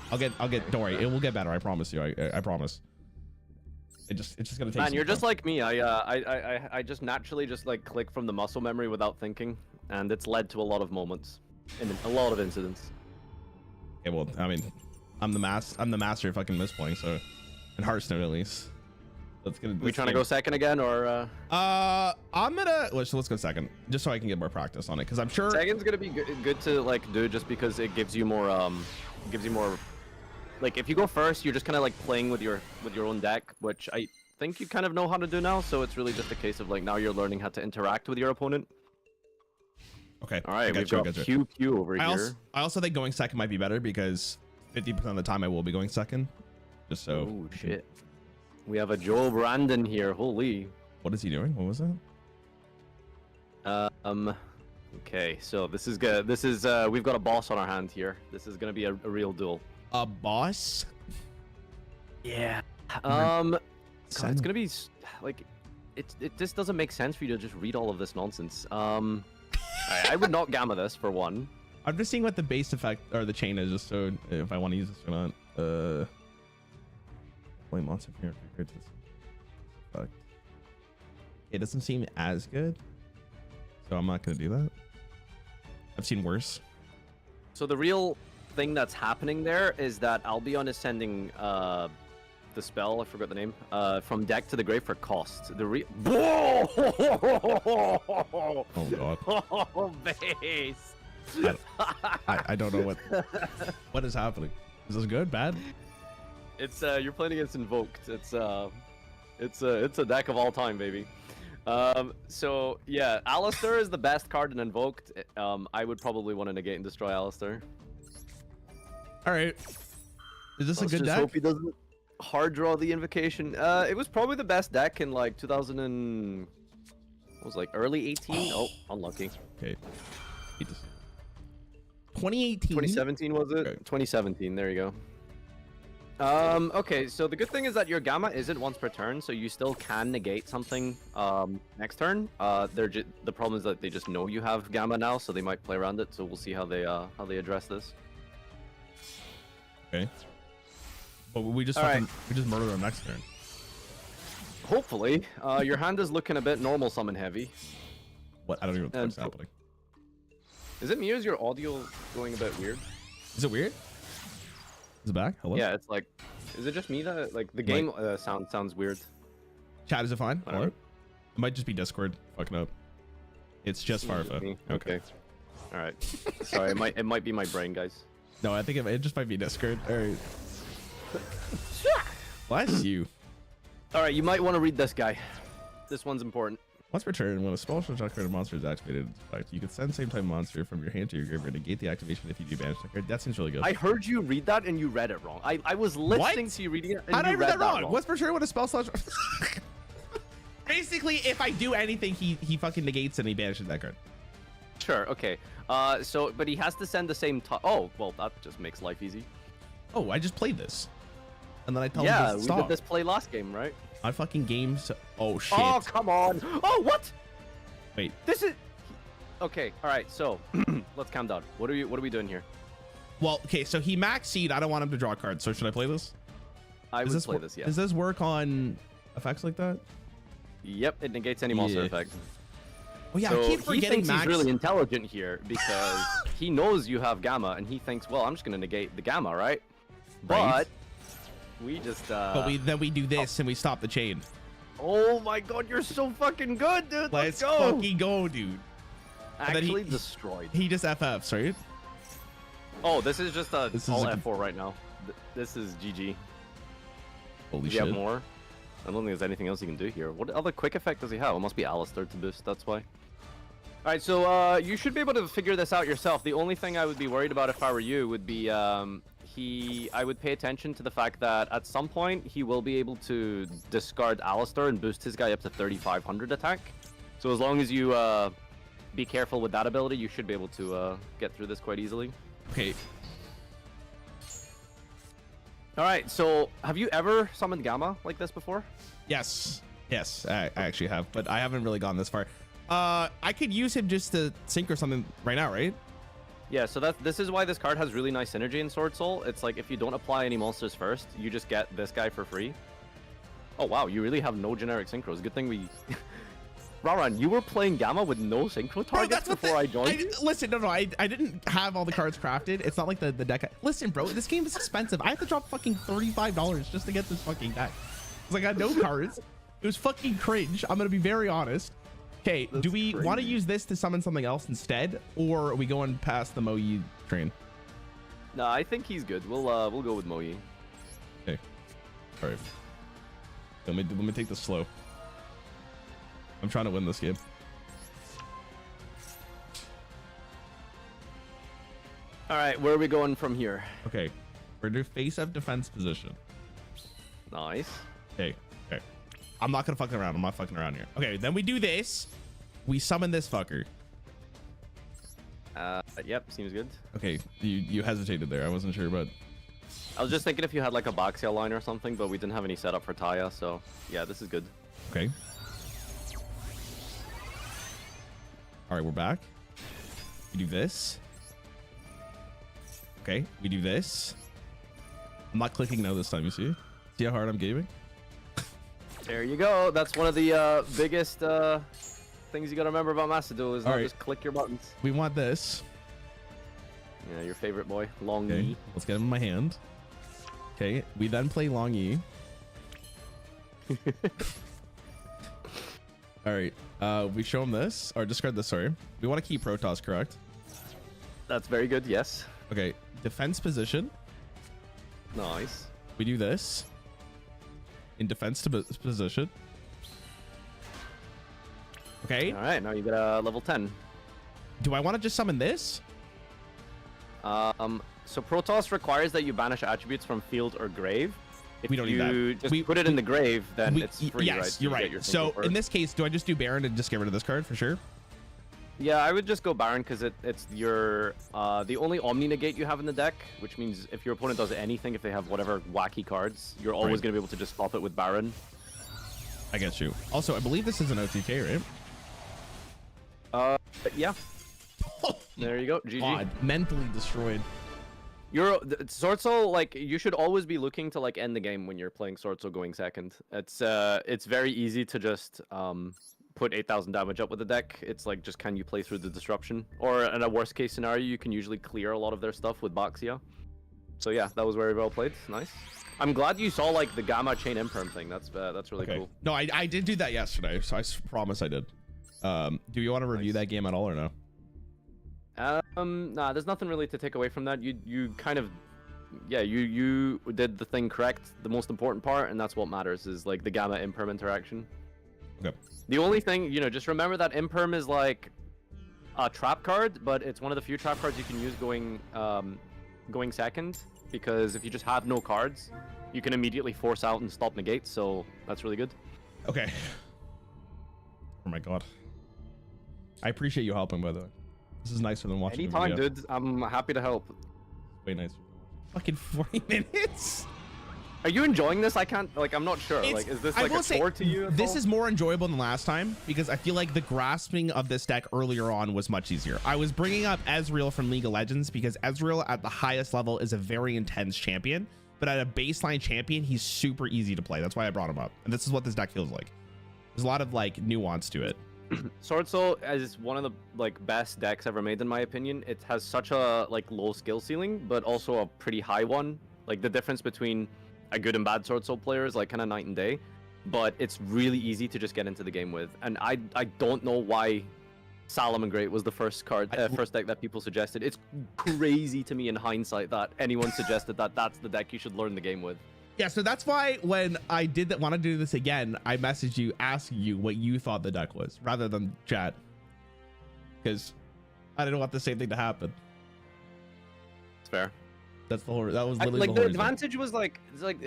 I'll get don't worry, it will get better. I promise you. I promise. It's just gonna take. Man, you're just like me. I just naturally just like click from the muscle memory without thinking, and it's led to a lot of moments, and a lot of incidents. Yeah, well, I mean, I'm the master of fucking misplaying, so in Hearthstone at least. Let's get. We trying to go second again, or? I'm gonna let's go second, just so I can get more practice on it, because I'm sure second's gonna be good to like do, just because it gives you more like if you go first, you're just kind of like playing with your own deck, which I think you kind of know how to do now. So it's really just a case of like now you're learning how to interact with your opponent. Okay. All right. We've got QQ over here. I also think going second might be better because 50% of the time I will be going second. Just so. Oh shit. We have a Joe Brandon here. Holy. What is he doing? What was that? Okay. So this is good. This is we've got a boss on our hand here. This is gonna be a real duel. A boss? Yeah. God, it's gonna be like it just doesn't make sense for you to just read all of this nonsense. I would not gamma this for one. I'm just seeing what the base effect or the chain is, just so if I want to use this or not. Play monster here. Fuck. It doesn't seem as good, so I'm not gonna do that. I've seen worse. So the real thing that's happening there is that Albion is sending the spell, I forgot the name, from deck to the grave for cost. The Whoa! Oh god. Oh, base. I don't know what is happening. Is this good? Bad? It's you're playing against Invoked. It's a deck of all time, baby. So yeah, Alistair is the best card in Invoked. I would probably want to negate and destroy Alistair. All right. Is this a good deck? Hope he doesn't hard draw the invocation. It was probably the best deck in like 2000 and what was like early 18. Oh, unlucky. Okay. 2018. 2017 was it? Okay. 2017. There you go. Okay, so the good thing is that your Gamma isn't once per turn, so you still can negate something next turn. The problem is that they just know you have Gamma now, so they might play around it. So we'll see how they address this. Okay. But we just we just murder them next turn. Hopefully, your hand is looking a bit normal summon heavy. What? I don't even know what's happening. Is it me or is your audio going a bit weird? Is it weird? Is it back? Hello? Yeah, it's like, is it just me that like the game sounds weird? Chat, is it fine? Whatever. Hello? It might just be Discord fucking up. It's just Farfa. Okay. All right. Sorry, it might be my brain, guys. No, I think it just might be Discord. All right. Bless you. All right, you might want to read this guy. This one's important. Once per turn, when a spell from card monster is activated, you can send same type monster from your hand to your graveyard. Negate the activation if you do banish the card. That seems really good. I heard you read that and you read it wrong. I was listening to you reading it and how did I you read read that wrong? wrong. Once per turn, when a spell slash. Basically, if I do anything, he fucking negates and he banishes that card. Sure. Okay. But he has to send the same. Oh, well, that just makes life easy. Oh, I just played this, and then I tell him Yeah, to we stop. did this play last game, right? My fucking games. Oh shit. Oh, come on. Oh, what? Wait. This is. Okay. All right. So let's calm down. What are we doing here? Well, okay. So he max seed. I don't want him to draw cards. So should I play this? I would play this. Yeah. Does this work on effects like that? Yep. It negates any monster effect. Oh yeah, So I keep he forgetting thinks max. he's really intelligent here because he knows you have Gamma and he thinks, well, I'm just gonna negate the Gamma, right? Right. But we just. But then we do this and we stop the chain. Oh my God, you're so fucking good, dude. Let's go. fucking go, dude. Actually destroyed. He just FFs, right? Oh, this is just all is F4 right now. This is GG. Holy Do shit. you have more? I don't think there's anything else you can do here. What other quick effect does he have? It must be Alistair to boost, that's why. Alright, so you should be able to figure this out yourself. The only thing I would be worried about if I were you would be I would pay attention to the fact that at some point he will be able to discard Alistair and boost his guy up to 3500 attack. So as long as you be careful with that ability, you should be able to get through this quite easily. Okay. Alright, so have you ever summoned Gamma like this before? Yes. Yes, I actually have, but I haven't really gone this far. I could use him just to sync or something right now, right? Yeah, so this is why this card has really nice synergy in Sword Soul. It's like if you don't apply any monsters first, you just get this guy for free. Oh wow, you really have no generic synchros. Good thing we... Rarran, you were playing Gamma with no synchro targets before I joined you? Listen, no, I didn't have all the cards crafted. It's not like the deck. Listen, bro, this game is expensive. I have to drop fucking $35 just to get this fucking deck. Because I got no cards. It was fucking cringe. I'm going to be very honest. Okay, do we want to use this to summon something else instead? Or are we going past the Moyi train? No, I think he's good. We'll go with Moyi. Okay. All right. Let me take this slow. I'm trying to win this game. All right, where are we going from here? Okay. We're in face-up defense position. Nice. Okay. Okay. I'm not gonna fuck around. I'm not fucking around here. Okay. Then we do this. We summon this fucker. Yep, seems good. Okay. You hesitated there. I wasn't sure, but I was just thinking if you had like a Boxia line or something, but we didn't have any setup for Taya, so yeah, this is good. okay. All right, we're back. We do this. Okay, we do this. I'm not clicking no this time, you see? See how hard I'm gaming? There you go. That's one of the biggest things you gotta remember about Macedo is not Alright. just click your buttons. We want this. Yeah, your favorite boy, Long Okay, Yi. let's get him in my hand. Okay, we then play Long Yi. All right, we show him this, or discard this, sorry. We want to keep Protoss, correct? That's very good, yes. Okay, defense position. Nice. We do this. In defense to position. Okay, All right, now you get a level 10. do I want to just summon this? So Protoss requires that you banish attributes from field or grave. If We don't need you that. just put it in the grave, then it's free, yes, right? So you're you get right. your So single in bird. this case, do I just do Baron and just get rid of this card for sure? Yeah, I would just go Baron because it's your the only Omni negate you have in the deck, which means if your opponent does anything, if they have whatever wacky cards, you're always Right. going to be able to just stop it with Baron. I get you. Also, I believe this is an OTK, right? But yeah. There you go. GG. God, mentally destroyed. Sword Soul, like, you should always be looking to like end the game when you're playing Sword Soul going second. It's very easy to just put 8,000 damage up with the deck. It's like, just can you play through the disruption? Or in a worst case scenario, you can usually clear a lot of their stuff with Baxia. So yeah, that was very well played. Nice. I'm glad you saw like the Gamma Chain Imperm thing. That's really Okay. cool. No, I did do that yesterday, so I promise I did. Do you want to review that game at all or no? Nah, there's nothing really to take away from that. You kind of, yeah, you did the thing correct. The most important part, and that's what matters, is like the Gamma Imperm interaction. Okay. The only thing, just remember that Imperm is like a trap card, but it's one of the few trap cards you can use going second, because if you just have no cards, you can immediately force out and stop negates, so that's really good. Okay. Oh my god. I appreciate you helping, by the way. This is nicer than watching Anytime, a video. dude. I'm happy to help. Way nicer. Fucking 40 minutes. Are you enjoying this? I can't, like, I'm not sure. It's- Like, is this I like will a say, chore to you? At This all? is more enjoyable than last time because I feel like the grasping of this deck earlier on was much easier. I was bringing up Ezreal from League of Legends because Ezreal at the highest level is a very intense champion, but at a baseline champion, he's super easy to play. That's why I brought him up. And this is what this deck feels like. There's a lot of like nuance to it. Sword Soul is one of the like best decks ever made in my opinion. It has such a like low skill ceiling, but also a pretty high one. Like the difference between a good and bad Sword Soul player is like kind of night and day. But it's really easy to just get into the game with. And I don't know why Salamangreat was the first first deck that people suggested. It's crazy to me in hindsight that anyone suggested that that's the deck you should learn the game with. Yeah, so that's why when I want to do this again, I messaged you asking you what you thought the deck was rather than chat. Because I didn't want the same thing to happen. It's fair. That's the whole, that was literally Like the the whole reason. advantage was like,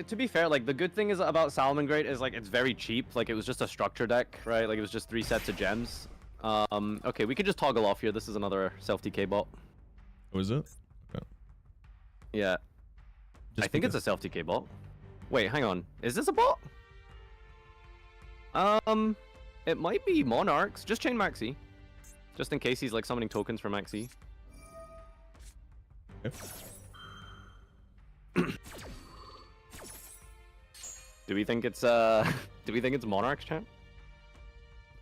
to be fair, like the good thing is about Salamangreat is like it's very cheap. Like it was just a structure deck, right? Like it was just 3 sets of gems. Okay, we could just toggle off here. This is another self TK bot. Oh, is it? Okay. Yeah, Just I think it's a self TK bot. Wait, hang on. Is this a bot? It might be Monarchs. Just chain Maxi, just in case he's like summoning tokens for Maxi. Okay. Do we think it's Monarchs, champ?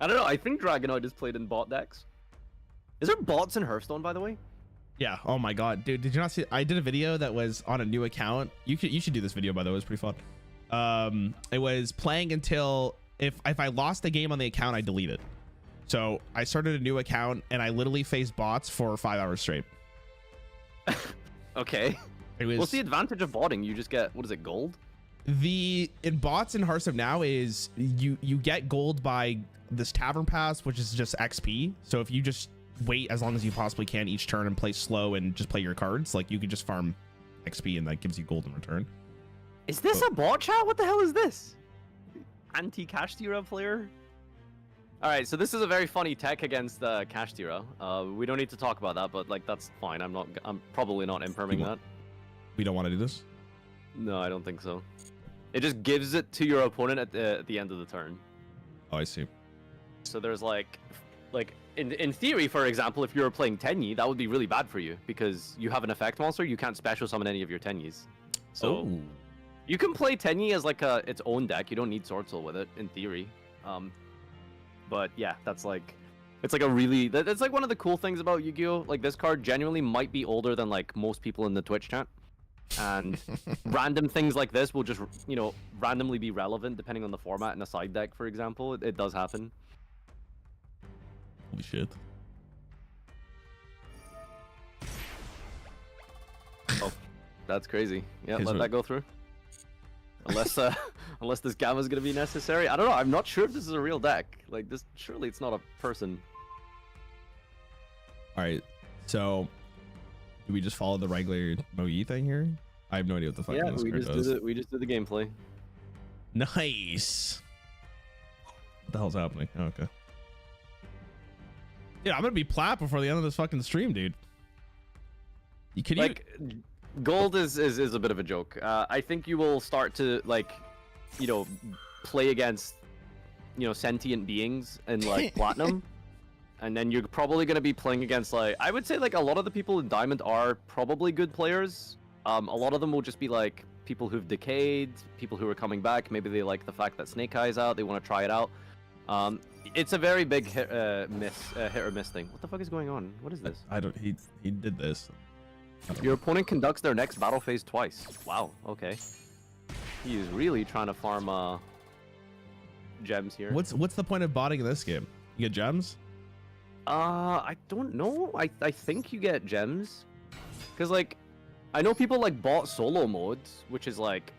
I don't know. I think Dragonoid is played in bot decks. Is there bots in Hearthstone, by the way? Yeah. Oh my god, dude! Did you not see? I did a video that was on a new account. You should do this video, by the way. It was pretty fun. It was playing until if I lost the game on the account, I delete it. So I started a new account and I literally faced bots for 5 hours straight. Okay. It was What's the advantage of botting? You just get, what is it, gold? in bots in Hearthstone now is you get gold by this tavern pass, which is just XP. So if you just wait as long as you possibly can each turn and play slow and just play your cards, like you could just farm XP and that gives you gold in return. Is this a bot, chat? What the hell is this? Anti-Cash Tira player? Alright, so this is a very funny tech against Cash Tira. We don't need to talk about that, but like that's fine. I'm probably not imperming that. We don't want to do this. No, I don't think so. It just gives it to your opponent at the end of the turn. Oh, I see. So there's like in theory, for example, if you were playing Tenyi, that would be really bad for you because you have an effect monster. You can't special summon any of your Tenyis. So Oh. you can play Tenyi as like its own deck. You don't need Sword Soul with it in theory. But yeah, that's like It's like a really that's like one of the cool things about Yu-Gi-Oh. Like this card genuinely might be older than like most people in the Twitch chat, and random things like this will just randomly be relevant depending on the format in a side deck, for example. It does happen. Holy shit. Oh, that's crazy. Yeah, Okay, let so- that go through. Unless unless this gamma's gonna be necessary. I don't know. I'm not sure if this is a real deck. Like this, surely it's not a person. All right, so do we just follow the regular Moe thing here? I have no idea what the fuck Yeah, this we card just does. did the gameplay. Nice. What the hell's happening? Oh, okay. Yeah, I'm gonna be plat before the end of this fucking stream, dude. You can Like, gold is a bit of a joke. I think you will start to play against sentient beings in like platinum. And then you're probably going to be playing against, like, I would say, like, a lot of the people in Diamond are probably good players. A lot of them will just be, like, people who've decayed, people who are coming back. Maybe they like the fact that Snake Eye's out. They want to try it out. It's a very big hit or miss thing. What the fuck is going on? What is this? I don't. He did this. Your opponent conducts their next battle phase twice. Wow, okay. He is really trying to farm gems here. What's the point of botting in this game? You get gems? I don't know. I think you get gems. Because, like, I know people, like, bought solo modes, which is, like,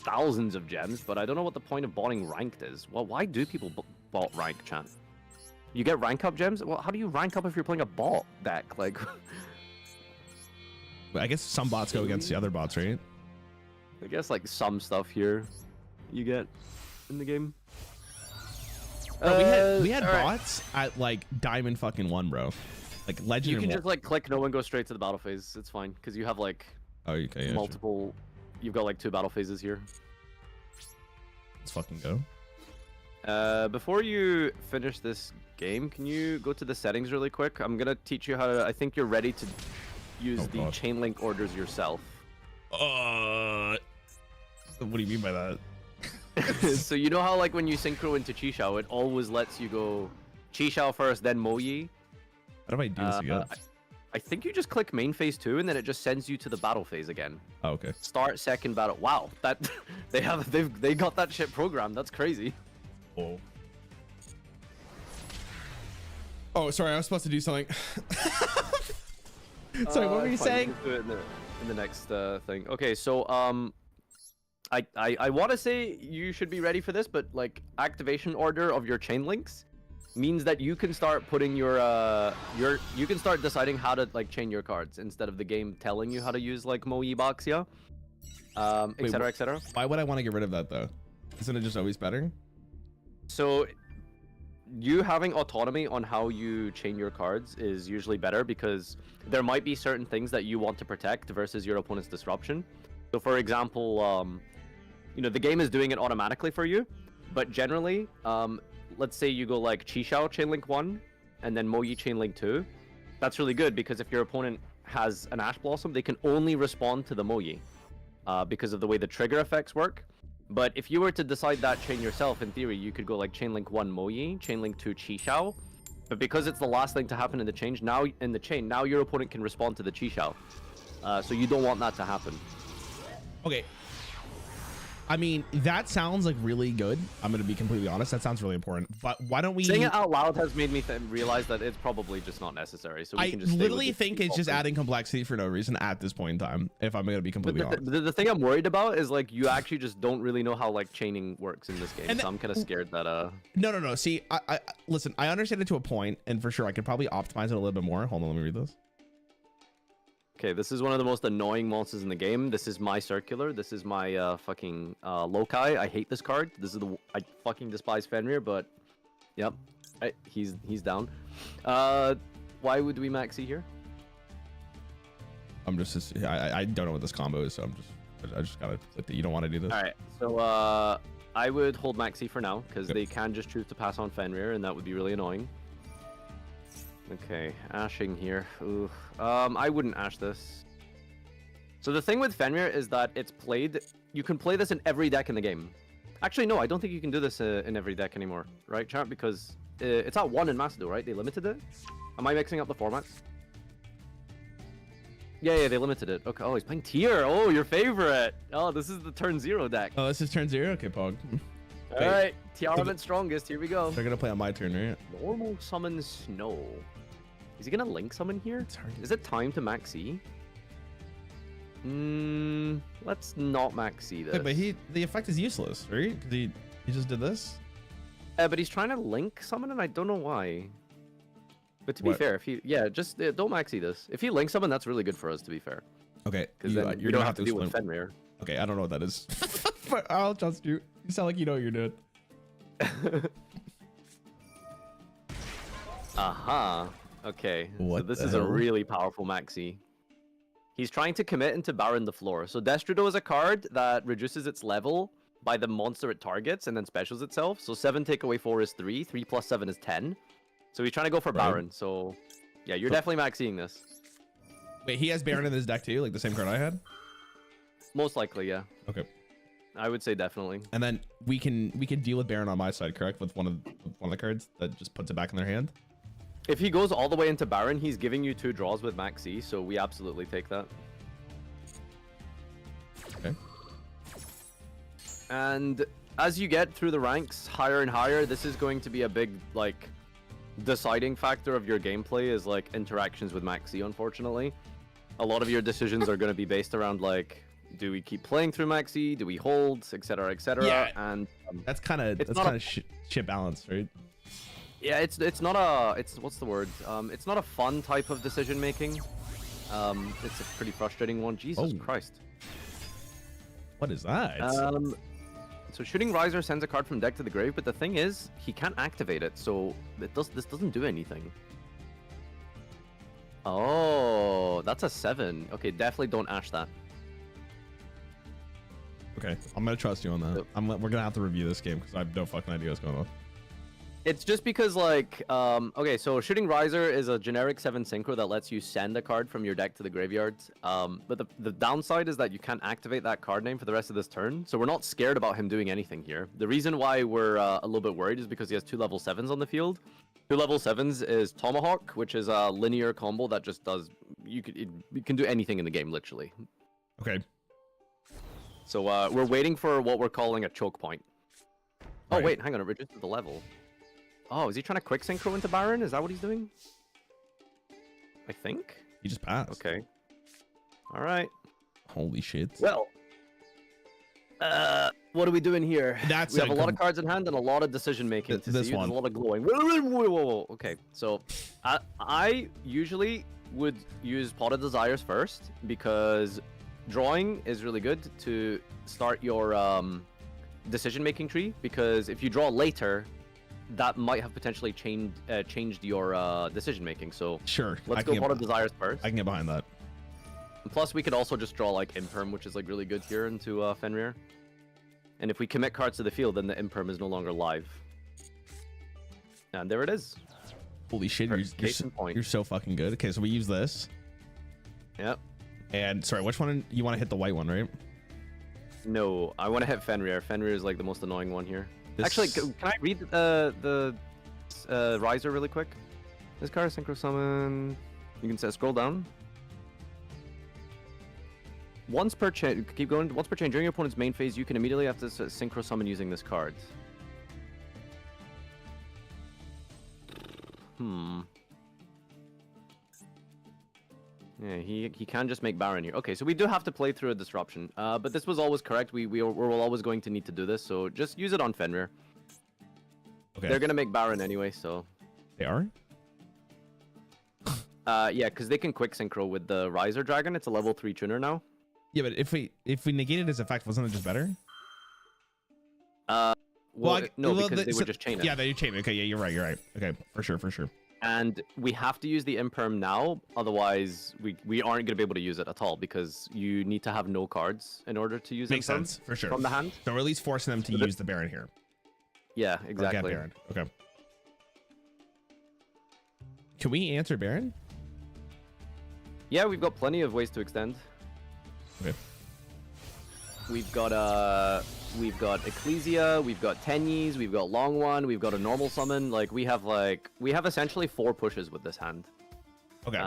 thousands of gems, but I don't know what the point of botting ranked is. Well, why do people bot rank, chan? You get rank up gems? Well, how do you rank up if you're playing a bot deck? Like, I guess some bots go against the other bots, right? I guess, like, some stuff here you get in the game. Bro, we had all right. bots at like Diamond fucking 1, bro. Like Legend. You can and just like click no and go straight to the battle phase. It's fine because you have like Oh, okay. Yeah, sure. multiple. You've got like 2 battle phases here. Let's fucking go. Before you finish this game, can you go to the settings really quick? I'm gonna teach you how to. I think you're ready to use Oh, the God. chain link orders yourself. What do you mean by that? So you know how like when you synchro into Qishao, it always lets you go Qishao first, then Moyi. How do I do this again? I think you just click main phase 2 and then it just sends you to the battle phase again. Oh, okay. Start second battle. Wow, that they got that shit programmed. That's crazy. Oh. Oh, sorry. I was supposed to do something. Sorry, what were you Fine, saying? we'll do it in the next thing. Okay, so I want to say you should be ready for this, but like activation order of your chain links means that you can start putting your you can start deciding how to like chain your cards instead of the game telling you how to use like Moe Baxia, etc. etc. Why would I want to get rid of that though? Isn't it just always better? So you having autonomy on how you chain your cards is usually better because there might be certain things that you want to protect versus your opponent's disruption. So for example, the game is doing it automatically for you, but generally, let's say you go like Qishao Chainlink 1 and then Moyi Chainlink 2. That's really good because if your opponent has an Ash Blossom, they can only respond to the Moyi because of the way the trigger effects work. But if you were to decide that chain yourself, in theory, you could go like Chainlink 1 Moyi, Chainlink 2 Qishao. But because it's the last thing to happen in the chain, now your opponent can respond to the Qishao. So you don't want that to happen. Okay. I mean, that sounds like really good. I'm going to be completely honest. That sounds really important. But why don't we... Saying it out loud has made me realize that it's probably just not necessary. So we I can just literally think it's just default. adding complexity for no reason at this point in time, if I'm going to be completely honest. The thing I'm worried about is like you actually just don't really know how like chaining works in this game. And So I'm kind of scared that No. See, I listen, I understand it to a point, and for sure I could probably optimize it a little bit more. Hold on, let me read this. Okay, this is one of the most annoying monsters in the game. This is my circular. This is my fucking Loci. I hate this card. I fucking despise Fenrir, but yep, he's down. Why would we maxi here? I'm just I don't know what this combo is, so I just gotta click that. You don't want to do this. All right, so I would hold maxi for now because they can just choose to pass on Fenrir, and that would be really annoying. Okay, ashing here. Ooh. I wouldn't ash this. So the thing with Fenrir is that it's played. You can play this in every deck in the game. Actually, no, I don't think you can do this in every deck anymore, right, chat? Because it's at 1 in Macedo, right? They limited it. Am I mixing up the formats? Yeah, they limited it. Okay. Oh, he's playing tier. Oh, your favorite. Oh, this is the turn 0 deck. Oh, this is turn 0. Okay, Pog. All right, Tiarament strongest. Here we go. They're gonna play on my turn, right? Normal summon Snow. Is he gonna link summon here? Is it time to max E? Let's not max E this. Wait, but the effect is useless, right? Because he just did this. But he's trying to link summon, and I don't know why. But to be fair, if he just don't max E this. If he links summon, that's really good for us. To be fair. Okay. Because then you don't have to deal with Fenrir. Okay, I don't know what that is, but I'll trust you. You sound like you know what you're doing. Aha. Okay. What so this the is hell? a really powerful maxi. He's trying to commit into Baron the Floor. So Destrudo is a card that reduces its level by the monster it targets and then specials itself. So 7 take away 4 is 3. 3 plus 7 is 10. So he's trying to go for Baron. So yeah, you're definitely maxing this. Wait, he has Baron in his deck too, like the same card I had? Most likely, yeah. Okay. I would say definitely. And then we can deal with Baron on my side, correct? With one of the cards that just puts it back in their hand. If he goes all the way into Baron, he's giving you 2 draws with Max E, so we absolutely take that. Okay. And as you get through the ranks higher and higher, this is going to be a big, like, deciding factor of your gameplay is, like, interactions with Max E, unfortunately. A lot of your decisions are going to be based around, like, do we keep playing through Max E? Do we hold, etc., etc.? Yeah, and that's kind of shit balance, right? Yeah, it's not a what's the word? It's not a fun type of decision making. It's a pretty frustrating one. Jesus Christ. What is that? So shooting Riser sends a card from deck to the grave, but the thing is, he can't activate it, so this doesn't do anything. Oh, that's a 7. Okay, definitely don't ash that. Okay, I'm gonna trust you on that. We're gonna have to review this game because I have no fucking idea what's going on. It's just because, like, okay, so Shooting Riser is a generic 7 synchro that lets you send a card from your deck to the graveyard. But the downside is that you can't activate that card name for the rest of this turn, so we're not scared about him doing anything here. The reason why we're a little bit worried is because he has 2 level 7s on the field. 2 level 7s is Tomahawk, which is a linear combo that just does... You can do anything in the game, literally. Okay. So we're waiting for what we're calling a choke point. Oh, wait, hang on, it reduces the level. Oh, is he trying to quick synchro into Baron? Is that what he's doing? I think. He just passed. Okay. All right. Holy shit. Well, what are we doing here? We have a lot of cards in hand and a lot of decision making. This one. There's a lot of glowing. Whoa. Okay, so I usually would use Pot of Desires first because drawing is really good to start your decision making tree. Because if you draw later, that might have potentially changed your decision making. So sure, let's go Pot of Desires first. I can get behind that. And plus, we could also just draw like Imperm, which is like really good here into Fenrir. And if we commit cards to the field, then the Imperm is no longer live. And there it is. Holy shit, you're so fucking good. Okay, so we use this. Yep. And sorry, which one you want to hit? The white one, right? No, I want to hit Fenrir. Fenrir is like the most annoying one here. Actually, can I read the Riser really quick? This card is Synchro Summon. You can scroll down. Once per chain, keep going. Once per chain, during your opponent's main phase, you can immediately have to Synchro Summon using this card. Yeah, he can just make Baron here. Okay, so we do have to play through a disruption. But this was always correct. We're always going to need to do this, so just use it on Fenrir. Okay. They're gonna make Baron anyway, so. They are? Yeah, because they can quick synchro with the Riser Dragon. It's a level 3 tuner now. Yeah, but if we negated his effect, wasn't it just better? Because they would just chain it. Yeah, they chain it. Okay, yeah, you're right. Okay, for sure. And we have to use the Imperm now, otherwise we aren't going to be able to use it at all, because you need to have no cards in order to use Makes Imperm sense, for sure. From the hand. So we're at least forcing them to use the Baron here. Yeah, exactly. Baron. Okay. Can we answer Baron? Yeah, we've got plenty of ways to extend. Okay. we've got Ecclesia, we've got Tenyis, we've got Long One, we've got a normal summon. Like we have essentially 4 pushes with this hand. Okay.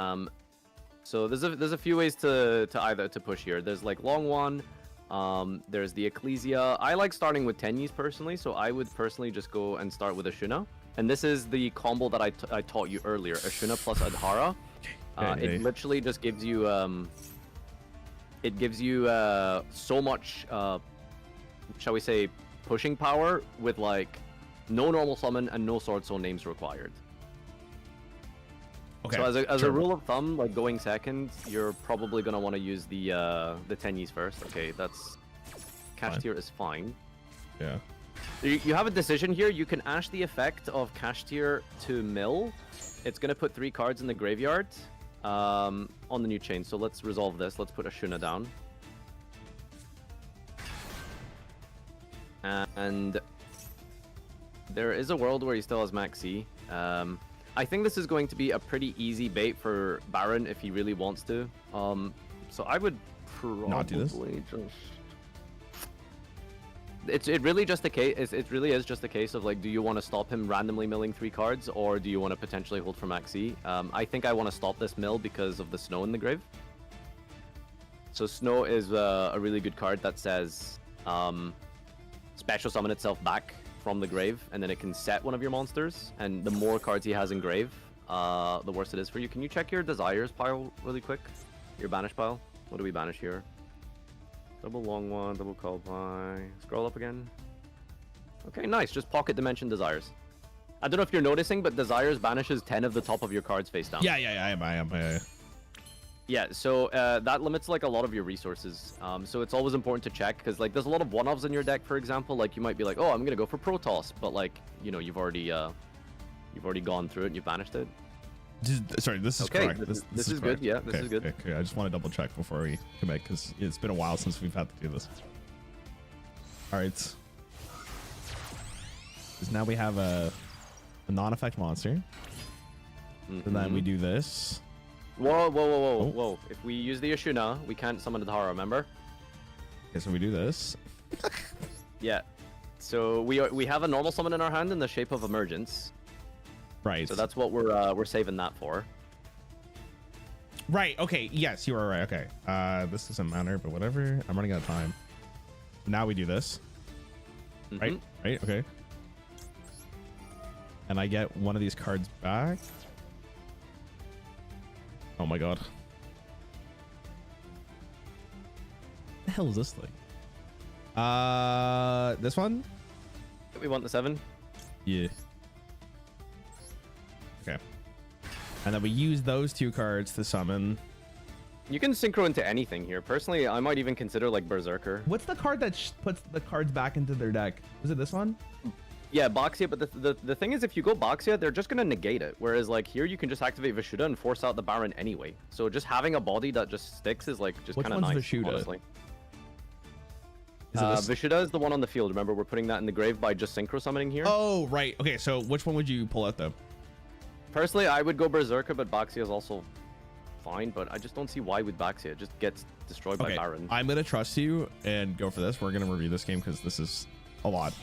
So there's a few ways to push here. There's like Long One, there's the Ecclesia. I like starting with Tenyis personally, so I would personally just go and start with Ashuna. And this is the combo that I taught you earlier, Ashuna plus Adhara. It literally just gives you so much shall we say pushing power with like no normal summon and no sword soul names required. Okay. So as a rule of thumb, like going second, you're probably gonna want to use the Tenyis first. Okay, that's Cash Tier is fine. Yeah. You have a decision here. You can ash the effect of Cash Tier to mill. It's gonna put 3 cards in the graveyard on the new chain. So let's resolve this. Let's put Ashuna down. And there is a world where he still has Maxi. I think this is going to be a pretty easy bait for Baron if he really wants to. So I would probably not do this. It really just a case. It really is just a case of like, do you want to stop him randomly milling 3 cards, or do you want to potentially hold for Maxi? I think I want to stop this mill because of the Snow in the grave. So Snow is a really good card that says special summon itself back from the grave, and then it can set one of your monsters. And the more cards he has in grave, the worse it is for you. Can you check your desires pile really quick? Your banish pile. What do we banish here? Double Long One, double Call Pie. Scroll up again. Okay, nice. Just pocket dimension desires. I don't know if you're noticing, but desires banishes 10 of the top of your cards face down. Yeah, I am. Yeah, so that limits like a lot of your resources. So it's always important to check because like there's a lot of one-offs in your deck. For example, like you might be like, oh, I'm gonna go for Protoss, but like you've already gone through it and you've banished it. Sorry, this is okay, correct. This is good. Yeah, this is good. Okay, I just want to double check before we commit because it's been a while since we've had to do this. All right. Because now we have a non-effect monster. And then we do this. Whoa. If we use the Ashuna, we can't summon the Hara, remember? Okay, so we do this. Yeah. So we have a normal summon in our hand in the shape of Emergence. Right. So that's what we're saving that for. Right. Okay. Yes, you are right. Okay. This doesn't matter, but whatever. I'm running out of time. Now we do this. Right. Right. Okay. And I get one of these cards back. Oh my god. What the hell is this thing? This one? We want the 7. Yeah. Okay. And then we use those 2 cards to summon. You can synchro into anything here. Personally, I might even consider like Berserker. What's the card that puts the cards back into their deck? Was it this one? Yeah, Boxia, but the thing is, if you go Boxia, they're just going to negate it. Whereas, like, here you can just activate Vishuda and force out the Baron anyway. So just having a body that just sticks is, like, just kind of nice, Vishuda? honestly. Is Vishuda is the one on the field. Remember, we're putting that in the grave by just synchro summoning here. Oh, right. Okay, so which one would you pull out, though? Personally, I would go Berserker, but Boxia is also fine. But I just don't see why with Boxia. It just gets destroyed by Baron. I'm going to trust you and go for this. We're going to review this game because this is a lot.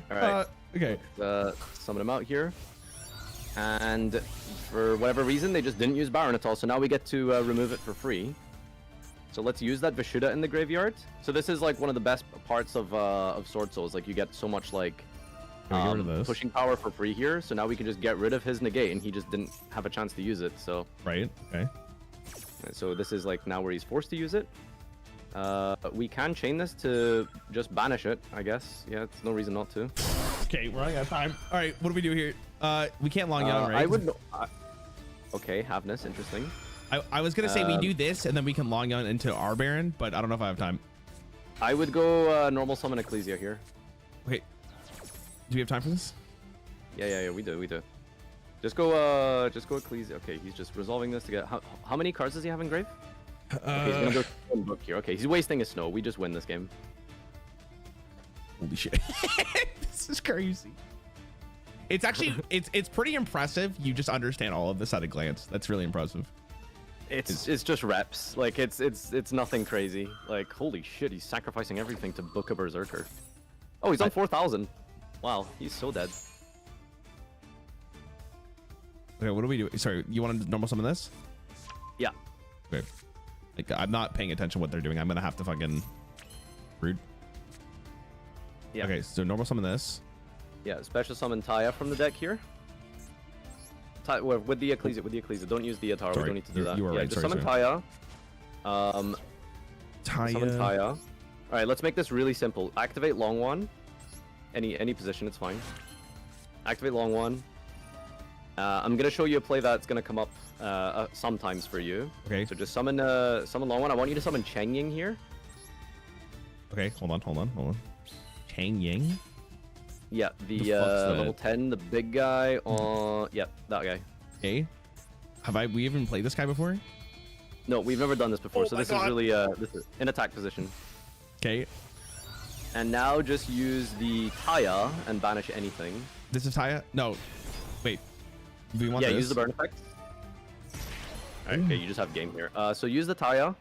All right. Okay. Summon him out here. And for whatever reason, they just didn't use Baron at all. So now we get to remove it for free. So let's use that Vishuda in the graveyard. So this is like one of the best parts of Sword Souls. Like you get so much like pushing power for free here. So now we can just get rid of his negate, and he just didn't have a chance to use it. So right. Okay. So this is like now where he's forced to use it. We can chain this to just banish it, I guess. Yeah, it's no reason not to. Okay, we're running out of time. All right, what do we do here? We can't long out, right? I would. Okay, Havness, interesting. I was gonna say we do this and then we can long out into our Baron, but I don't know if I have time. I would go normal summon Ecclesia here. Okay. Do we have time for this? Yeah, we do. Just go Ecclesia. Okay, he's just resolving this to get. How many cards does he have in grave? Okay, he's gonna go one book here. Okay, he's wasting his Snow. We just win this game. Holy shit. This is crazy. It's actually it's pretty impressive. You just understand all of this at a glance. That's really impressive. It's just reps. Like it's nothing crazy. Like holy shit, he's sacrificing everything to book a berserker. Oh, he's on 4,000. Wow, he's so dead. Okay, what do we do? Sorry, you want to normal summon this? Yeah. Okay. Like I'm not paying attention to what they're doing. I'm gonna have to fucking rude. Yeah. Okay, so normal summon this. Yeah, special summon Taya from the deck here. With the Ecclesia. Don't use the Atara. Sorry, We don't need to do that. you are Yeah, right. just Sorry, summon sorry. Taya. Taya. Summon Taya. All right, let's make this really simple. Activate long one. Any position, it's fine. Activate long one. I'm gonna show you a play that's gonna come up sometimes for you. Okay. So just summon long one. I want you to summon Cheng Ying here. Okay, hold on. Chang Ying. Yeah, The the fuck's that? level 10, the big guy on. Yeah, that guy. Okay. We even played this guy before? No, we've never done this before, Oh so my this God. is really this is in attack position. Okay. And now just use the Taya and banish anything. This is Taya? No. Wait. We want Yeah, this. use the burn effect. Alright, okay, you just have game here. So use the Taya.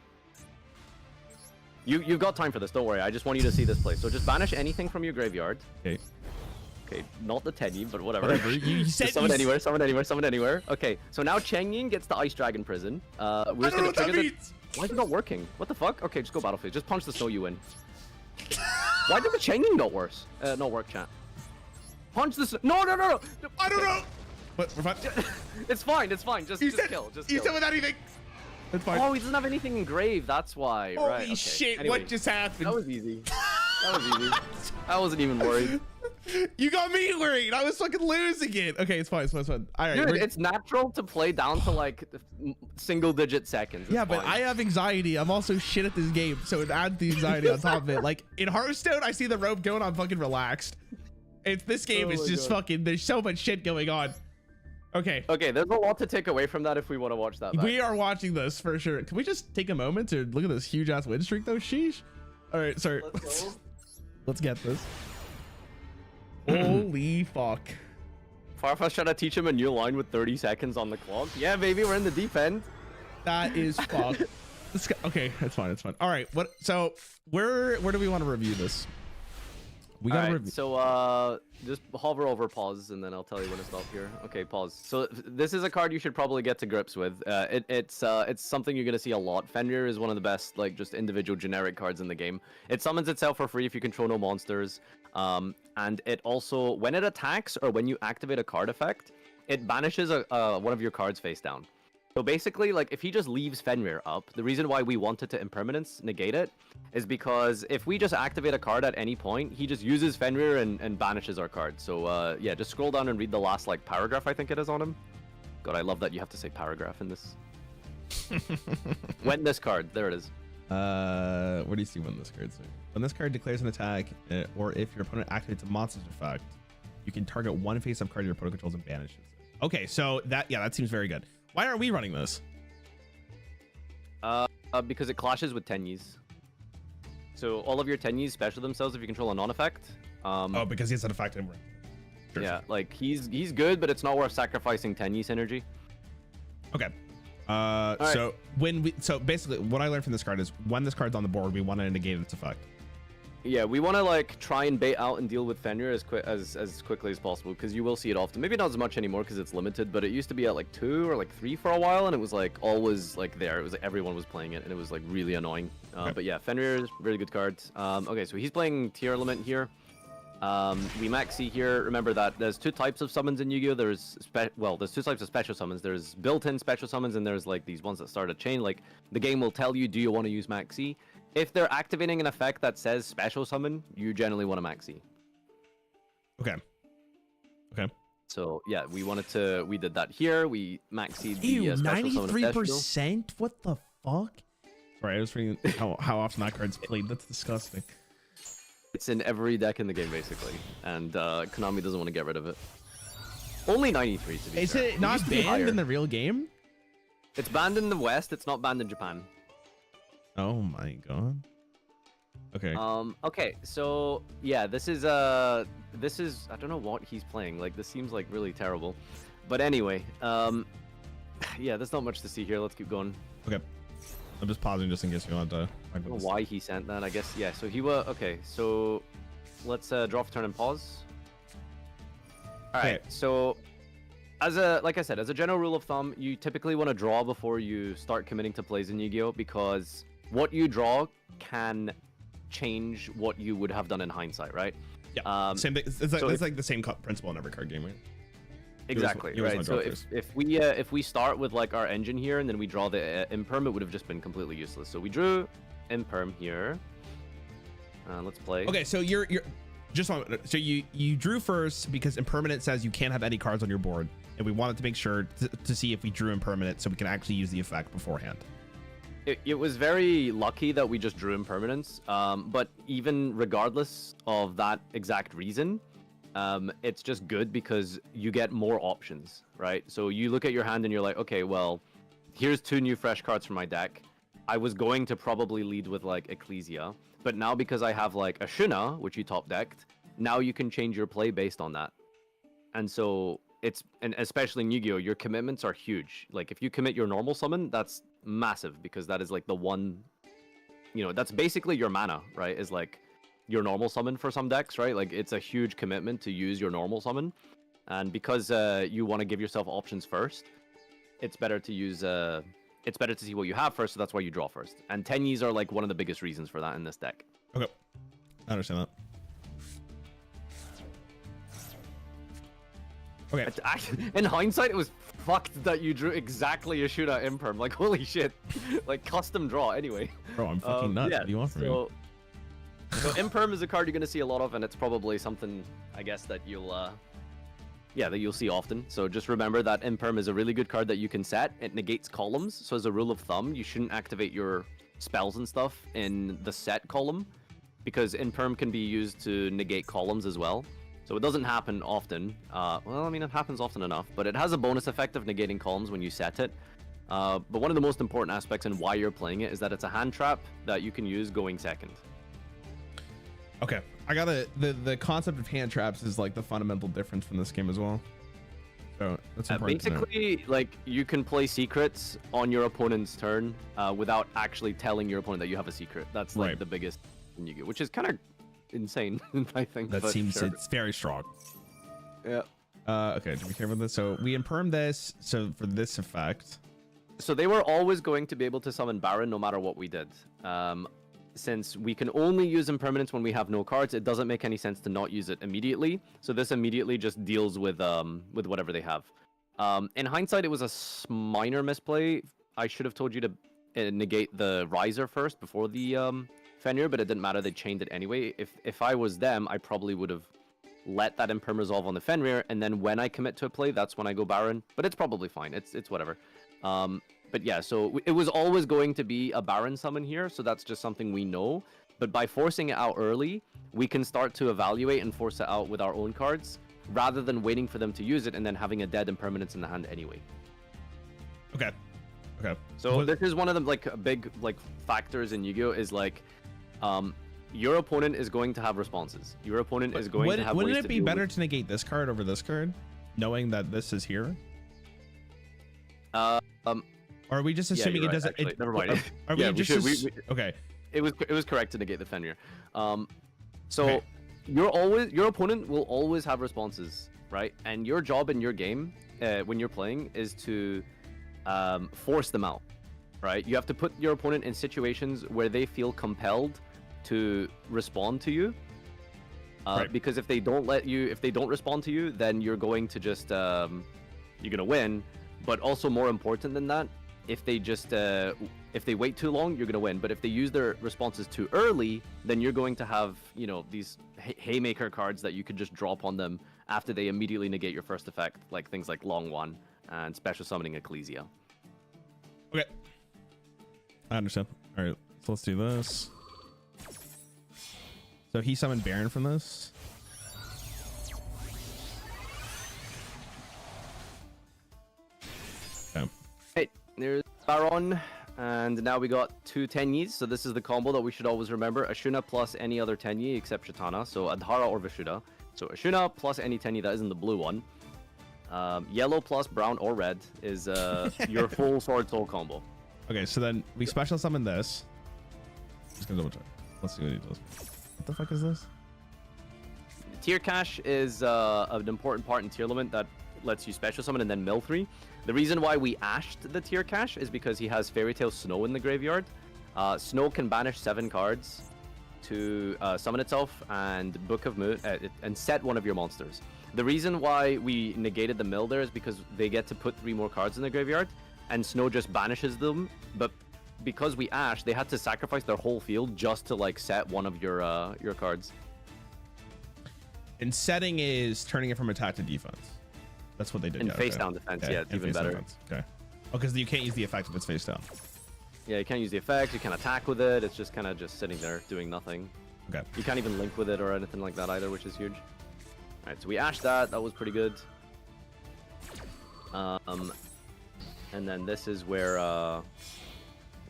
You've got time for this, don't worry. I just want you to see this play. So just banish anything from your graveyard. Okay. Okay, not the Teddy, but whatever. Whatever. You said Just summon anywhere. Okay, so now Cheng Ying gets the Ice Dragon Prison. We're just gonna trigger the... Why is it not working? What the fuck? Okay, just go Battlefield. Just punch the snow you win. Why did the Cheng Ying not work, chat? Punch the No! I don't know. What? We're fine. It's fine. Just kill. Just You kill. said without anything. That's fine. Oh, he doesn't have anything engraved. That's why. Holy right. Okay. shit! Anyway, What just happened? That was easy. I wasn't even worried. You got me worried. I was fucking losing it. Okay, it's fine. All right. Dude, it's natural to play down to like single-digit seconds. It's Yeah, but fine. I have anxiety. I'm also shit at this game, so it adds the anxiety on top of it. Like in Hearthstone, I see the rope going, I'm fucking relaxed. This game is my just God. fucking. There's so much shit going on. Okay. Okay, there's a lot to take away from that if we want to watch that back. We are watching this for sure. Can we just take a moment to look at this huge ass win streak though? Sheesh. All right, sorry. Let's go. Let's get this. Holy fuck. Farfetch's trying to teach him a new line with 30 seconds on the clock. Yeah, baby, we're in the deep end. That is fuck. Okay, that's fine. All right, what? So where do we want to review this? We got to review. So just hover over pause and then I'll tell you when to stop here. Okay, pause. So this is a card you should probably get to grips with. It's something you're gonna see a lot. Fenrir is one of the best like just individual generic cards in the game. It summons itself for free if you control no monsters. And it also, when it attacks or when you activate a card effect, it banishes one of your cards face down. So basically, like, if he just leaves Fenrir up, the reason why we wanted to impermanence negate it is because if we just activate a card at any point, he just uses Fenrir and banishes our card. So, yeah, just scroll down and read the last, like, paragraph I think it is on him. God, I love that you have to say paragraph in this. When this card, there it is. Where do you see when this card? When this card declares an attack, or if your opponent activates a monster's effect, you can target one face-up card your opponent controls and banishes it. Okay, so that seems very good. Why aren't we running this? Because it clashes with Tenyis. So all of your Tenyis special themselves if you control a non-effect. Oh, because he has an effect over. Sure. Yeah, like he's good, but it's not worth sacrificing Tenyi synergy. Okay. right. So basically what I learned from this card is when this card's on the board, we want to negate its effect. Yeah, we want to like try and bait out and deal with Fenrir as quickly as possible because you will see it often. Maybe not as much anymore because it's limited, but it used to be at like 2 or like 3 for a while, and it was like always like there. It was like everyone was playing it, and it was like really annoying. Okay. But yeah, Fenrir is a really good card. Okay, so he's playing Tier Element here. We maxi here. Remember that there's 2 types of summons in Yu-Gi-Oh. There's 2 types of special summons. There's built-in special summons, and there's like these ones that start a chain. Like the game will tell you, do you want to use maxi? If they're activating an effect that says special summon, you generally want to maxi. Okay. Okay. So yeah, we did that here. We maxied the special summon of Destro. 93%? What the fuck? Sorry, I was reading how often that card's played. That's disgusting. It's in every deck in the game basically, and Konami doesn't want to get rid of it. Only 93 to be Is fair. it not used to be banned higher. in the real game? It's banned in the West. It's not banned in Japan. Oh my god. Okay. Okay, so yeah, this is I don't know what he's playing. Like this seems like really terrible. But anyway, yeah, there's not much to see here. Let's keep going. Okay. I'm just pausing just in case you want to. I don't know why he sent that. I guess yeah. So he was okay. So let's draw for turn and pause. All right. Okay. So like I said, as a general rule of thumb, you typically want to draw before you start committing to plays in Yu-Gi-Oh, because what you draw can change what you would have done in hindsight, right? Yeah. Same thing. It's like the same principle in every card game, right? Exactly, right? So if we start with like our engine here and then we draw the imperm, it would have just been completely useless. So we drew imperm here. Let's play. Okay, so you're just so you drew first because impermanent says you can't have any cards on your board, and we wanted to make sure to see if we drew impermanent so we can actually use the effect beforehand. It was very lucky that we just drew impermanence, but even regardless of that exact reason, it's just good because you get more options, right? So you look at your hand and you're like, okay, well, here's 2 new fresh cards for my deck. I was going to probably lead with like Ecclesia, but now because I have like a Shuna, which you top decked, now you can change your play based on that. And so and especially in Yu-Gi-Oh, your commitments are huge. Like if you commit your normal summon, that's massive because that is like the one, that's basically your mana, right? Is like your normal summon for some decks, right? Like it's a huge commitment to use your normal summon, and because you want to give yourself options first, it's better to use it's better to see what you have first, so that's why you draw first. And Tenyis are like one of the biggest reasons for that in this deck. Okay, I understand that. Okay. In hindsight, it was fucked that you drew exactly a shootout imperm. Like holy shit, like custom draw anyway. Bro, I'm fucking nuts. Yeah, what do you want from me? So imperm is a card you're gonna see a lot of, and it's probably something I guess that you'll see often. So just remember that imperm is a really good card that you can set. It negates columns. So as a rule of thumb, you shouldn't activate your spells and stuff in the set column, because imperm can be used to negate columns as well. So it doesn't happen often. Well, I mean, it happens often enough, but it has a bonus effect of negating columns when you set it. But one of the most important aspects and why you're playing it is that it's a hand trap that you can use going second. Okay, I got the concept of hand traps is like the fundamental difference from this game as well. So that's important. Basically, like you can play secrets on your opponent's turn without actually telling your opponent that you have a secret. That's like the biggest thing you get, which is kind of insane, I think. That seems it's very strong. Yeah. Okay, to be careful with this. So we imperm this. So for this effect. So they were always going to be able to summon Baron no matter what we did. Since we can only use impermanence when we have no cards, it doesn't make any sense to not use it immediately. So this immediately just deals with whatever they have. In hindsight, it was a minor misplay. I should have told you to negate the Riser first before the Fenrir, but it didn't matter. They chained it anyway. If I was them, I probably would have let that imperm resolve on the Fenrir, and then when I commit to a play, that's when I go Baron. But it's probably fine. It's whatever. But yeah, so it was always going to be a Baron summon here, so that's just something we know. But by forcing it out early, we can start to evaluate and force it out with our own cards, rather than waiting for them to use it and then having a dead impermanence in the hand anyway. Okay. Okay. So this is one of the like big like factors in Yu-Gi-Oh is like, your opponent is going to have responses. Your opponent is going to have. Wouldn't it be better to negate this card over this card, knowing that this is here? Or are we just assuming it doesn't? Actually, never mind. Are we just okay? It was correct to negate the Fenrir. So your opponent will always have responses, right? And your job in your game, when you're playing, is to force them out, right? You have to put your opponent in situations where they feel compelled to respond to you. Because if they don't respond to you, then you're going to just you're gonna win. But also more important than that, if they wait too long, you're gonna win. But if they use their responses too early, then you're going to have these haymaker cards that you could just drop on them after they immediately negate your first effect, like things like Long One and Special Summoning Ecclesia. Okay, I understand. All right, so let's do this. So he summoned Baron from this. Okay. Hey, there's Baron, and now we got 2 Tenyis. So this is the combo that we should always remember: Ashuna plus any other Tenyi except Shatana, so Adhara or Vishuddha. So Ashuna plus any Tenyi that isn't the blue one. Yellow plus brown or red is your full Sword Soul combo. Okay, so then we special summon this. Just gonna double check. Let's see what he does. What the fuck is this? Tier cache is an important part in tier limit that lets you special summon and then mill 3. The reason why we ashed the tier cache is because he has Fairy Tale Snow in the graveyard. Snow can banish 7 cards to summon itself and Book of Moon and set one of your monsters. The reason why we negated the mill there is because they get to put 3 more cards in the graveyard, and Snow just banishes them. But because we ash, they had to sacrifice their whole field just to like set one of your cards. And setting is turning it from attack to defense. That's what they did. And yeah, face okay. down defense, Okay, yeah, it's and even face down better. defense. Okay. Oh, because you can't use the effect if it's face down. Yeah, you can't use the effects, you can't attack with it, it's just kind of just sitting there doing nothing. Okay. You can't even link with it or anything like that either, which is huge. Alright, so we ashed that was pretty good. And then this is where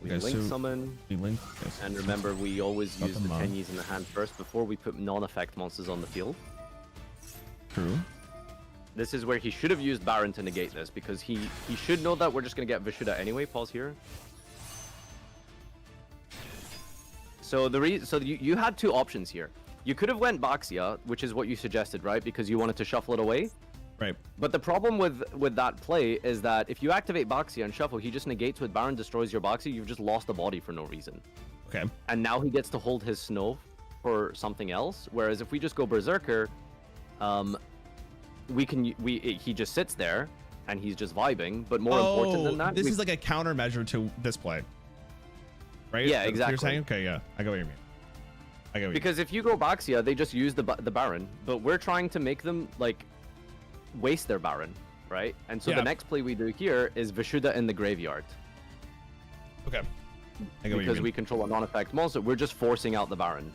we Okay, link so summon. we link. Yes. And remember, we always Got use them the on. pennies in the hand first before we put non-effect monsters on the field. True. This is where he should have used Baron to negate this, because he should know that we're just going to get Vishuddha anyway. Pause here. So you had 2 options here. You could have went Baxia, which is what you suggested, right? Because you wanted to shuffle it away. Right. But the problem with that play is that if you activate Baxia and shuffle, he just negates with Baron, destroys your Baxia. You've just lost a body for no reason. Okay. And now he gets to hold his Snow for something else. Whereas if we just go Berserker, he just sits there and he's just vibing. But more important than that, this is like a countermeasure to this play, right? Yeah, That's what exactly. You're saying? Okay, yeah, I get what you mean. I get what because if you go Baxia, they just use the Baron, but we're trying to make them like waste their Baron, right? And so Yeah. the next play we do here is Vishuddha in the graveyard. Okay. I get what you Because mean. we control a non-effect monster, we're just forcing out the Baron.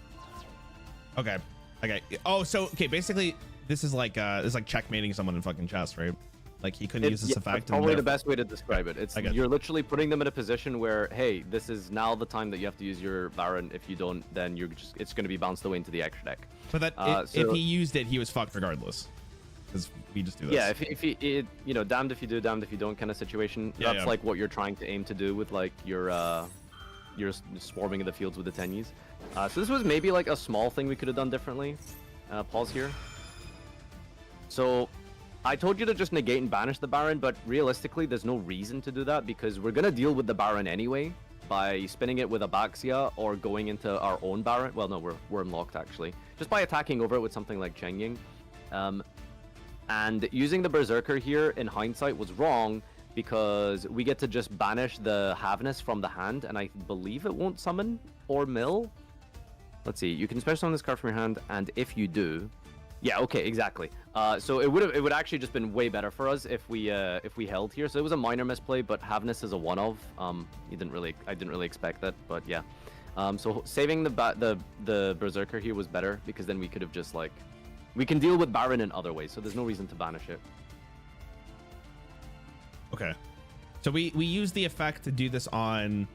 Okay. Okay. Oh, so okay. Basically, this is like checkmating someone in fucking chess, right? Like he couldn't use this effect. That's and probably the therefore- best way to describe it. It's I get you're literally putting them in a position where, hey, this is now the time that you have to use your Baron. If you don't, then it's going to be bounced away into the extra deck. But that if so- he used it, he was fucked regardless. Because we just do this. Yeah, if damned if you do, damned if you don't kind of situation. Yeah, That's yeah. like what you're trying to aim to do with like your swarming of the fields with the tennies. So this was maybe like a small thing we could have done differently. Pause here. So I told you to just negate and banish the Baron, but realistically, there's no reason to do that because we're gonna deal with the Baron anyway by spinning it with a Baxia or going into our own Baron. Well, no, we're unlocked actually. Just by attacking over it with something like Chengying. And using the Berserker here in hindsight was wrong because we get to just banish the Havness from the hand, and I believe it won't summon or mill. Let's see, you can special summon this card from your hand, and if you do, yeah, okay, exactly. So it would actually just been way better for us if we held here. So it was a minor misplay, but Havness is a one of. I didn't really expect that, but yeah. So saving the Berserker here was better because then we could have just like. We can deal with Baron in other ways, so there's no reason to banish it. Okay. So we use the effect to do this on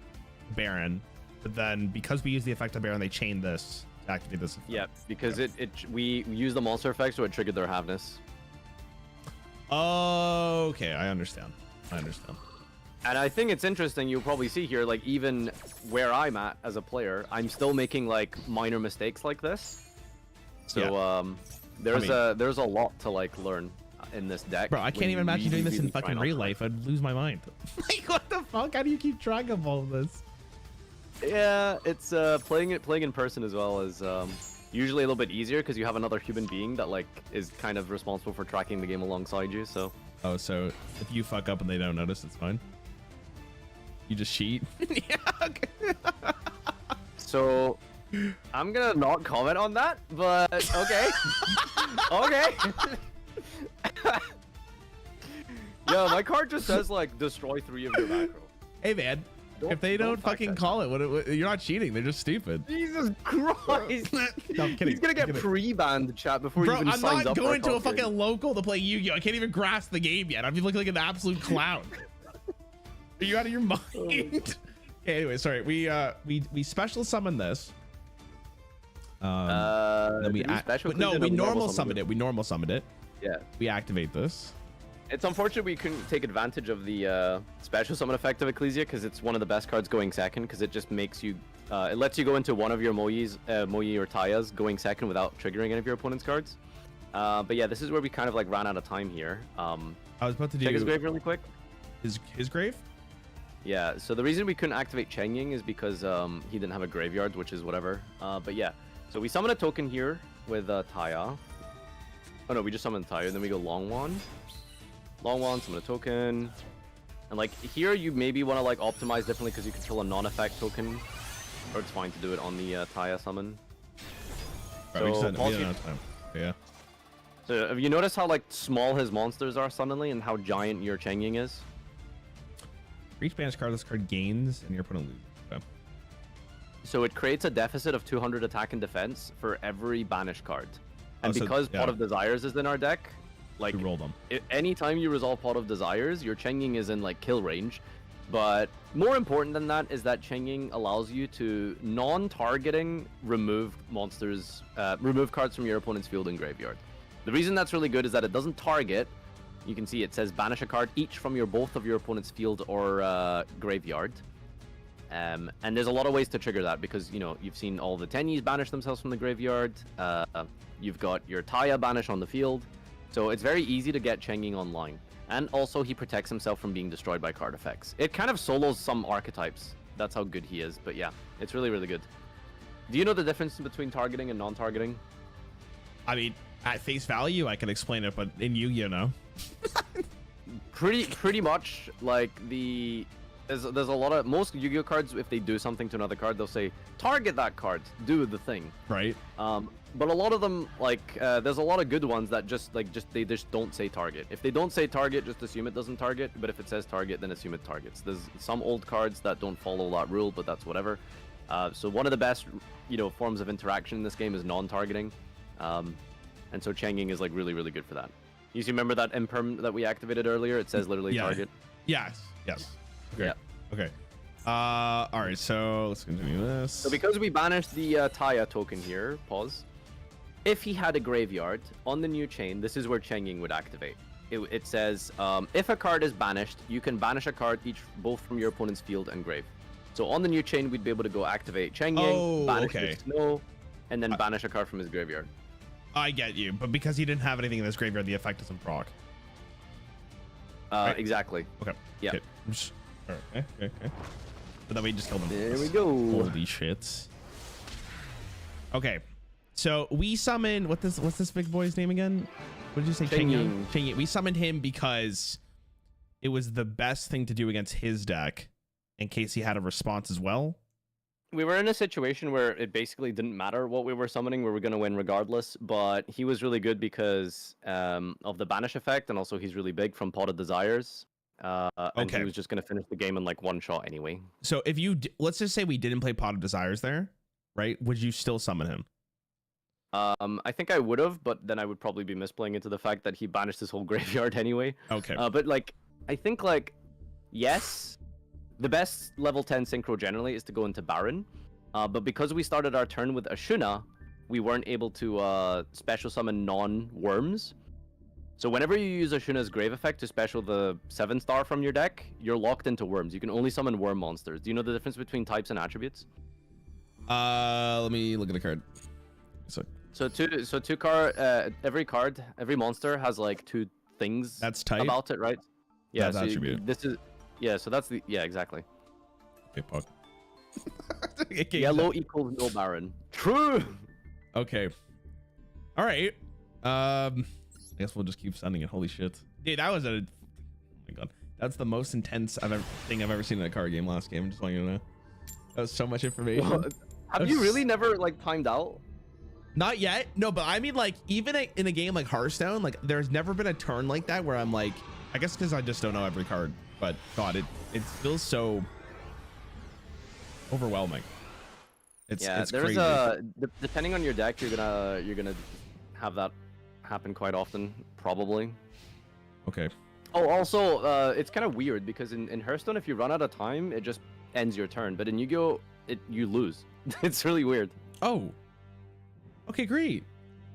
Baron, but then because we use the effect on Baron, they chain this to activate this effect. Yeah, because we use the monster effect, so it triggered their Havness. Oh, okay. I understand. And I think it's interesting, you'll probably see here, like even where I'm at as a player, I'm still making like minor mistakes like this. So there's a lot to like learn in this deck. Bro, I can't when even you imagine doing really, this in really try fucking not real to. life. I'd lose my mind. Like, what the fuck? How do you keep track of all of this? Yeah, it's playing in person as well is usually a little bit easier because you have another human being that like is kind of responsible for tracking the game alongside you. So Oh, so if you fuck up and they don't notice, it's fine. You just cheat. Yeah. Okay. So I'm gonna not comment on that, but okay. Okay. Yo, my card just says like destroy 3 of your macro. Hey man, if they don't fact fucking check call it, what, you're not cheating. They're just stupid. Jesus Christ! No, I'm kidding. He's gonna I'm get kidding. pre-banned, chat, before Bro, he even I'm signs not up going for to a content. fucking local to play Yu-Gi-Oh! I can't even grasp the game yet. I'm looking like an absolute clown. Are you out of your mind? Okay, anyway, sorry. We special summon this. Then we did we special no, summon it we or we normal normal summoned it. We normal summoned it. Yeah. We activate this. It's unfortunate we couldn't take advantage of the special summon effect of Ecclesia because it's one of the best cards going second because it just makes you, it lets you go into one of your Moe or Tayas going second without triggering any of your opponent's cards. But yeah, this is where we kind of like ran out of time here. I was about to do check his grave really quick. His grave? Yeah, so the reason we couldn't activate Cheng Ying is because he didn't have a graveyard, which is whatever. But yeah, so we summon a token here with Taya. Oh no, we just summoned Taya, then we go Long Wand. Long Wand, summon a token. And like here, you maybe want to like optimize differently because you control a non-effect token. Or it's fine to do it on the Taya summon. Right, we don't have time. Yeah. So have you noticed how like small his monsters are suddenly and how giant your Cheng Ying is? For each banished card, this card gains and your opponent loses. Okay. So it creates a deficit of 200 attack and defense for every banished card. And because Pot of Desires is in our deck, like we roll them. Anytime you resolve Pot of Desires, your Cheng Ying is in like kill range. But more important than that is that Cheng Ying allows you to non-targeting remove monsters, remove cards from your opponent's field and graveyard. The reason that's really good is that it doesn't target. You can see it says banish a card each from both of your opponent's field or graveyard. And there's a lot of ways to trigger that because, you know, you've seen all the Tenyis banish themselves from the graveyard. You've got your Taya banish on the field. So it's very easy to get Cheng Ying online. And also he protects himself from being destroyed by card effects. It kind of solos some archetypes. That's how good he is. But yeah, it's really, really good. Do you know the difference between targeting and non-targeting? I mean, at face value, I can explain it, but in Yu-Gi-Oh, no. pretty much like there's a lot of most Yu-Gi-Oh cards, if they do something to another card, they'll say target that card, do the thing, right? But a lot of them, like there's a lot of good ones that they just don't say target. If they don't say target, just assume it doesn't target, but if it says target, then assume it targets. There's some old cards that don't follow that rule, but that's whatever. So one of the best, you know, forms of interaction in this game is non-targeting, and so Cheng Ying is like really, really good for that. You remember that imperm that we activated earlier? It says literally target. Yes. Okay. Yeah. Okay. All right. So let's continue this. So because we banished the Taya token here, pause. If he had a graveyard on the new chain, this is where Cheng Ying would activate. It says if a card is banished, you can banish a card both from your opponent's field and grave. So on the new chain, we'd be able to go activate Cheng Ying, banish his snow, and then banish a card from his graveyard. I get you, but because he didn't have anything in his graveyard, the effect doesn't proc. Right? Exactly. Okay. Yeah. Okay. Okay. But then we just killed him. There we go. Holy shit. Okay. So we summoned what's this big boy's name again? What did you say? Cheng Ying. Cheng Ying. We summoned him because it was the best thing to do against his deck in case he had a response as well. We were in a situation where it basically didn't matter what we were summoning, we were going to win regardless, but he was really good because of the banish effect, and also he's really big from Pot of Desires. And he was just going to finish the game in like one shot anyway. So if you, let's just say we didn't play Pot of Desires there, right? Would you still summon him? I think I would have, but then I would probably be misplaying into the fact that he banished his whole graveyard anyway. Okay. But like, I think like, yes, the best level 10 synchro generally is to go into Baron. But because we started our turn with Ashuna, we weren't able to special summon non-worms. So whenever you use Ashuna's Grave effect to special the 7-star from your deck, you're locked into worms. You can only summon worm monsters. Do you know the difference between types and attributes? Let me look at the card. Every card, every monster has like 2 things that's type about it, right? Yeah, that's attribute. So that's the exactly. Okay, Puck. Yellow equals no Baron. True. Okay. All right. I guess we'll just keep sending it. Holy shit, dude, that was oh my god, that's the most intense thing I've ever seen in a card game last game. Just want you to know, that was so much information. Well, have you really never like timed out? Not yet, no, but I mean, like, even in a game like Hearthstone, like, there's never been a turn like that where I'm like, I guess because I just don't know every card, but god, it feels so overwhelming. It's crazy. Depending on your deck, you're gonna have that happen quite often, probably. Okay. Oh, also, it's kind of weird because in Hearthstone, if you run out of time, it just ends your turn. But in Yu-Gi-Oh, you lose. It's really weird. Oh. Okay, great.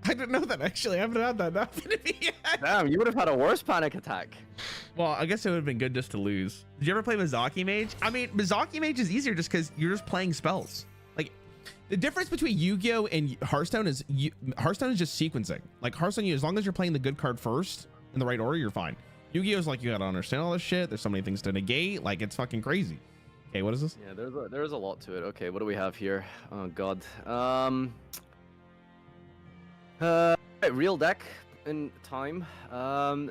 I didn't know that actually. I haven't had that happen to me yet. Damn, you would have had a worse panic attack. Well, I guess it would have been good just to lose. Did you ever play Mizaki Mage? I mean, Mizaki Mage is easier just because you're just playing spells. Like, the difference between Yu-Gi-Oh and Hearthstone is Hearthstone is just sequencing. Like Hearthstone, as long as you're playing the good card first in the right order, you're fine. Yu-Gi-Oh is like you gotta understand all this shit. There's so many things to negate. Like it's fucking crazy. Okay, what is this? Yeah, there's a lot to it. Okay, what do we have here? Oh god. Real deck in time. Well,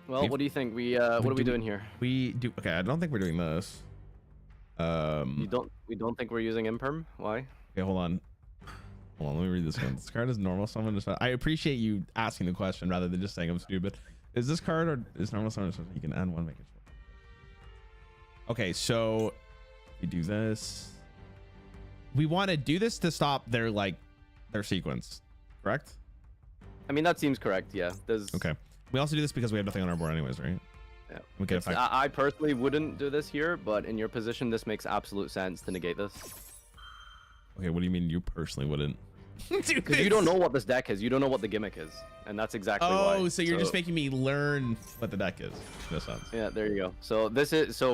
what do you think? What are we doing here? We do. Okay, I don't think we're doing this. We don't think we're using imperm? Why? Okay, hold on. Hold on, let me read this one. This card is normal summon. I appreciate you asking the question rather than just saying I'm stupid. Is this card or is normal summon? You can add one, make it short. Okay, so we do this. We want to do this to stop their sequence, correct? I mean, that seems correct. Yeah. There's. Okay. We also do this because we have nothing on our board anyways, right? Yeah. We can I personally wouldn't do this here, but in your position, this makes absolute sense to negate this. Okay, what do you mean you personally wouldn't? Because you don't know what this deck is. You don't know what the gimmick is, and that's exactly why. Oh, so you're just making me learn what the deck is. In a sense. Yeah, there you go. So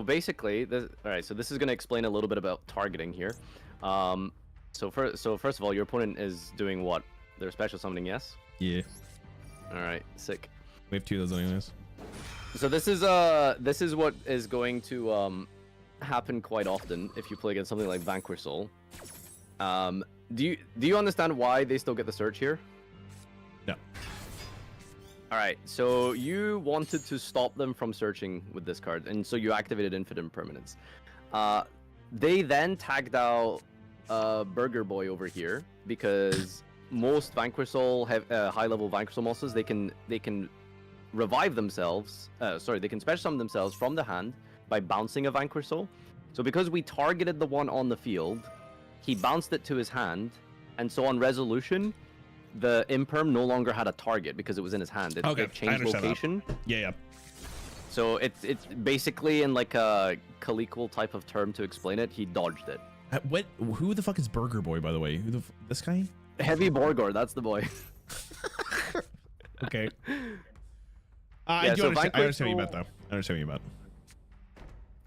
basically this. All right, so this is going to explain a little bit about targeting here. So first of all, your opponent is doing what? They're special summoning, yes? Yeah. All right, sick. We have 2 of those anyways. So this is what is going to happen quite often if you play against something like Vanquish Soul. Do you understand why they still get the search here? No. All right, so you wanted to stop them from searching with this card, and so you activated Infinite Impermanence. They then tagged out Burger Boy over here because most Vanquish Soul have high-level Vanquish Soul monsters. They can revive themselves. They can special summon themselves from the hand by bouncing a Vanquish Soul. So because we targeted the one on the field, he bounced it to his hand, and so on resolution, the Imperm no longer had a target because it was in his hand. It changed location. That. Yeah. So it's basically, in like a colloquial type of term to explain it, he dodged it. Who the fuck is Burger Boy, by the way? This guy? Heavy Borgor, that's the boy. Okay. I understand what you meant, though. I understand what you meant.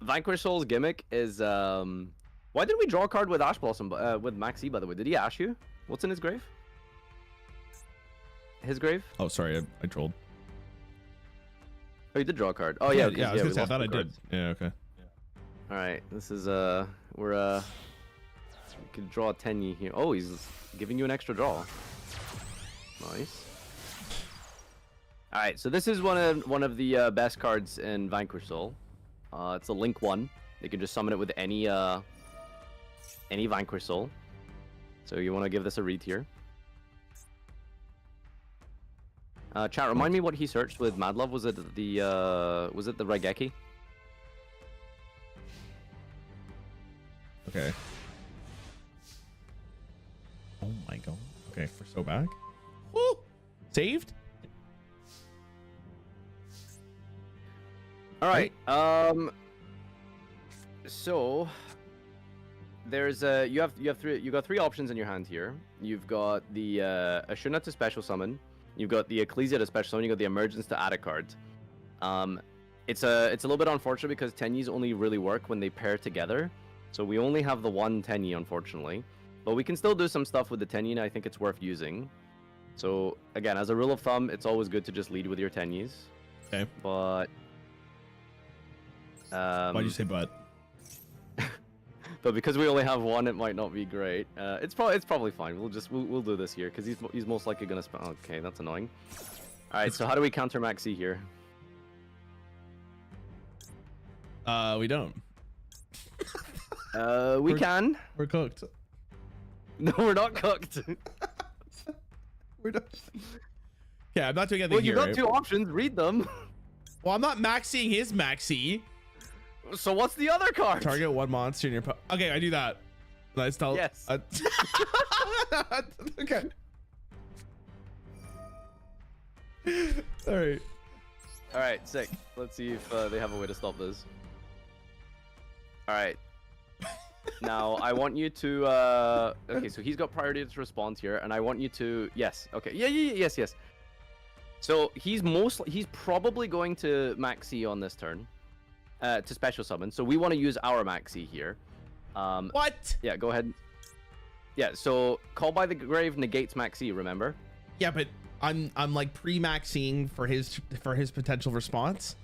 Vanquish Soul's gimmick is why did we draw a card with Ash Blossom with Maxi, by the way? Did he ash you? What's in his grave? His grave? Oh, sorry, I trolled. Oh, you did draw a card. Oh yeah, yeah. I thought I did. Yeah, okay. All right, this is we could draw a 10 here. Oh, he's giving you an extra draw. Nice. All right, so this is one of the best cards in Vanquish Soul. It's a Link 1. You can just summon it with any Vanquish Soul. So you want to give this a read here. Chat, remind me what he searched with Madlove. Was it the Raigeki? Okay. Oh my god. Okay, we're so back. Woo! Saved? All right. So there's you got 3 options in your hand here. You've got the Ashuna to special summon. You've got the Ecclesia to special summon. You got the Emergence to add a card. It's a little bit unfortunate because Tenyis only really work when they pair together. So we only have the one Tenyi, unfortunately. But we can still do some stuff with the Tenyi, and I think it's worth using. So again, as a rule of thumb, it's always good to just lead with your Tenyis. Okay. But why'd you say but? But because we only have one, it might not be great. It's probably fine. We'll do this here because he's most likely gonna spend. Okay, that's annoying. All right, so how do we counter Maxi here? We don't. We can. We're cooked. No, we're not cooked. We're not. Yeah, I'm not doing anything Well, you've here. got 2 options. Read them. Well, I'm not maxing his maxi. So what's the other card? Target 1 monster in your. Okay, I do that. Nice tell. Yes. Okay. All right. All right, sick. Let's see if they have a way to stop this. All right. Now I want you to okay, so he's got priority to respond here, and I want you to yes, okay, yes. So he's probably going to Maxi on this turn, to special summon. So we want to use our Maxi here. What? Yeah, go ahead. Yeah, so Call by the Grave negates Maxi, remember? Yeah, but I'm like pre-maxing for his potential response.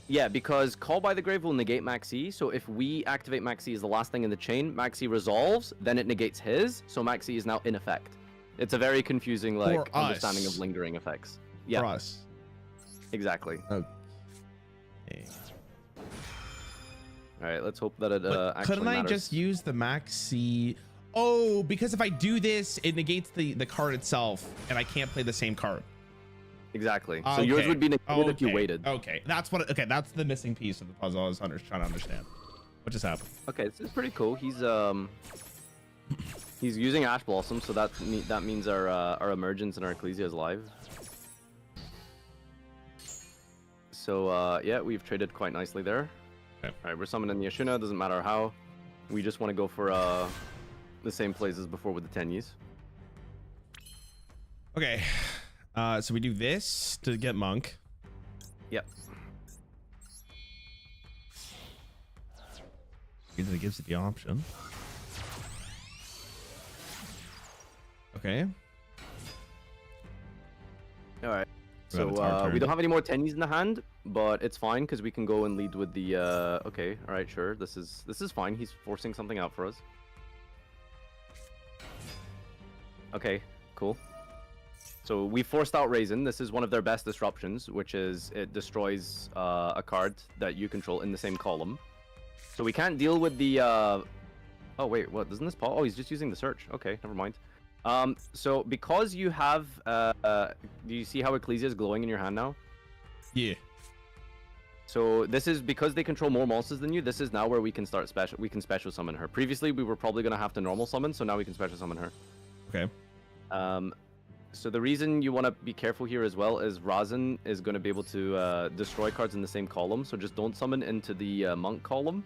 Yeah, because Call by the Grave will negate Maxi, so if we activate Maxi as the last thing in the chain, Maxi resolves, then it negates his, so Maxi is now in effect. It's a very confusing, like, understanding of lingering effects. Yeah. For us. Exactly. Okay. Alright, let's hope that it actually couldn't I matters. just use the Maxi? Oh, because if I do this, it negates the card itself, and I can't play the same card. Exactly. So yours would be negated if you waited. Okay, that's that's the missing piece of the puzzle I was trying to understand. What just happened? Okay, this is pretty cool. He's using Ash Blossom, so that means our Emergence and our Ecclesia is live. So yeah, we've traded quite nicely there. Okay. All right, we're summoning the Ashuna. Doesn't matter how. We just want to go for the same plays as before with the Tenyis. Okay. So we do this to get Monk. Yep. It gives it the option. Okay. All right. Well, it's So our turn. we don't have any more Tenyis in the hand, but it's fine because we can go and lead with the. Okay. All right. Sure. This is fine. He's forcing something out for us. Okay. Cool. So we forced out Raisin. This is one of their best disruptions, which is it destroys a card that you control in the same column. So we can't deal with the. Oh wait, what? Doesn't this Paul? Oh, he's just using the search. Okay, never mind. So because you have, do you see how Ecclesia is glowing in your hand now? Yeah. So this is because they control more monsters than you. This is now where we can start special. We can special summon her. Previously, we were probably gonna have to normal summon, so now we can special summon her. Okay. So the reason you want to be careful here as well is Rarran is going to be able to destroy cards in the same column. So just don't summon into the monk column,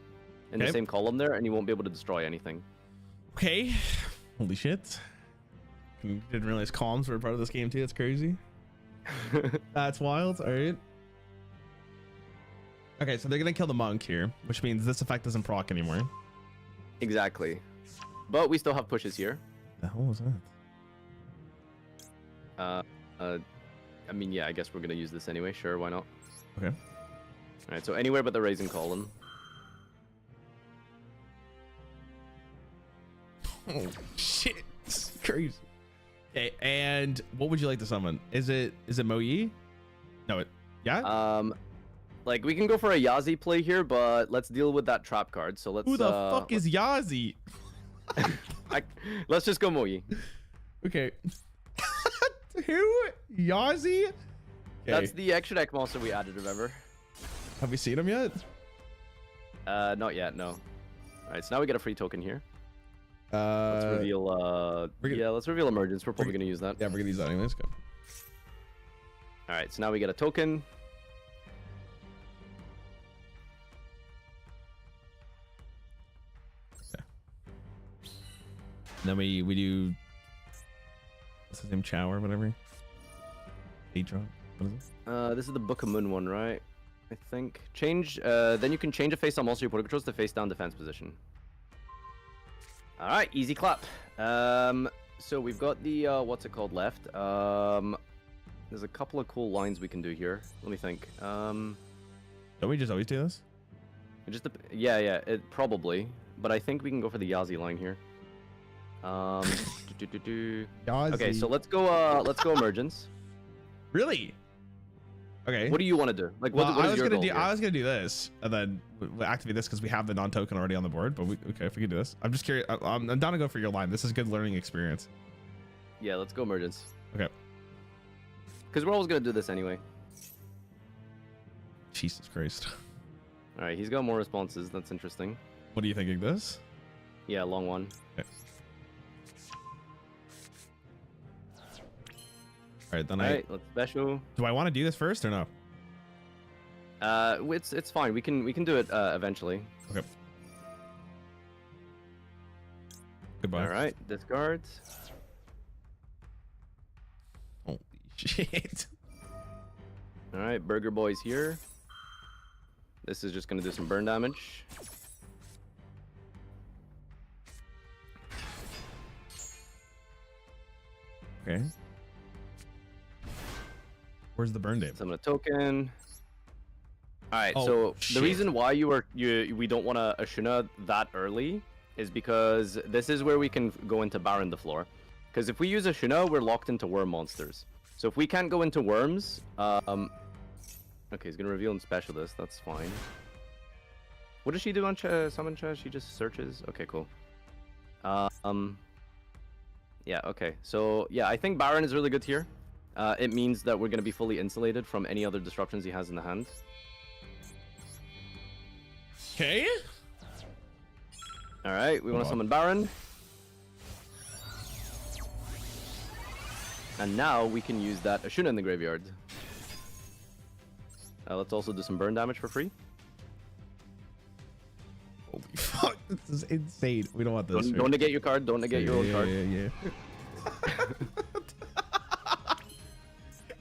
in the same column there, and you won't be able to destroy anything. Okay. Holy shit. Didn't realize columns were a part of this game too. That's crazy. That's wild. All right. Okay, so they're gonna kill the monk here, which means this effect doesn't proc anymore. Exactly. But we still have pushes here. The hell was that? I mean, yeah, I guess we're gonna use this anyway. Sure, why not? Okay. All right, so anywhere but the raising column. Oh shit! It's crazy. Okay, and what would you like to summon? Is it Mo Yi? No, yeah. Like we can go for a Yazi play here, but let's deal with that trap card. So let's. Who the fuck is Yazi? Let's just go Moyi. Okay. Who? Yazi? Okay. That's the extra deck monster we added, remember? Have we seen him yet? Not yet, no. Alright, so now we get a free token here. Let's Let's reveal, let's reveal Emergence. We're probably going to use that. Yeah, we're gonna use that anyways. Go. Alright, so now we get a token. Okay. Then we do... What's his name? Chow or whatever? 8 drop? What is it? This is the Book of Moon one, right? I think. Change, then you can change a face-down monster your opponent controls to face-down defense position. Alright, easy clap. So we've got the, what's it called left? There's a couple of cool lines we can do here. Let me think. Don't we just always do this? Yeah, it probably. But I think we can go for the Yazi line here. Okay, so let's go Emergence. Really? Okay. What do you want to do? Like, what I is was your gonna goal do. here? I was gonna do this, and then we'll activate this because we have the non-token already on the board. But okay, if we can do this, I'm just curious. I'm down to go for your line. This is good learning experience. Yeah, let's go Emergence. Okay. Because we're always gonna do this anyway. Jesus Christ. All right, he's got more responses. That's interesting. What are you thinking? This? Yeah, long one. Okay. All right, then All right, let's special. do I want to do this first or no? It's fine. We can do it eventually. Okay. Goodbye. All right, discard. Holy shit. All right, Burger Boy's here. This is just gonna do some burn damage. Okay. Where's the burn date? Summon a token. All right, Oh, so shit. the reason why we don't want to Ashuna that early is because this is where we can go into Baron the floor. Because if we use Ashuna, we're locked into worm monsters. So if we can't go into worms, okay, he's gonna reveal in specialist. That's fine. What does she do on summon chest? She just searches. Okay, cool. Yeah. Okay. So yeah, I think Baron is really good here. It means that we're gonna be fully insulated from any other disruptions he has in the hand. Okay. All right, we want to summon Baron. And now we can use that Ashuna in the graveyard. Let's also do some burn damage for free. Holy fuck, this is insane. We don't want this. Don't negate your card. Don't negate your own card. Yeah.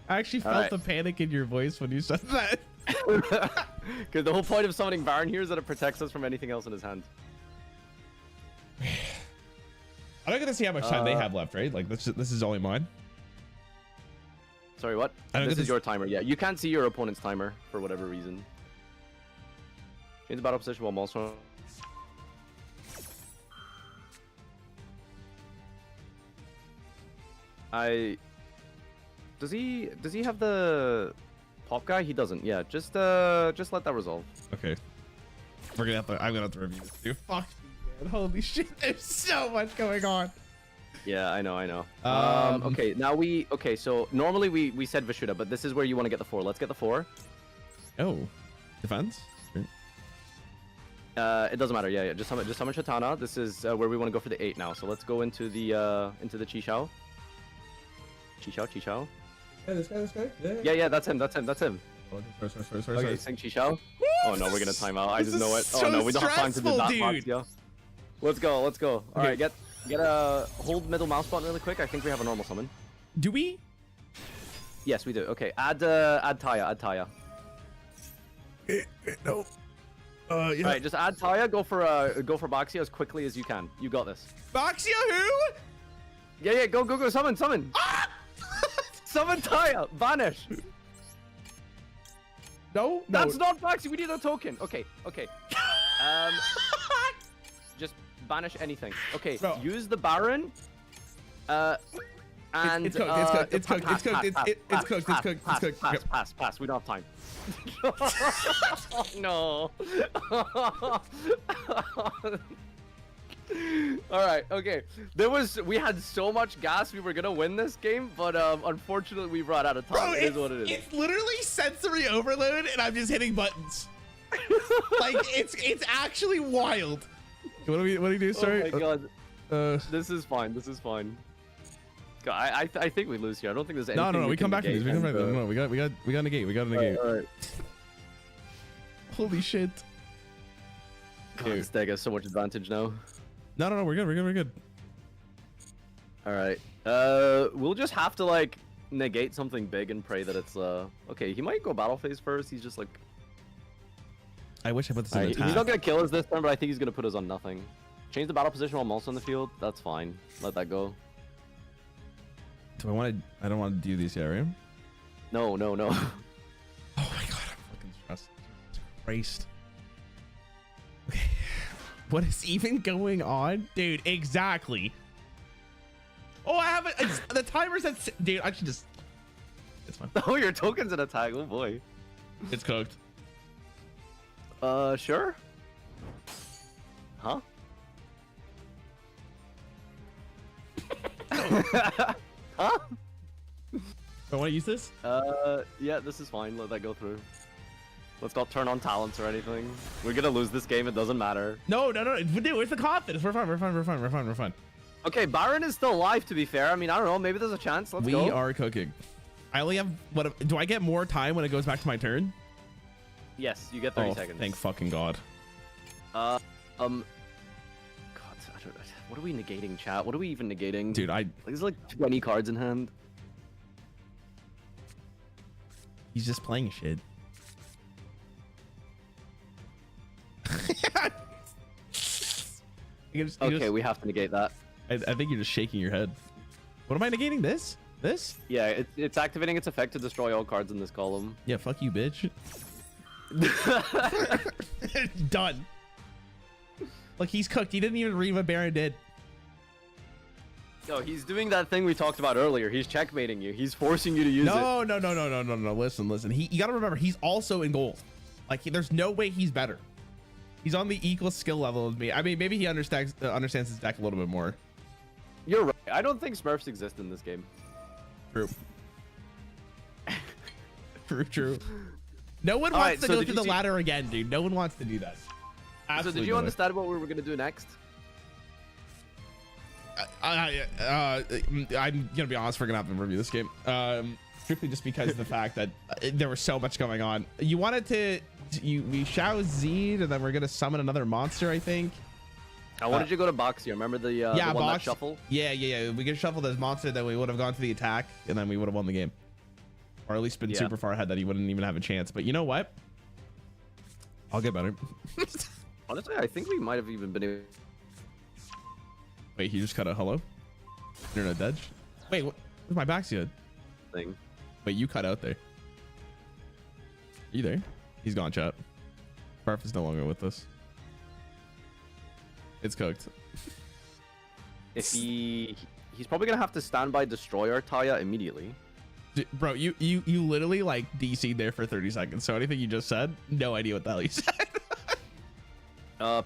I actually felt the panic in your voice when you said that. Because the whole point of summoning Baron here is that it protects us from anything else in his hand. I'm not gonna see how much time they have left, right? Like this is only mine. Sorry, what? This is your timer. Yeah, you can't see your opponent's timer for whatever reason. Change the battle position while monster. Does he have the pop guy? He doesn't. Yeah, just let that resolve. Okay. I'm gonna have to review this too. Fuck me, man. Holy shit, there's so much going on. Yeah, I know. Okay, now so normally we said Vishuddha, but this is where you want to get the 4. Let's get the 4. Oh, defense? It doesn't matter. Yeah. Just summon Shatana. This is where we want to go for the 8 now. So let's go into the Chi-Shao. Chi-Shao. Hey, this guy? Yeah, that's him. Sorry. Okay, sing Chi-Shao. Oh no, we're gonna time out. I just know it. so Oh no, we don't have time to do that. dude. Yeah. Let's go. All right, get a hold middle mouse button really quick. I think we have a normal summon. Do we? Yes, we do. Okay, add Taya. No. Yeah. All right, just add Taya. Go for Baxia as quickly as you can. You got this. Baxia who? Yeah. Go. Summon. Ah! Summon Taya. Vanish. No. That's not Baxia. We need a token. Okay. Just banish anything. Okay. Bro. Use the Baron. And it's cooked. It's cooked. Pass. We don't have time. Oh, no. All right. Okay. We had so much gas. We were gonna win this game, but unfortunately, we ran out of time. Bro, it is what it is. It's literally sensory overload, and I'm just hitting buttons. Like it's actually wild. What do we do? Sorry. Oh my god. This is fine. God, I think we lose here. I don't think there's anything. No. We come back to this. No. We got negate. We got negate. All right. Holy shit. God, this deck has so much advantage now. No. We're good. All right. We'll just have to like negate something big and pray that it's okay. He might go battle phase first. He's just like. I wish I put this in attack. He's not gonna kill us this turn, but I think he's gonna put us on nothing. Change the battle position while I'm also on the field. That's fine. Let that go. Do I want to? I don't want to do these yet, right? No. Oh my god, I'm fucking stressed. Jesus Christ. Okay. What is even going on? Dude, exactly. Oh, I have it. The timer's at... Dude, I should just... It's fine. Oh, your token's an attack. Oh boy. It's cooked. Sure. Huh? Huh? I want to use this? Yeah, this is fine. Let that go through. Let's not turn on talents or anything. We're gonna lose this game. It doesn't matter. No. Dude, where's the confidence? We're fine. Okay, Byron is still alive, to be fair. I mean, I don't know. Maybe there's a chance. Let's go. We are cooking. I only have... What? Do I get more time when it goes back to my turn? Yes, you get 30 seconds. Thank fucking God. God, I What are we negating, chat? What are we even negating? Dude, Like, there's like 20 cards in hand. he's just playing shit. Okay, we have to negate that. I think you're just shaking your head. What am I negating? This? Yeah, it's activating its effect to destroy all cards in this column. Yeah, fuck you, bitch. Done. Like, he's cooked. He didn't even read what Baron did. No, he's doing that thing we talked about earlier. He's checkmating you. He's forcing you to use it. No. Listen. You gotta remember, he's also in gold. Like, there's no way he's better. He's on the equal skill level as me. I mean, maybe he understands his deck a little bit more. You're right. I don't think Smurfs exist in this game. True. True. No one wants to go through the ladder again, dude. No one wants to do that. Absolutely. So did you understand what we were gonna do next? I'm gonna be honest, we're gonna have to review this game. Strictly just because of the fact that there was so much going on. You wanted to, we Shao Zed, and then we're gonna summon another monster, I think. I wanted you to go to Boxia. Remember the one box, that shuffle? Yeah. We could shuffle this monster, then we would have gone to the attack, and then we would have won the game, or at least been super far ahead that he wouldn't even have a chance. But you know what? I'll get better. Honestly, I think we might have even been able... Wait, he just cut a hello? Internet dead? Wait, where's my Baxia thing? Wait, you cut out there. You there? He's gone, chat. Barf is no longer with us. It's cooked. If he's probably gonna have to stand by Destroyer Taya immediately. Dude, bro, you literally like DC'd there for 30 seconds. So anything you just said, no idea what the hell you said.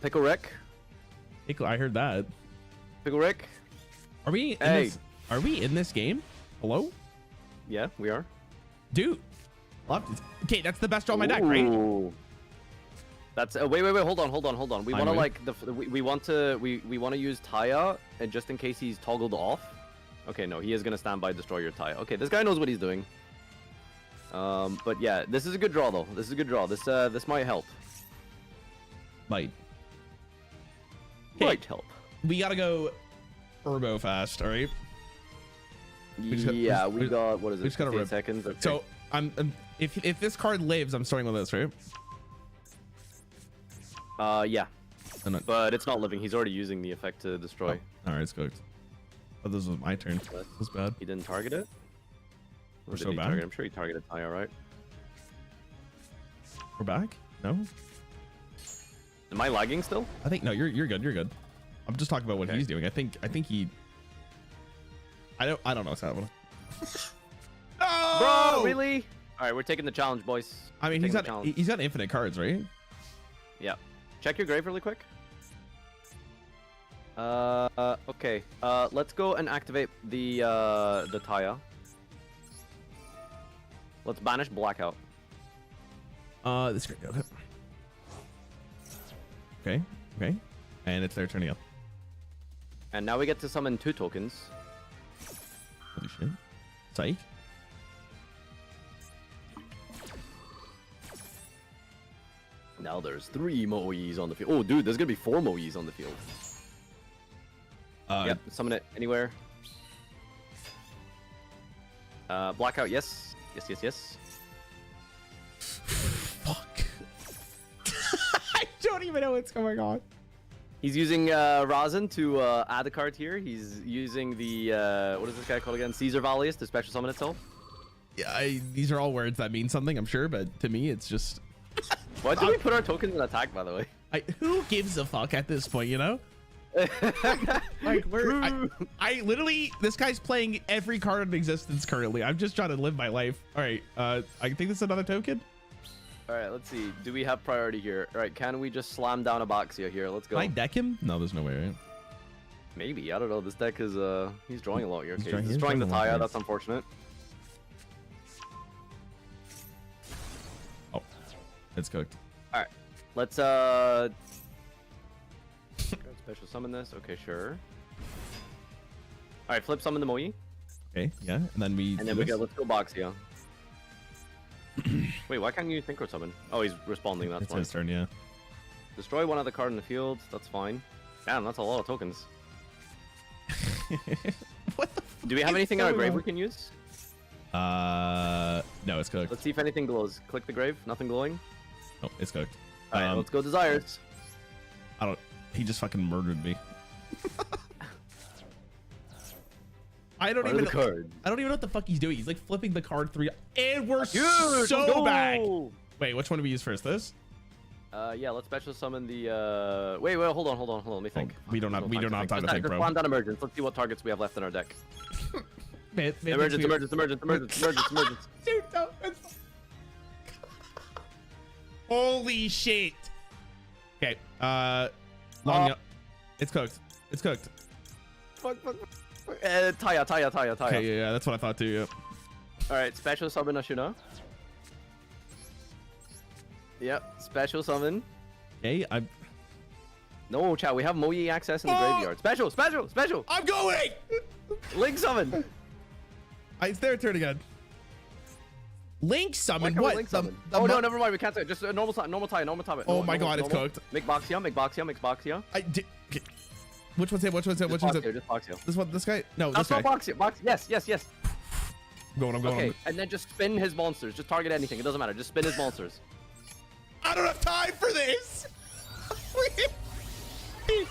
Pickle Rick. I heard that. Pickle Rick. Are we in this? Are we in this game? Hello? Yeah, we are. Dude. Okay, that's the best draw on my deck, right? That's wait, hold on. We want to like we want to use Taya, and just in case he's toggled off. Okay, no, he is gonna stand by Destroy Your Taya. Okay, this guy knows what he's doing. But yeah, this is a good draw though. This is a good draw. This might help. Might help. We gotta go turbo fast, all right? We got what is it? We just gotta 15 seconds. Okay. So if this card lives, I'm starting with this, right? Yeah. But it's not living. He's already using the effect to destroy. Oh, all right, it's cooked. Oh, this was my turn. This was bad. He didn't target it. We're so bad. I'm sure he targeted Taya, right? We're back? No? Am I lagging still? I think no. You're good. You're good. I'm just talking about what he's doing. I think he. I don't know what's happening. No! Bro, really? All right, we're taking the challenge, boys. I mean, he's got infinite cards, right? Yeah. Check your grave really quick. Okay. Let's go and activate the Taya. Let's banish Blackout. This great. Okay. And it's their turn again. And now we get to summon 2 tokens. Holy shit. Psych. Now there's 3 Moes on the field. Oh, dude, there's gonna be 4 Moes on the field. Yep, summon it anywhere. Blackout, yes. Yes. Fuck. I don't even know what's going on. He's using Rarran to add a card here. He's using the what is this guy called again? Caesar Valius to special summon itself. Yeah, these are all words that mean something, I'm sure, but to me, it's just. Why did we put our tokens in attack, by the way? Who gives a fuck at this point, you know? Like I literally, this guy's playing every card in existence currently. I'm just trying to live my life. All right, I think this is another token. All right, let's see. Do we have priority here? All right, can we just slam down a Boxia here? Let's go. Can I deck him? No, there's no way, right? Maybe. I don't know. This deck is he's drawing a lot here. Okay, he's drawing the Taya. That's unfortunate. Oh, it's cooked. All right, let's special summon this. Okay, sure. All right, flip summon the Moe. Okay, yeah, and then we go. Let's go Boxia. Wait, why can't you synchro summon? Oh, he's responding. That's it's fine. his turn, yeah. Destroy one other card in the field. That's fine. Damn, that's a lot of tokens. What the Do we have is anything in our going grave on? we can use? No, it's cooked. Let's see if anything glows. Click the grave. Nothing glowing. Oh, it's cooked. All right, let's go desires. I don't. He just fucking murdered me. I don't What are even. the cards? I don't even know what the fuck he's doing. He's like flipping the card 3, and we're Dude, so let's go! back. Wait, which one do we use first? This? Yeah, let's special summon the. Wait, hold on. Let me think. We don't have time to think, bro. Spawn down emergence. Let's see what targets we have left in our deck. Man, Emergence. Dude, no, it's... Holy shit. Okay. Long. It's cooked. It's cooked. Fuck. Taya. Okay, yeah, that's what I thought too. Yeah. All right, special summon Ashuna. Yep, special summon. Okay, I'm. No, chat. We have Moyi access in the Oh! graveyard. Special. I'm going. Link summon. It's their turn again. Link summon. Why can't we What? Link summon? Oh no, never mind. We can't say it. Just a normal time. Oh my god, it's cooked. Make Boxia. I did. Okay. Which one's it? Which one's it? Which one's it? Just Boxia. This one. This guy? No, That's this guy. not Boxia. Yes. I'm going. Okay, and then just spin his monsters. Just target anything. It doesn't matter. Just spin his monsters. I don't have time for this.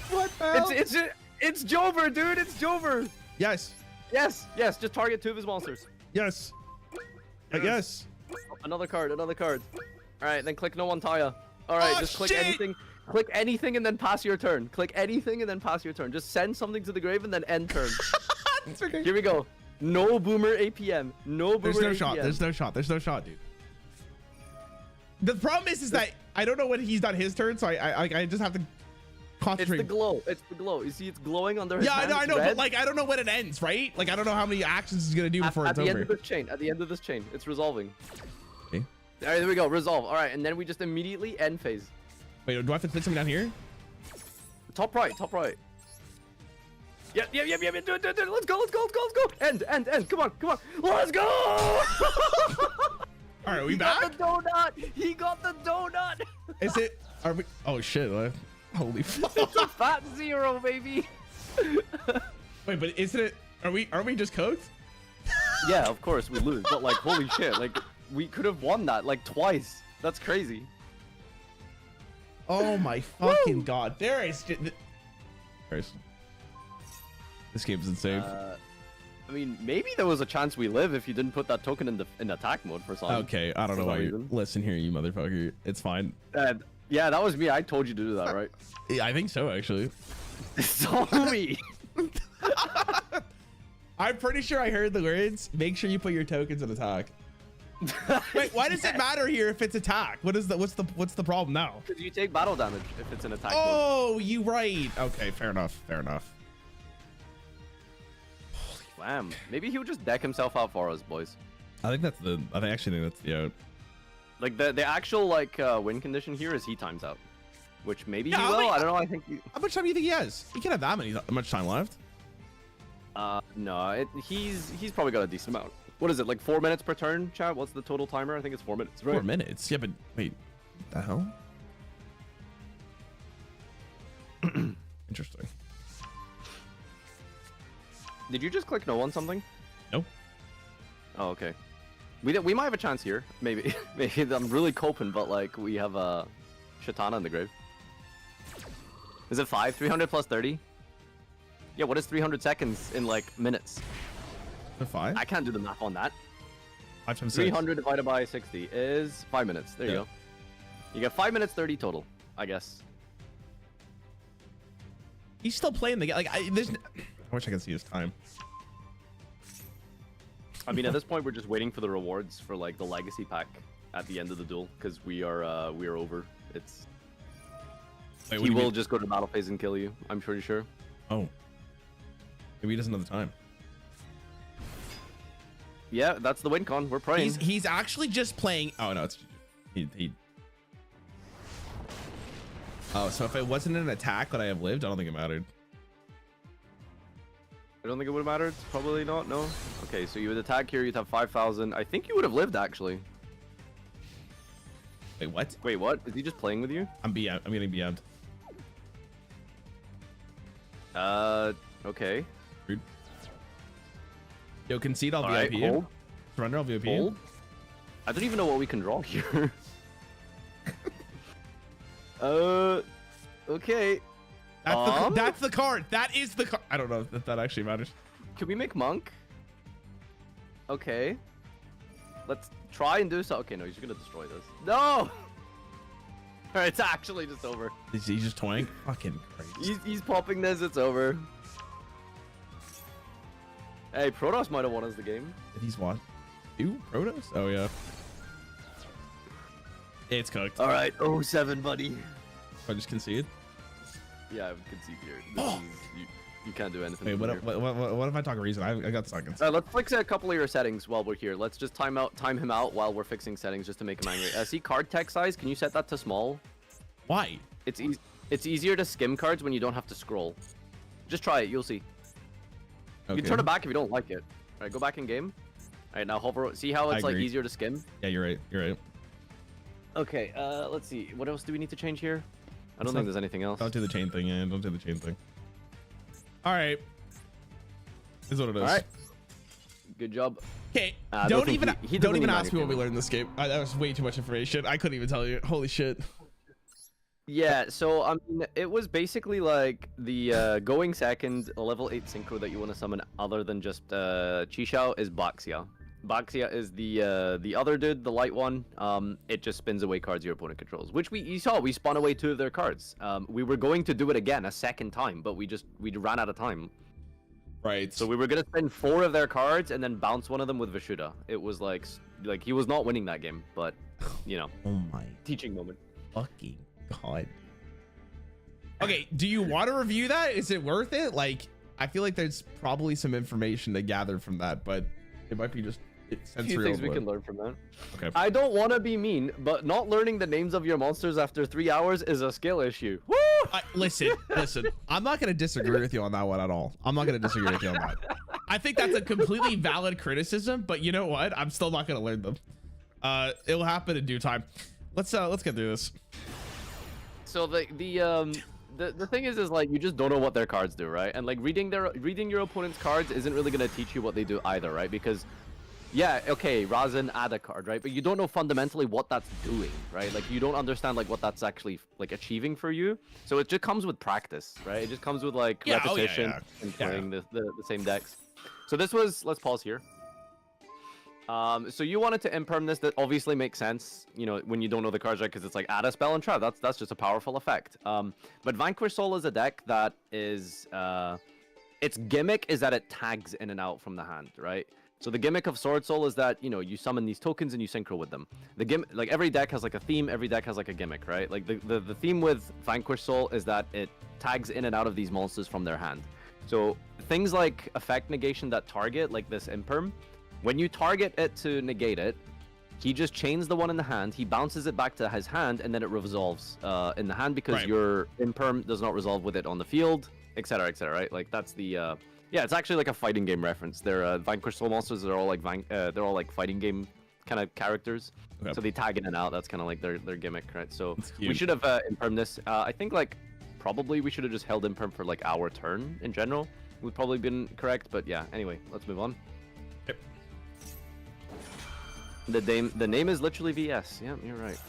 What the hell? It's Jover, dude. It's Jover. Yes. Yes. Just target 2 of his monsters. Yes. Yes. Another card. All right, then click no one Taya. All right, Oh, just click shit! anything. Click anything and then pass your turn. Click anything and then pass your turn. Just send something to the grave and then end turn. It's okay. Here we go. No boomer APM. No boomer There's no APM. shot. There's no shot, dude. The problem is that I don't know when he's done his turn, so I just have to It's concentrate. the glow. You see, it's glowing under his Yeah, hand. I know, It's red. but like I don't know when it ends, right? Like I don't know how many actions he's gonna do before at it's the over. end of this chain. At the end of this chain, it's resolving. Okay. All right, there we go. Resolve. All right, and then we just immediately end phase. Wait, do I have to put something down here? Top right. Yeah. Do it. Let's go. End. Come on. Let's go. All right, are we He back? got the donut. He got the donut. Is it? Are we? Oh shit! Holy fuck! It's a fat 0, baby. Wait, but isn't it? Are we just cooked? Yeah, of course we lose, but like, holy shit, like we could have won that like twice. That's crazy. Oh my fucking god! There is. This game's insane. I mean, maybe there was a chance we live if you didn't put that token in attack mode for some. Okay, I don't know for why some you reason. listen here, you motherfucker. It's fine. Yeah, that was me. I told you to do that, right? Yeah, I think so, actually. So me. I'm pretty sure I heard the words. Make sure you put your tokens in attack. Wait, why does it matter here if it's attack? What's the problem now? Because you take battle damage if it's an attack mode. Oh, you right. Okay, fair enough. Wham. Maybe he would just deck himself out for us, boys. I actually think that's the out. Like the actual like win condition here is he times out, which maybe Yeah, he I will. mean- I don't know. I think. How much time do you think he has? He can't have that much time left. No, he's probably got a decent amount. What is it, like 4 minutes per turn, chat? What's the total timer? I think it's 4 minutes, right? 4 minutes. Yeah, but wait, what the hell? Interesting. Did you just click no on something? No. Oh, okay. We might have a chance here. Maybe. Maybe I'm really coping, but like we have a Shatana in the grave. Is it 5? 300 plus 30? Yeah, what is 300 seconds in like minutes? The 5? I can't do the math on that. 5 times 6. 300 divided by 60 is 5 minutes. There you Yeah. go. You get 5 minutes 30 total, I guess. He's still playing the game. Like, I wish I could see his time. I mean, at this point, we're just waiting for the rewards for like the legacy pack at the end of the duel because we are over. It's Wait, what he do you will mean? just go to battle phase and kill you. I'm pretty sure. Oh. Maybe he doesn't know the time. Yeah, that's the win con. We're praying. He's actually just playing. Oh no, it's he. Oh, so if it wasn't an attack, would I have lived? I don't think it mattered. I don't think it would have mattered. Probably not. No. Okay, so you would attack here. You'd have 5,000. I think you would have lived actually. Wait, what? Wait, what? Is he just playing with you? I'm getting BM'd. Okay. Rude. Yo, concede all Alright, VIP. hold. Surrender all VIP. Hold. I don't even know what we can draw here. Okay. That's the card. That is the card. I don't know if that actually matters. Can we make monk? Okay. Let's try and do so. Okay, no, he's gonna destroy this. No! Alright, it's actually just over. Is he just toying? Fucking crazy. He's popping this, it's over. Hey, Protoss might have won us the game. If he's what? Ooh, Protoss? Oh, yeah. It's cooked. Alright, 0-7, buddy. I just concede. Yeah, I would concede here. This is, you can't do anything. Wait, from here. what if I talk reason? I got seconds. Let's fix a couple of your settings while we're here. Let's just time him out while we're fixing settings just to make him angry. See card text size. Can you set that to small? Why? It's easier to skim cards when you don't have to scroll. Just try it. You'll see. You Okay. can turn it back if you don't like it. All right, go back in game. All right, now hover. See how it's like agree. easier to skim? Yeah, you're right. You're right. Okay. Let's see. What else do we need to change here? I don't think there's anything else. Don't do the chain thing, yeah. Don't do the chain thing. All right. This is what it is. All right. Good job. Okay. don't Don't think even he don't doesn't even need ask me what we anything. learned in this game. That was way too much information. I couldn't even tell you. Holy shit. Yeah, so I mean, it was basically like the going second, a level 8 synchro that you want to summon other than just Chisao is Baxia. Baxia is the other dude, the light one. It just spins away cards your opponent controls, which you saw. We spun away 2 of their cards. We were going to do it again a second time, but we ran out of time. Right. So we were gonna spend 4 of their cards and then bounce one of them with Vishuda. It was like he was not winning that game, but you know, Oh my teaching moment. fucking god. Okay, do you want to review that? Is it worth it? Like, I feel like there's probably some information to gather from that, but it might be just sensory Few things we overload. can learn from that. Okay. I don't want to be mean, but not learning the names of your monsters after 3 hours is a skill issue. Woo! Listen. I'm not gonna disagree with you on that one at all. I'm not gonna disagree with you on that. I think that's a completely valid criticism, but you know what? I'm still not gonna learn them. It'll happen in due time. Let's get through this. So the thing is like you just don't know what their cards do, right? And like reading your opponent's cards isn't really gonna teach you what they do either, right? Because yeah, okay, Rarran add a card, right? But you don't know fundamentally what that's doing, right? Like you don't understand like what that's actually like achieving for you. So it just comes with practice, right? It just comes with like repetition and playing the same decks. So this was, let's pause here. So you wanted to imperm this. That obviously makes sense, you know, when you don't know the cards, right? Because it's like add a spell and trap. That's just a powerful effect. But Vanquish Soul is a deck that is, its gimmick is that it tags in and out from the hand, right? So the gimmick of Sword Soul is that, you know, you summon these tokens and you synchro with them. The gimmick, like every deck has like a theme, every deck has like a gimmick, right? Like the theme with Vanquish Soul is that it tags in and out of these monsters from their hand. So things like effect negation that target, like this imperm, when you target it to negate it, he just chains the one in the hand, he bounces it back to his hand, and then it resolves in the hand because your imperm does not resolve with it on the field, etc., right? Like that's the yeah, it's actually like a fighting game reference. They're Vanquish Soul monsters. They're all like fighting game kind of characters. Okay. So they tag in and out. That's kind of like their gimmick, right? So we should have imperm this. I think like probably we should have just held imperm for like our turn in general. Would probably been correct, but yeah. Anyway, let's move on. Yep. The name is literally VS. Yeah, you're right.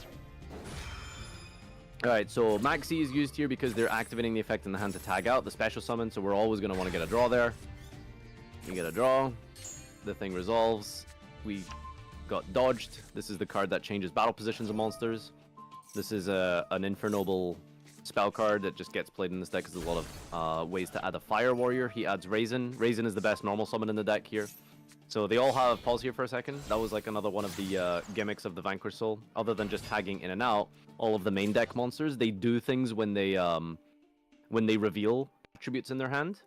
Alright, so Maxi is used here because they're activating the effect in the hand to tag out the special summon, so we're always going to want to get a draw there. We get a draw. The thing resolves. We got dodged. This is the card that changes battle positions of monsters. This is an Infernoble spell card that just gets played in this deck because there's a lot of ways to add a Fire Warrior. He adds Raisin. Raisin is the best normal summon in the deck here. So they all have, pause here for a second, that was like another one of the gimmicks of the Vanquish Soul. Other than just tagging in and out, all of the main deck monsters, they do things when they reveal attributes in their hand.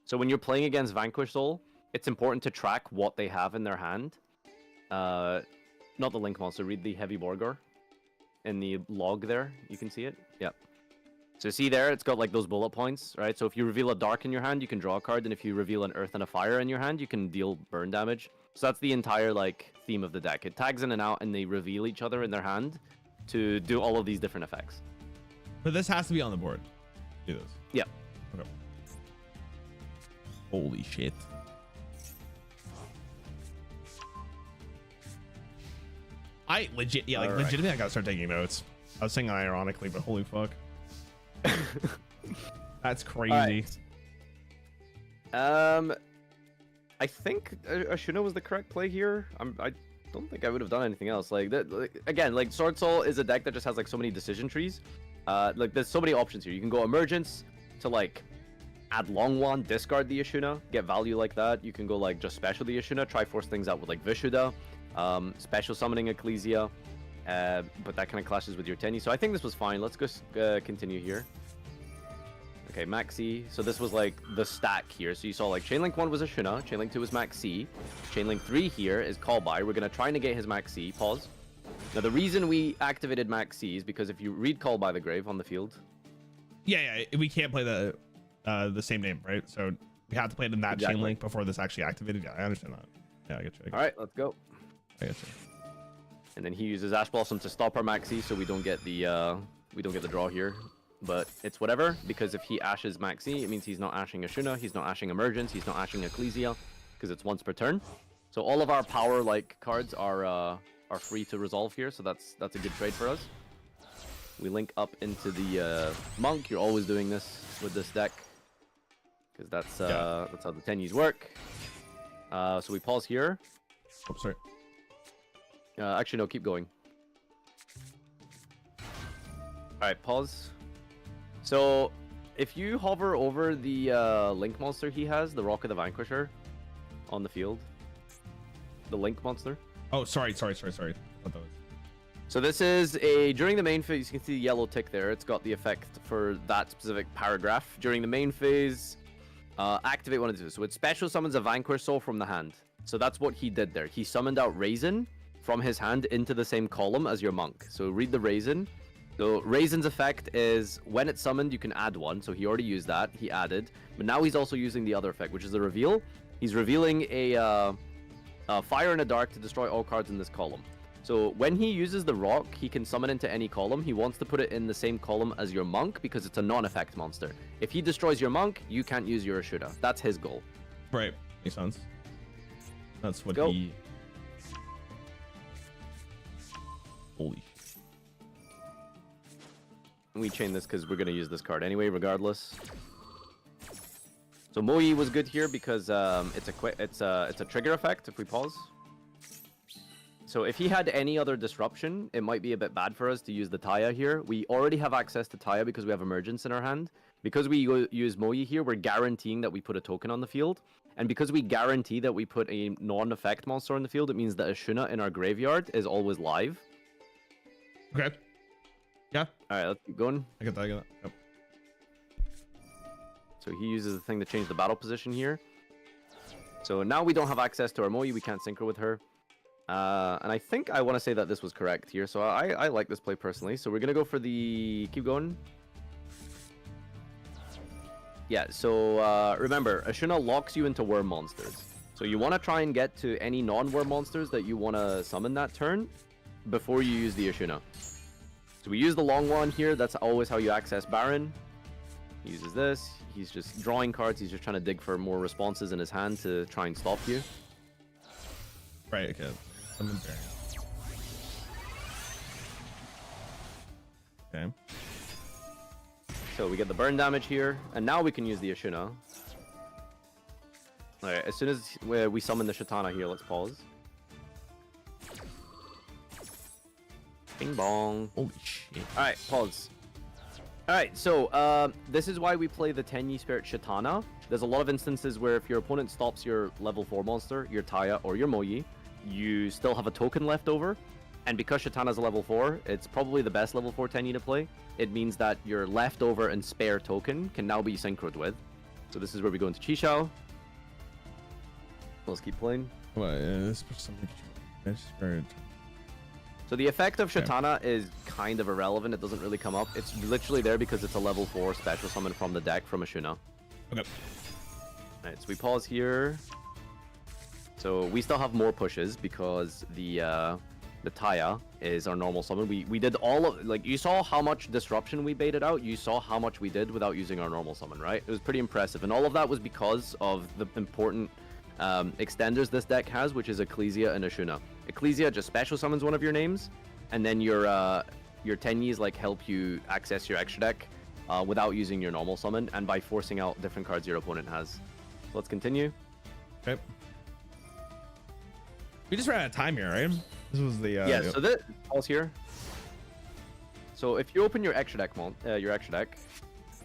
So when you're playing against Vanquish Soul, it's important to track what they have in their hand. Not the Link monster, read the Heavy Borgor. In the log there, you can see it. Yep. So see there, it's got like those bullet points, right? So if you reveal a dark in your hand, you can draw a card, and if you reveal an earth and a fire in your hand, you can deal burn damage. So that's the entire like theme of the deck. It tags in and out, and they reveal each other in their hand to do all of these different effects. But this has to be on the board. Do this. Yep. Okay. Holy shit. I legit, yeah, like All right. legitimately, I gotta start taking notes. I was saying that ironically, but holy fuck. That's crazy. Right. I think Ashuna was the correct play here. I don't think I would have done anything else. Like that, again, like Sword Soul is a deck that just has like so many decision trees. Like there's so many options here. You can go Emergence to like add long one, discard the Ashuna, get value like that. You can go like just special the Ashuna, try force things out with like Vishuddha, special summoning Ecclesia, but that kind of clashes with your Tenyi. So I think this was fine. Let's go continue here. Okay, Max C. So this was like the stack here. So you saw like Chainlink 1 was Ashuna, Chainlink 2 was Max C, Chainlink 3 here is Call By. We're gonna try and negate his Max C. Pause. Now the reason we activated Max C is because if you read Call By the Grave on the field, Yeah, we can't play the same name, right? So we have to play it in that chain link before this actually activated. Yeah, I understand that. Yeah, I get you. all right, let's go. I get you. And then he uses Ash Blossom to stop our Maxi, so we don't get the draw here. But it's whatever, because if he ashes Maxi, it means he's not ashing Ashuna, he's not ashing Emergence, he's not ashing Ecclesia, because it's once per turn. So all of our power like cards are free to resolve here, so that's a good trade for us. We link up into the Monk. You're always doing this with this deck, because that's how the Tenyis work. So we pause here. Oh, sorry. Actually, no, keep going. Alright, pause. So, if you hover over the Link monster he has, the Rock of the Vanquisher, on the field. The Link monster. Oh, sorry. What that was. So this is during the main phase, you can see the yellow tick there. It's got the effect for that specific paragraph. During the main phase, activate one of these. So it special summons a Vanquish Soul from the hand. So that's what he did there. He summoned out Raisin from his hand into the same column as your Monk. So read the Raisin. So Raisin's effect is when it's summoned, you can add one. So he already used that. He added. But now he's also using the other effect, which is the reveal. He's revealing a Fire in the Dark to destroy all cards in this column. So when he uses the rock, he can summon into any column. He wants to put it in the same column as your Monk because it's a non-effect monster. If he destroys your Monk, you can't use your Ashuna. That's his goal. Right. Makes sense. That's what Go. he... Holy shit. We chain this because we're going to use this card anyway, regardless. So Moi was good here because it's a trigger effect if we pause. So if he had any other disruption, it might be a bit bad for us to use the Taya here. We already have access to Taya because we have Emergence in our hand. Because we use Moi here, we're guaranteeing that we put a token on the field. And because we guarantee that we put a non-effect monster on the field, it means that Ashuna in our graveyard is always live. Okay. Yeah. Alright, let's keep going. I get that. Yep. So he uses the thing to change the battle position here. So now we don't have access to our Moi, we can't synchro with her. And I think I want to say that this was correct here, so I like this play personally. So we're going to go for the... Keep going. Yeah, so remember, Ashuna locks you into worm monsters. So you want to try and get to any non-worm monsters that you want to summon that turn before you use the Ashuna. So we use the long one here, that's always how you access Baron. He uses this, he's just drawing cards, he's just trying to dig for more responses in his hand to try and stop you. Right, okay. I'm in there. Okay. So we get the burn damage here, and now we can use the Ashuna. Alright, as soon as we summon the Shatana here, let's pause. Bing bong. Holy shit. Alright, pause. Alright, so this is why we play the Tenyi Spirit Shatana. There's a lot of instances where if your opponent stops your level 4 monster, your Taya or your Moi, you still have a token left over. And because Shatana's a level 4, it's probably the best level 4 Tenyi to play. It means that your leftover and spare token can now be synchroed with. So this is where we go into Chishao. Let's keep playing. What? This is something. So the effect of Shatana is kind of irrelevant. It doesn't really come up. It's literally there because it's a level 4 special summon from the deck from Ashuna. Okay. Alright, so we pause here. So we still have more pushes because the the Taya is our normal summon. We did all of, like, you saw how much disruption we baited out. You saw how much we did without using our normal summon, right? It was pretty impressive. And all of that was because of the important extenders this deck has, which is Ecclesia and Ashuna. Ecclesia just special summons one of your names, and then your Tenyis like help you access your extra deck without using your normal summon and by forcing out different cards your opponent has. So let's continue. Okay. We just ran out of time here, right? This was the yeah. So this pause here. So if you open your extra deck,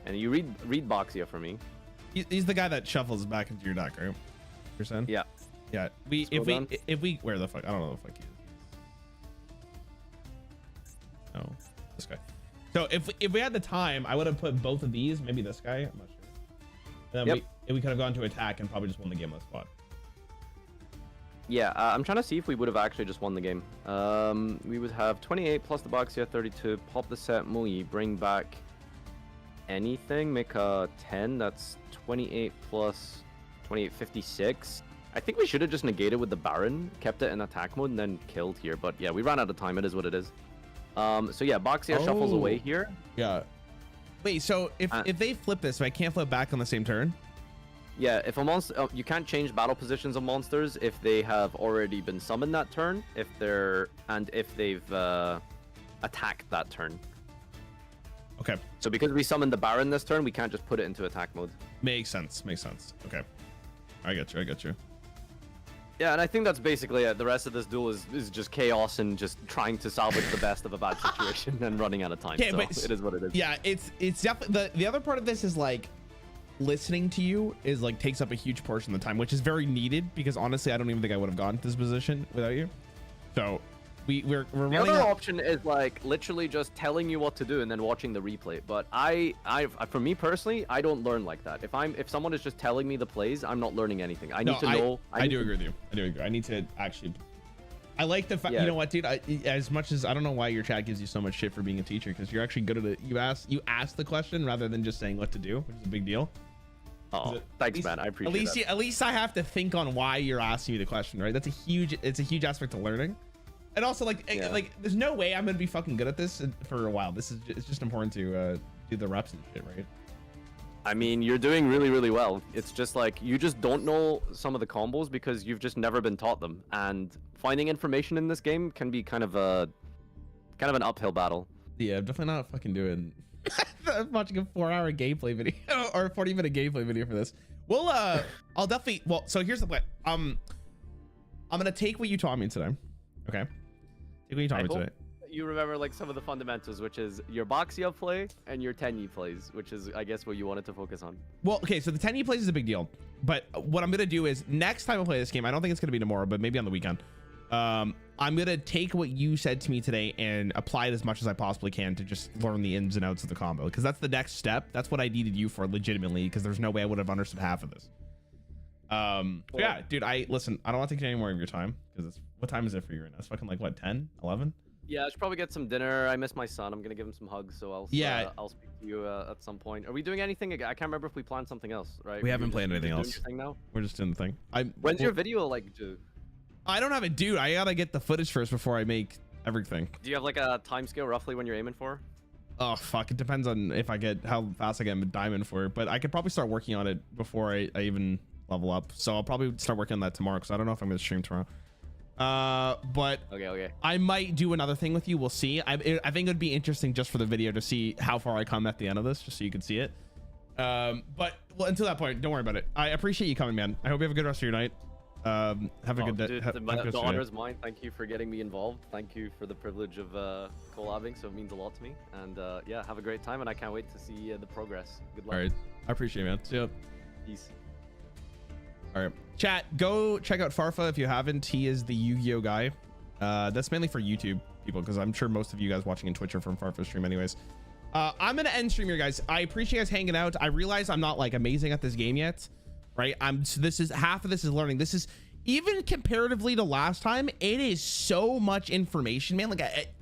and you read Boxia for me. He's the guy that shuffles back into your deck, right? You're saying? Yeah. Yeah. If we where the fuck? I don't know the fuck he is. Oh, this guy. So if we had the time, I would have put both of these. Maybe this guy. I'm not sure. And then we could have gone to attack and probably just won the game on the spot. Yeah, I'm trying to see if we would have actually just won the game. We would have 28 plus the Boxia 32. Pop the set Mui, bring back anything, make a 10. That's 28 plus 28, 56. I think we should have just negated with the Baron, kept it in attack mode, and then killed here. But yeah, we ran out of time. It is what it is. So yeah, Boxia shuffles away here. Yeah. Wait, so if they flip this, so I can't flip back on the same turn? Yeah, if a monster, you can't change battle positions of monsters if they have already been summoned that turn, if they've attacked that turn. Okay. So because we summoned the Baron this turn, we can't just put it into attack mode. Makes sense. Makes sense. Okay. I get you. Yeah, and I think that's basically it. The rest of this duel is just chaos and just trying to salvage the best of a bad situation and running out of time. Yeah, so but it is what it is. Yeah, it's definitely the other part of this is like listening to you is like takes up a huge portion of the time, which is very needed because honestly I don't even think I would have gotten to this position without you. So we're running the other option is like literally just telling you what to do and then watching the replay. But I for me personally, I don't learn like that. If someone is just telling me the plays, I'm not learning anything. I need to know. I do agree with you. I do agree. I need to actually. I like the fact. Yeah. You know what, dude? As much as I don't know why your chat gives you so much shit for being a teacher, because you're actually good at it. You ask the question rather than just saying what to do, which is a big deal. Oh, thanks, man. I appreciate it. At least I have to think on why you're asking me the question, right? It's a huge aspect of learning. And also, like there's no way I'm gonna be fucking good at this for a while. It's just important to do the reps and shit, right? I mean, you're doing really, really well. It's just like you just don't know some of the combos because you've just never been taught them. And finding information in this game can be kind of an uphill battle. Yeah, I'm definitely not fucking doing. I'm watching a 4-hour gameplay video or a 40-minute gameplay video for this. Well, I'll definitely. Well, so here's the plan. I'm gonna take what you taught me today. Okay. Take what you taught me today. You remember like some of the fundamentals, which is your Boxia play and your Tenyi plays, which is I guess what you wanted to focus on. Well, okay, so the Tenyi plays is a big deal, but what I'm gonna do is next time I play this game, I don't think it's gonna be tomorrow, but maybe on the weekend. I'm gonna take what you said to me today and apply it as much as I possibly can to just learn the ins and outs of the combo, because that's the next step. That's what I needed you for legitimately, because there's no way I would have understood half of this. Yeah, dude, I don't want to take any more of your time, because it's what time is it for you right now? It's fucking like what, 10, 11? Yeah, I should probably get some dinner. I miss my son. I'm gonna give him some hugs, so I'll speak to you at some point. Are we doing anything? I can't remember if we planned something else, right? We haven't planned anything else. Now? We're just doing the thing. When's your video like due? I don't have it, dude. I gotta get the footage first before I make everything. Do you have like a time scale roughly when you're aiming for? Oh fuck, it depends on how fast I get a diamond for it, but I could probably start working on it before I even level up. So I'll probably start working on that tomorrow, because I don't know if I'm gonna stream tomorrow. But okay, I might do another thing with you. We'll see. I think it would be interesting just for the video to see how far I come at the end of this, just so you can see it. But well, until that point, don't worry about it. I appreciate you coming, man. I hope you have a good rest of your night. Have a good day. Dude, the honor is mine. Thank you for getting me involved. Thank you for the privilege of collabing. So it means a lot to me. And yeah, have a great time, and I can't wait to see the progress. Good luck. All right, I appreciate it, man. See ya. Peace. All right, chat, go check out Farfa if you haven't. He is the Yu-Gi-Oh guy. That's mainly for YouTube people, because I'm sure most of you guys watching in Twitch are from Farfa's stream anyways. I'm gonna end stream here, guys. I appreciate you guys hanging out. I realize I'm not like amazing at this game yet, right? This is half of this is learning. This is even comparatively to last time, it is so much information, man. Like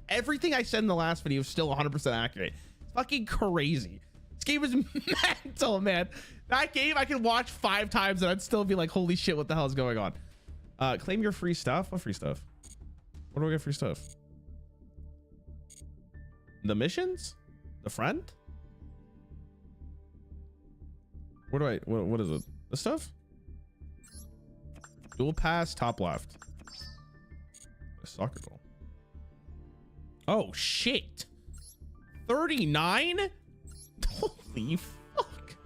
everything I said in the last video is still 100% accurate. It's fucking crazy. This game is mental, man. That game I can watch 5 times and I'd still be like, holy shit, what the hell is going on? Claim your free stuff. What free stuff? Where do I get free stuff? The missions? The friend? Where do I, what is it? The stuff? Dual pass, top left. A soccer goal. Oh, shit. 39? Holy fuck.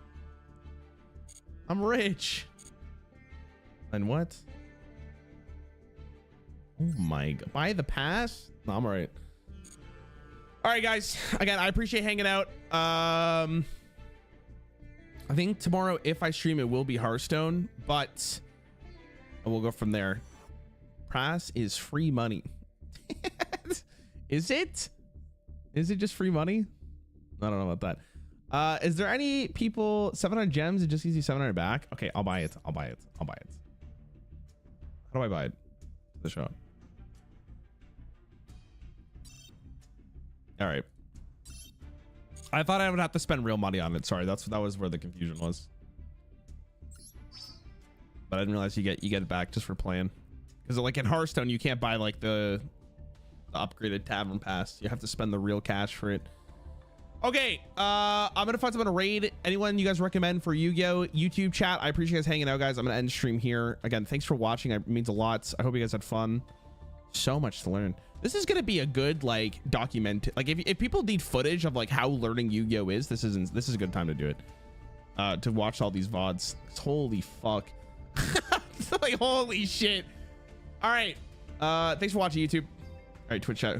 I'm rich. And what? Oh my god. Buy the pass? No, I'm all right. All right, guys. Again, I appreciate hanging out. I think tomorrow, if I stream, it will be Hearthstone, but we'll go from there. Pass is free money. Is it? Is it just free money? I don't know about that. Is there any people 700 gems? It just gives you 700 back. Okay, I'll buy it. I'll buy it. I'll buy it. How do I buy it? The shop. All right. I thought I would have to spend real money on it. Sorry, that was where the confusion was. But I didn't realize you get it back just for playing. Because like in Hearthstone, you can't buy like the upgraded tavern pass. You have to spend the real cash for it. Okay, I'm gonna find someone to raid. Anyone you guys recommend for Yu-Gi-Oh YouTube chat? I appreciate you guys hanging out, guys. I'm gonna end the stream here. Again, thanks for watching. It means a lot. I hope you guys had fun. So much to learn. This is gonna be a good like document. Like if people need footage of like how learning Yu-Gi-Oh is, this is a good time to do it. To watch all these VODs. Holy fuck. Like holy shit. All right. Thanks for watching YouTube. All right, Twitch chat.